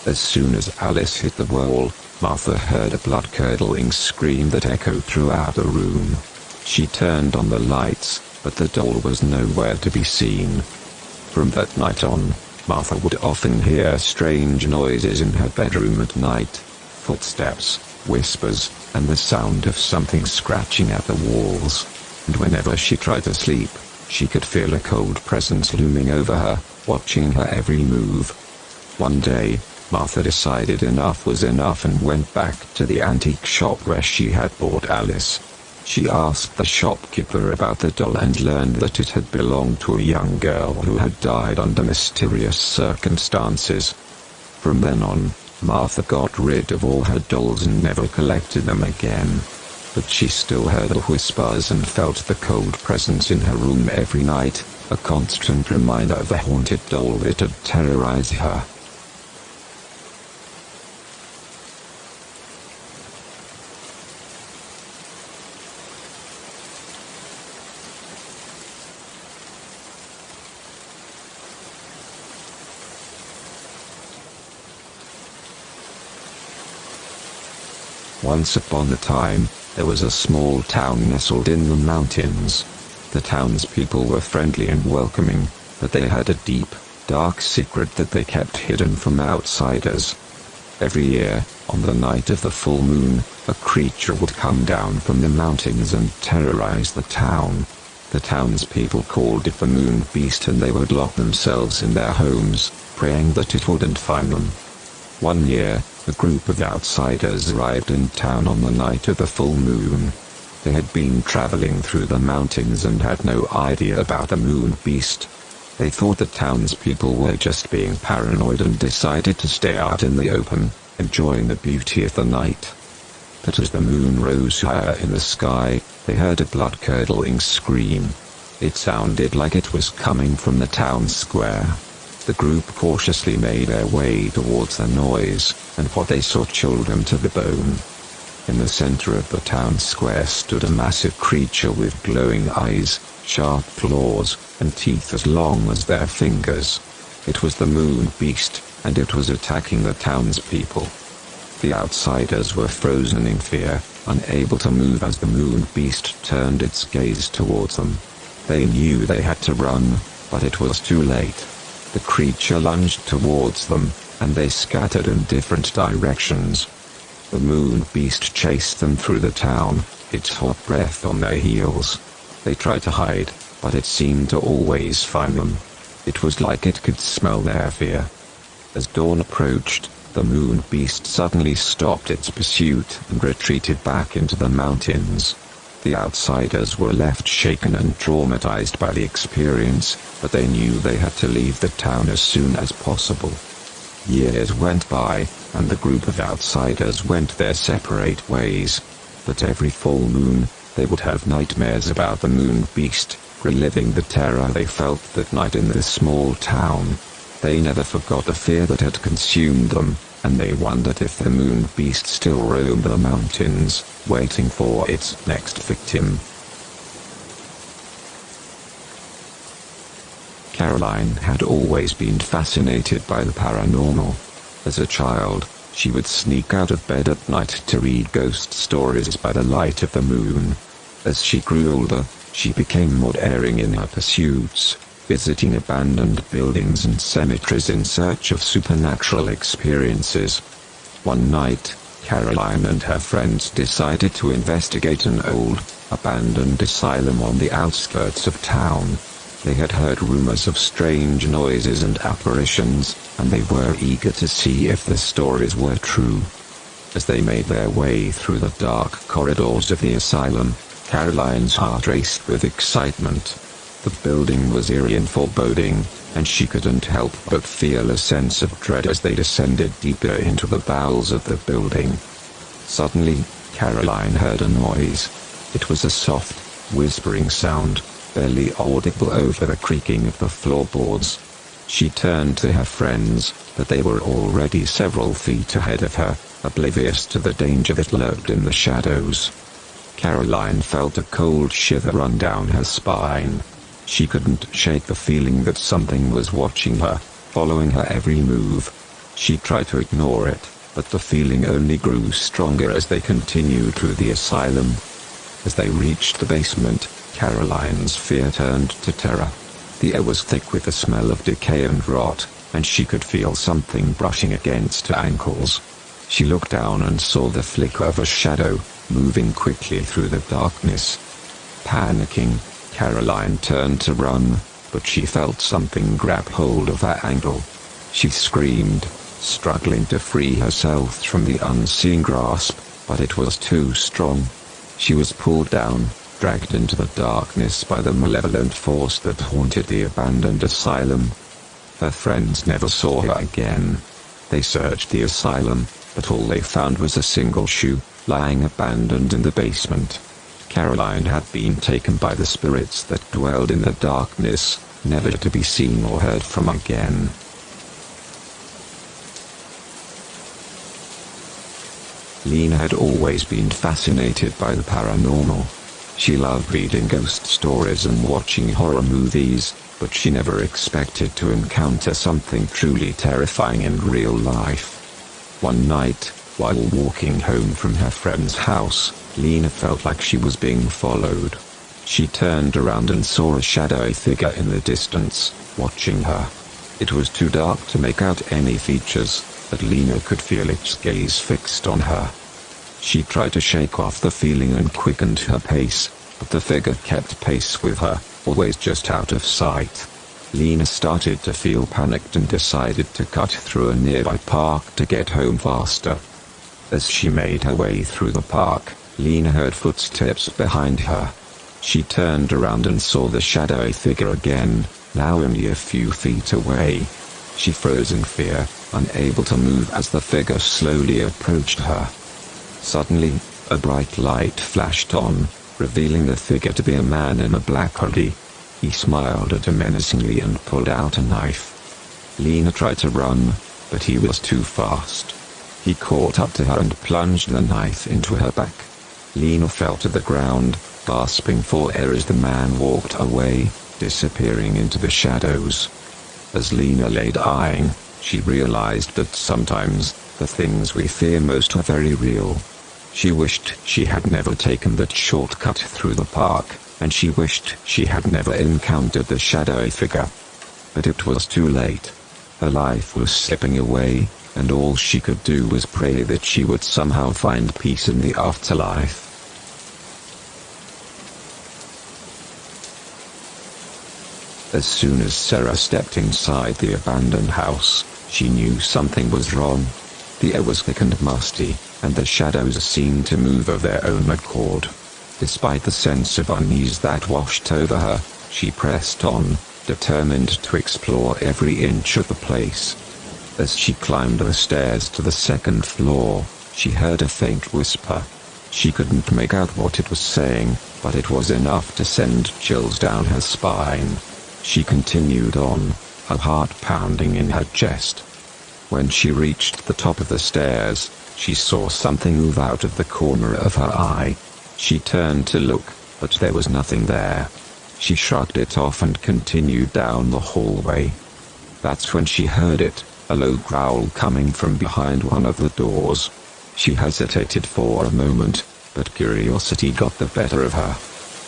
As soon as Alice hit the wall, Martha heard a blood-curdling scream that echoed throughout the room. She turned on the lights, but the doll was nowhere to be seen. From that night on, Martha would often hear strange noises in her bedroom at night. Footsteps, whispers, and the sound of something scratching at the walls. And whenever she tried to sleep, she could feel a cold presence looming over her, watching her every move. One day, Martha decided enough was enough and went back to the antique shop where she had bought Alice. She asked the shopkeeper about the doll and learned that it had belonged to a young girl who had died under mysterious circumstances. From then on, Martha got rid of all her dolls and never collected them again. But she still heard the whispers and felt the cold presence in her room every night, a constant reminder of the haunted doll that had terrorized her. Once upon a time, there was a small town nestled in the mountains. The townspeople were friendly and welcoming, but they had a deep, dark secret that they kept hidden from outsiders. Every year, on the night of the full moon, a creature would come down from the mountains and terrorize the town. The townspeople called it the moon beast, and they would lock themselves in their homes, praying that it wouldn't find them. One year, a group of outsiders arrived in town on the night of the full moon. They had been traveling through the mountains and had no idea about the moon beast. They thought the townspeople were just being paranoid and decided to stay out in the open, enjoying the beauty of the night. But as the moon rose higher in the sky, they heard a blood-curdling scream. It sounded like it was coming from the town square. The group cautiously made their way towards the noise, and what they saw chilled them to the bone. In the center of the town square stood a massive creature with glowing eyes, sharp claws, and teeth as long as their fingers. It was the moon beast, and it was attacking the townspeople. The outsiders were frozen in fear, unable to move as the moon beast turned its gaze towards them. They knew they had to run, but it was too late. The creature lunged towards them, and they scattered in different directions. The moon beast chased them through the town, its hot breath on their heels. They tried to hide, but it seemed to always find them. It was like it could smell their fear. As dawn approached, the moon beast suddenly stopped its pursuit and retreated back into the mountains. The outsiders were left shaken and traumatized by the experience, but they knew they had to leave the town as soon as possible. Years went by, and the group of outsiders went their separate ways. But every full moon, they would have nightmares about the moon beast, reliving the terror they felt that night in this small town. They never forgot the fear that had consumed them, and they wondered if the moon beast still roamed the mountains, waiting for its next victim. Caroline had always been fascinated by the paranormal. As a child, she would sneak out of bed at night to read ghost stories by the light of the moon. As she grew older, she became more daring in her pursuits, visiting abandoned buildings and cemeteries in search of supernatural experiences. One night, Caroline and her friends decided to investigate an old, abandoned asylum on the outskirts of town. They had heard rumors of strange noises and apparitions, and they were eager to see if the stories were true. As they made their way through the dark corridors of the asylum, Caroline's heart raced with excitement. The building was eerie and foreboding, and she couldn't help but feel a sense of dread as they descended deeper into the bowels of the building. Suddenly, Caroline heard a noise. It was a soft, whispering sound, barely audible over the creaking of the floorboards. She turned to her friends, but they were already several feet ahead of her, oblivious to the danger that lurked in the shadows. Caroline felt a cold shiver run down her spine. She couldn't shake the feeling that something was watching her, following her every move. She tried to ignore it, but the feeling only grew stronger as they continued through the asylum. As they reached the basement, Caroline's fear turned to terror. The air was thick with the smell of decay and rot, and she could feel something brushing against her ankles. She looked down and saw the flicker of a shadow, moving quickly through the darkness. Panicking, Caroline turned to run, but she felt something grab hold of her ankle. She screamed, struggling to free herself from the unseen grasp, but it was too strong. She was pulled down, dragged into the darkness by the malevolent force that haunted the abandoned asylum. Her friends never saw her again. They searched the asylum, but all they found was a single shoe, lying abandoned in the basement. Caroline had been taken by the spirits that dwelled in the darkness, never to be seen or heard from again. Lena had always been fascinated by the paranormal. She loved reading ghost stories and watching horror movies, but she never expected to encounter something truly terrifying in real life. One night, while walking home from her friend's house, Lena felt like she was being followed. She turned around and saw a shadowy figure in the distance, watching her. It was too dark to make out any features, but Lena could feel its gaze fixed on her. She tried to shake off the feeling and quickened her pace, but the figure kept pace with her, always just out of sight. Lena started to feel panicked and decided to cut through a nearby park to get home faster. As she made her way through the park, Lena heard footsteps behind her. She turned around and saw the shadowy figure again, now only a few feet away. She froze in fear, unable to move as the figure slowly approached her. Suddenly, a bright light flashed on, revealing the figure to be a man in a black hoodie. He smiled at her menacingly and pulled out a knife. Lena tried to run, but he was too fast. He caught up to her and plunged the knife into her back. Lena fell to the ground, gasping for air as the man walked away, disappearing into the shadows. As Lena lay dying, she realized that sometimes, the things we fear most are very real. She wished she had never taken that shortcut through the park, and she wished she had never encountered the shadowy figure. But it was too late. Her life was slipping away, and all she could do was pray that she would somehow find peace in the afterlife. As soon as Sarah stepped inside the abandoned house, She knew something was wrong. The air was thick and musty, and the shadows seemed to move of their own accord. Despite the sense of unease that washed over her, she pressed on, determined to explore every inch of the place. As she climbed the stairs to the second floor, she heard a faint whisper. She couldn't make out what it was saying, but it was enough to send chills down her spine. She continued on, her heart pounding in her chest. When she reached the top of the stairs, she saw something move out of the corner of her eye. She turned to look, but there was nothing there. She shrugged it off and continued down the hallway. That's when she heard it, a low growl coming from behind one of the doors. She hesitated for a moment, but curiosity got the better of her.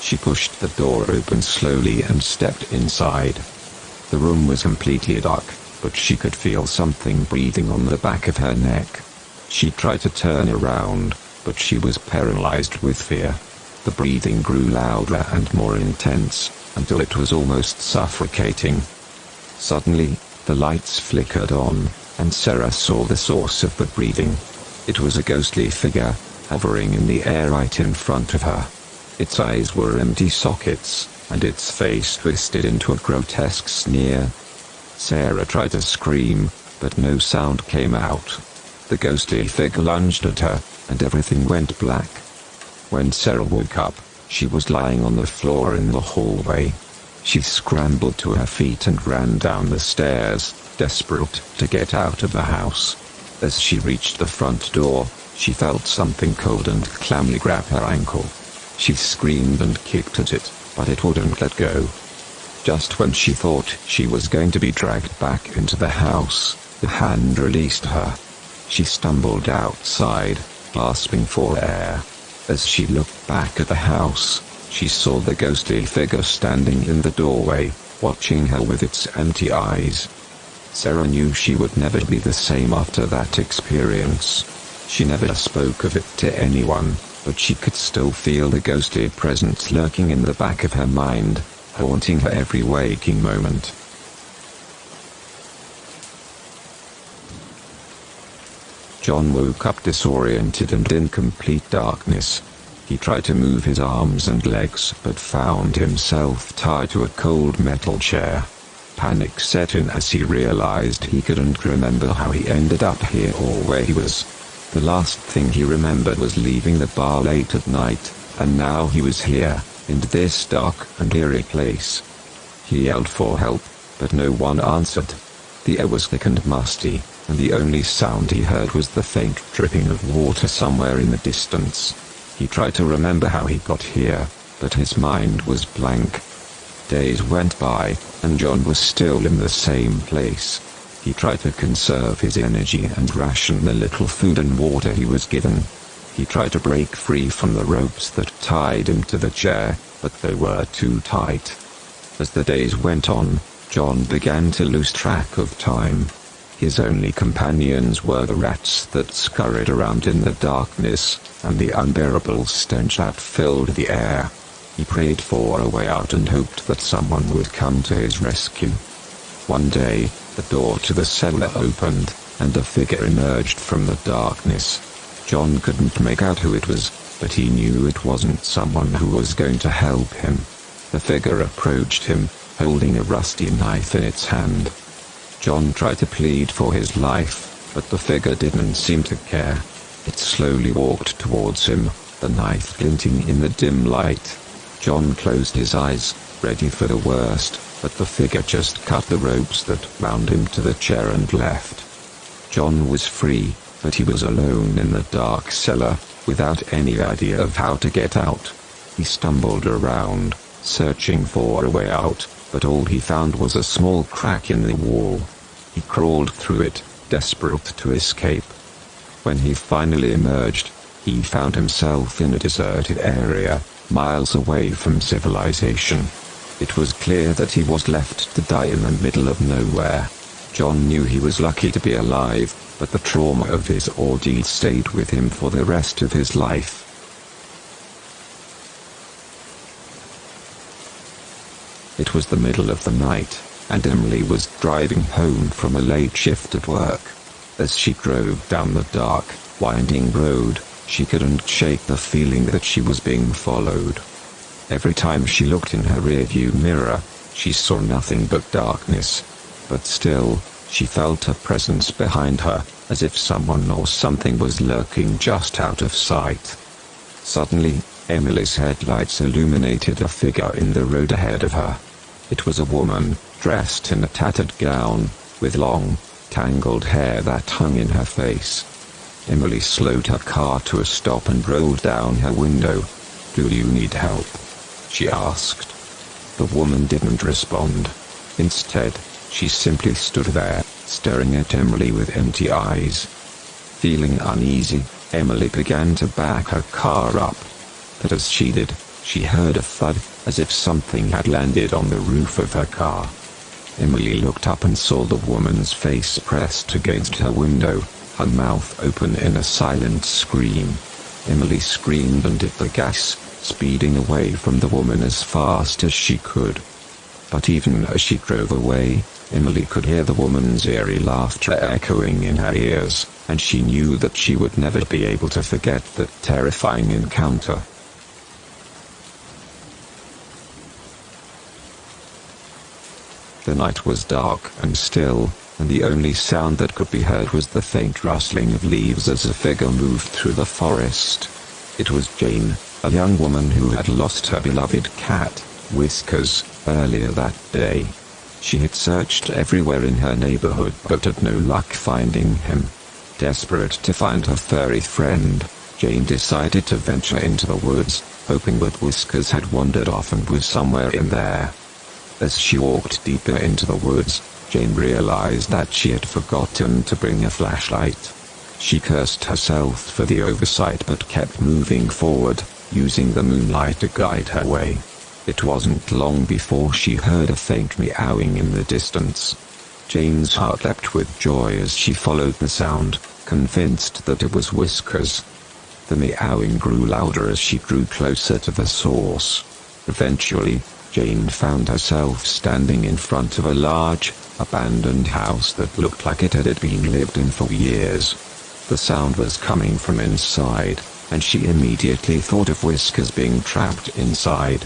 She pushed the door open slowly and stepped inside. The room was completely dark, but she could feel something breathing on the back of her neck. She tried to turn around, but she was paralyzed with fear. The breathing grew louder and more intense, until it was almost suffocating. Suddenly, the lights flickered on, and Sarah saw the source of the breathing. It was a ghostly figure, hovering in the air right in front of her. Its eyes were empty sockets, and its face twisted into a grotesque sneer. Sarah tried to scream, but no sound came out. The ghostly figure lunged at her, and everything went black. When Sarah woke up, she was lying on the floor in the hallway. She scrambled to her feet and ran down the stairs, desperate to get out of the house. As she reached the front door, she felt something cold and clammy grab her ankle. She screamed and kicked at it, but it wouldn't let go. Just when she thought she was going to be dragged back into the house, the hand released her. She stumbled outside, gasping for air. As she looked back at the house, she saw the ghostly figure standing in the doorway, watching her with its empty eyes. Sarah knew she would never be the same after that experience. She never spoke of it to anyone, but she could still feel the ghostly presence lurking in the back of her mind, haunting her every waking moment. John woke up disoriented and in complete darkness. He tried to move his arms and legs but found himself tied to a cold metal chair. Panic set in as he realized he couldn't remember how he ended up here or where he was. The last thing he remembered was leaving the bar late at night, and now he was here, in this dark and eerie place. He yelled for help, but no one answered. The air was thick and musty, and the only sound he heard was the faint dripping of water somewhere in the distance. He tried to remember how he got here, but his mind was blank. Days went by, and John was still in the same place. He tried to conserve his energy and ration the little food and water he was given. He tried to break free from the ropes that tied him to the chair, but they were too tight. As the days went on, John began to lose track of time. His only companions were the rats that scurried around in the darkness, and the unbearable stench that filled the air. He prayed for a way out and hoped that someone would come to his rescue. One day, the door to the cellar opened, and a figure emerged from the darkness. John couldn't make out who it was, but he knew it wasn't someone who was going to help him. The figure approached him, holding a rusty knife in its hand. John tried to plead for his life, but the figure didn't seem to care. It slowly walked towards him, the knife glinting in the dim light. John closed his eyes, ready for the worst, but the figure just cut the ropes that bound him to the chair and left. John was free, but he was alone in the dark cellar, without any idea of how to get out. He stumbled around, searching for a way out, but all he found was a small crack in the wall. He crawled through it, desperate to escape. When he finally emerged, he found himself in a deserted area, miles away from civilization. It was clear that he was left to die in the middle of nowhere. John knew he was lucky to be alive, but the trauma of his ordeal stayed with him for the rest of his life. It was the middle of the night. and Emily was driving home from a late shift at work. As she drove down the dark, winding road, she couldn't shake the feeling that she was being followed. Every time she looked in her rearview mirror, she saw nothing but darkness. But still, she felt a presence behind her, as if someone or something was lurking just out of sight. Suddenly, Emily's headlights illuminated a figure in the road ahead of her. It was a woman, dressed in a tattered gown, with long, tangled hair that hung in her face. Emily slowed her car to a stop and rolled down her window. "Do you need help?" she asked. The woman didn't respond. Instead, she simply stood there, staring at Emily with empty eyes. Feeling uneasy, Emily began to back her car up. But as she did, she heard a thud, as if something had landed on the roof of her car. Emily looked up and saw the woman's face pressed against her window, her mouth open in a silent scream. Emily screamed and hit the gas, speeding away from the woman as fast as she could. But even as she drove away, Emily could hear the woman's eerie laughter echoing in her ears, and she knew that she would never be able to forget that terrifying encounter. The night was dark and still, and the only sound that could be heard was the faint rustling of leaves as a figure moved through the forest. It was Jane, a young woman who had lost her beloved cat, Whiskers, earlier that day. She had searched everywhere in her neighborhood but had no luck finding him. Desperate to find her furry friend, Jane decided to venture into the woods, hoping that Whiskers had wandered off and was somewhere in there. As she walked deeper into the woods, Jane realized that she had forgotten to bring a flashlight. She cursed herself for the oversight but kept moving forward, using the moonlight to guide her way. It wasn't long before she heard a faint meowing in the distance. Jane's heart leapt with joy as she followed the sound, convinced that it was Whiskers. The meowing grew louder as she drew closer to the source. Eventually, Jane found herself standing in front of a large, abandoned house that looked like it had been lived in for years. The sound was coming from inside, and she immediately thought of Whiskers being trapped inside.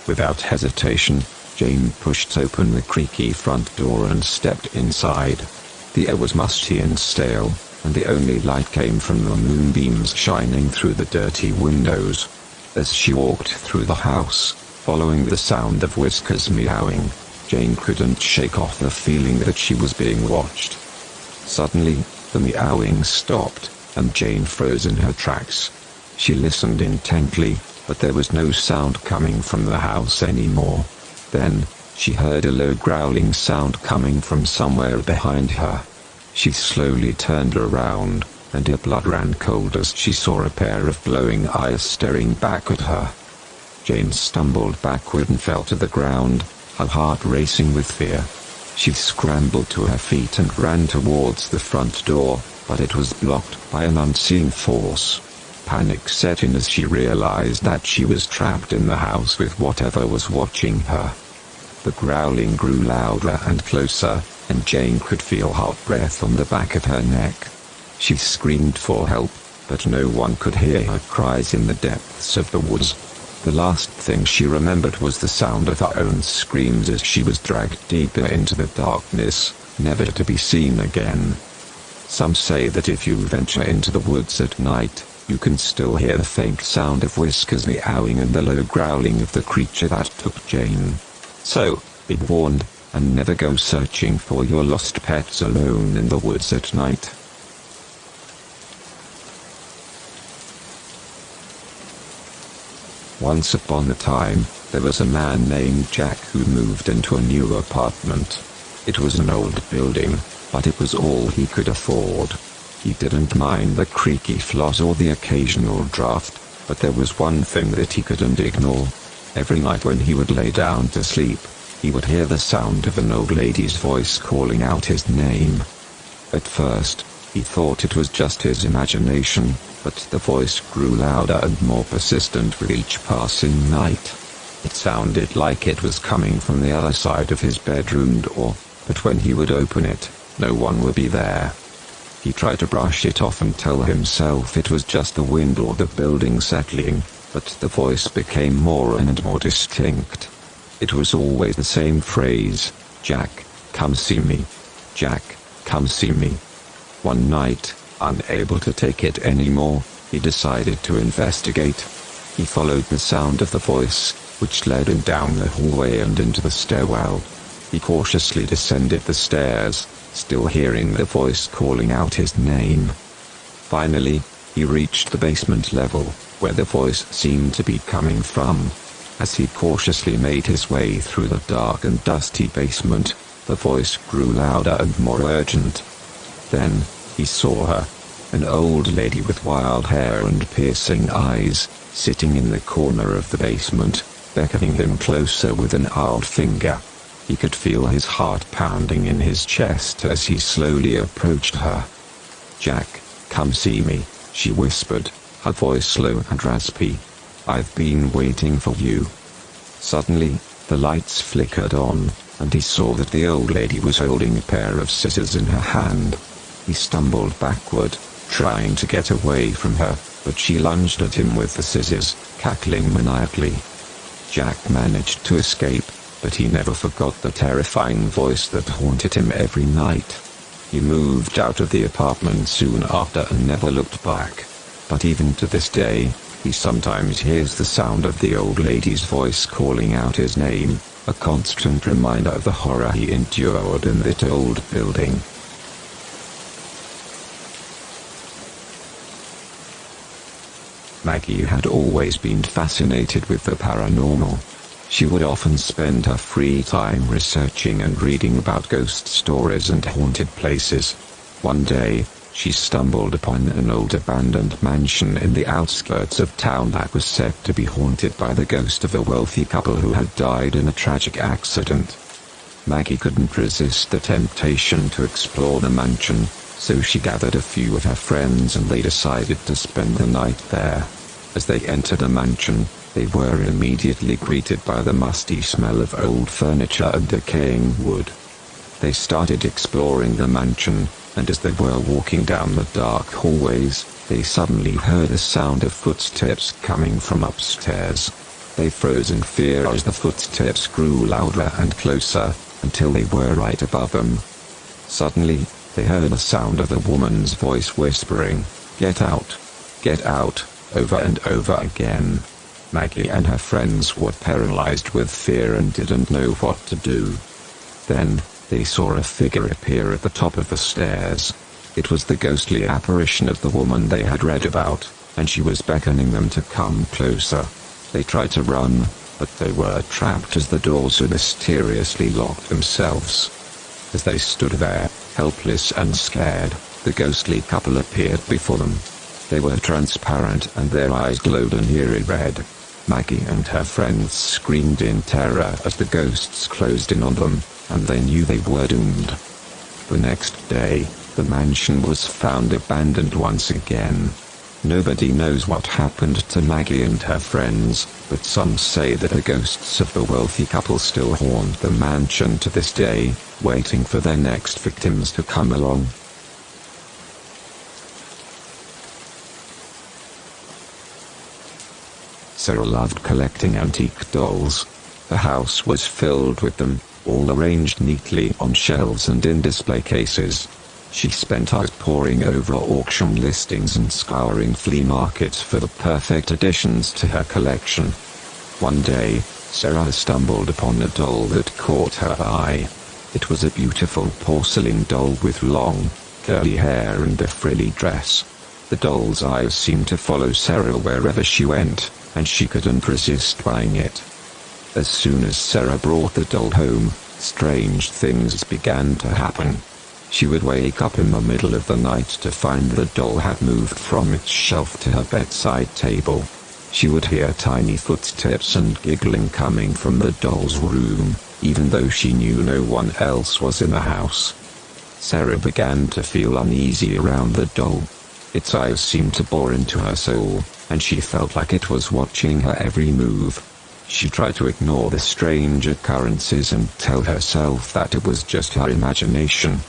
Without hesitation, Jane pushed open the creaky front door and stepped inside. The air was musty and stale, and the only light came from the moonbeams shining through the dirty windows. As she walked through the house, following the sound of Whiskers meowing, Jane couldn't shake off the feeling that she was being watched. Suddenly, the meowing stopped, and Jane froze in her tracks. She listened intently, but there was no sound coming from the house anymore. Then, she heard a low growling sound coming from somewhere behind her. She slowly turned around, and her blood ran cold as she saw a pair of glowing eyes staring back at her. Jane stumbled backward and fell to the ground, her heart racing with fear. She scrambled to her feet and ran towards the front door, but it was blocked by an unseen force. Panic set in as she realized that she was trapped in the house with whatever was watching her. The growling grew louder and closer, and Jane could feel hot breath on the back of her neck. She screamed for help, but no one could hear her cries in the depths of the woods. The last thing she remembered was the sound of her own screams as she was dragged deeper into the darkness, never to be seen again. Some say that if you venture into the woods at night, you can still hear the faint sound of Whiskers meowing and the low growling of the creature that took Jane. So, be warned, and never go searching for your lost pets alone in the woods at night. Once upon a time, there was a man named Jack who moved into a new apartment. It was an old building, but it was all he could afford. He didn't mind the creaky floors or the occasional draft, but there was one thing that he couldn't ignore. Every night when he would lay down to sleep, he would hear the sound of an old lady's voice calling out his name. At first, he thought it was just his imagination, but the voice grew louder and more persistent with each passing night. It sounded like it was coming from the other side of his bedroom door, but when he would open it, no one would be there. He tried to brush it off and tell himself it was just the wind or the building settling, but the voice became more and more distinct. It was always the same phrase, "Jack, come see me. Jack, come see me." One night, unable to take it anymore, he decided to investigate. He followed the sound of the voice, which led him down the hallway and into the stairwell. He cautiously descended the stairs, still hearing the voice calling out his name. Finally, he reached the basement level, where the voice seemed to be coming from. As he cautiously made his way through the dark and dusty basement, the voice grew louder and more urgent. Then, he saw her, an old lady with wild hair and piercing eyes, sitting in the corner of the basement, beckoning him closer with an gnarled finger. He could feel his heart pounding in his chest as he slowly approached her. "Jack, come see me," she whispered, her voice low and raspy. "I've been waiting for you." Suddenly, the lights flickered on, and he saw that the old lady was holding a pair of scissors in her hand. He stumbled backward, trying to get away from her, but she lunged at him with the scissors, cackling maniacally. Jack managed to escape, but he never forgot the terrifying voice that haunted him every night. He moved out of the apartment soon after and never looked back. But even to this day, he sometimes hears the sound of the old lady's voice calling out his name, a constant reminder of the horror he endured in that old building. Maggie had always been fascinated with the paranormal. She would often spend her free time researching and reading about ghost stories and haunted places. One day, she stumbled upon an old abandoned mansion in the outskirts of town that was said to be haunted by the ghost of a wealthy couple who had died in a tragic accident. Maggie couldn't resist the temptation to explore the mansion, so she gathered a few of her friends and they decided to spend the night there. As they entered the mansion, they were immediately greeted by the musty smell of old furniture and decaying wood. They started exploring the mansion, and as they were walking down the dark hallways, they suddenly heard the sound of footsteps coming from upstairs. They froze in fear as the footsteps grew louder and closer, until they were right above them. Suddenly, they heard the sound of a woman's voice whispering, "Get out! Get out!" over and over again. Maggie and her friends were paralyzed with fear and didn't know what to do. Then, they saw a figure appear at the top of the stairs. It was the ghostly apparition of the woman they had read about, and she was beckoning them to come closer. They tried to run, but they were trapped as the doors had mysteriously locked themselves. As they stood there, helpless and scared, the ghostly couple appeared before them. They were transparent and their eyes glowed an eerie red. Maggie and her friends screamed in terror as the ghosts closed in on them, and they knew they were doomed. The next day, the mansion was found abandoned once again. Nobody knows what happened to Maggie and her friends, but some say that the ghosts of the wealthy couple still haunt the mansion to this day, waiting for their next victims to come along. Sarah loved collecting antique dolls. The house was filled with them, all arranged neatly on shelves and in display cases. She spent hours poring over auction listings and scouring flea markets for the perfect additions to her collection. One day, Sarah stumbled upon a doll that caught her eye. It was a beautiful porcelain doll with long, curly hair and a frilly dress. The doll's eyes seemed to follow Sarah wherever she went, and she couldn't resist buying it. As soon as Sarah brought the doll home, strange things began to happen. She would wake up in the middle of the night to find the doll had moved from its shelf to her bedside table. She would hear tiny footsteps and giggling coming from the doll's room, even though she knew no one else was in the house. Sarah began to feel uneasy around the doll. Its eyes seemed to bore into her soul, and she felt like it was watching her every move. She tried to ignore the strange occurrences and tell herself that it was just her imagination.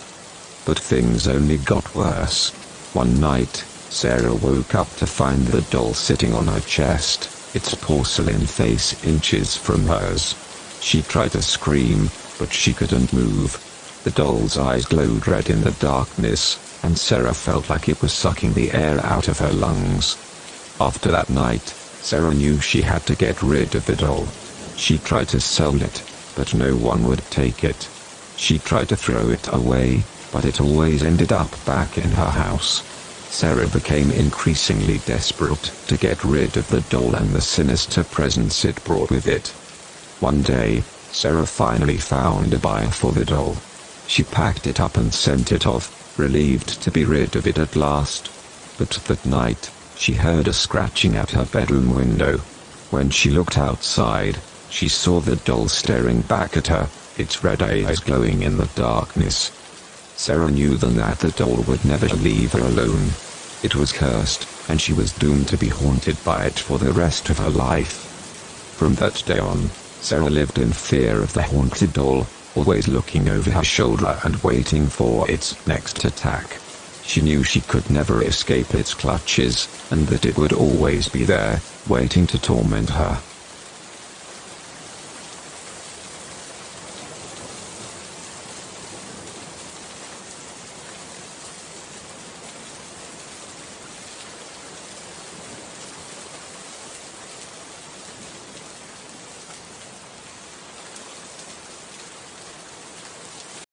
But things only got worse. One night, Sarah woke up to find the doll sitting on her chest, its porcelain face inches from hers. She tried to scream, but she couldn't move. The doll's eyes glowed red in the darkness, and Sarah felt like it was sucking the air out of her lungs. After that night, Sarah knew she had to get rid of the doll. She tried to sell it, but no one would take it. She tried to throw it away, but it always ended up back in her house. Sarah became increasingly desperate to get rid of the doll and the sinister presence it brought with it. One day, Sarah finally found a buyer for the doll. She packed it up and sent it off, relieved to be rid of it at last. But that night, she heard a scratching at her bedroom window. When she looked outside, she saw the doll staring back at her, its red eyes glowing in the darkness. Sarah knew then that the doll would never leave her alone. It was cursed, and she was doomed to be haunted by it for the rest of her life. From that day on, Sarah lived in fear of the haunted doll, always looking over her shoulder and waiting for its next attack. She knew she could never escape its clutches, and that it would always be there, waiting to torment her.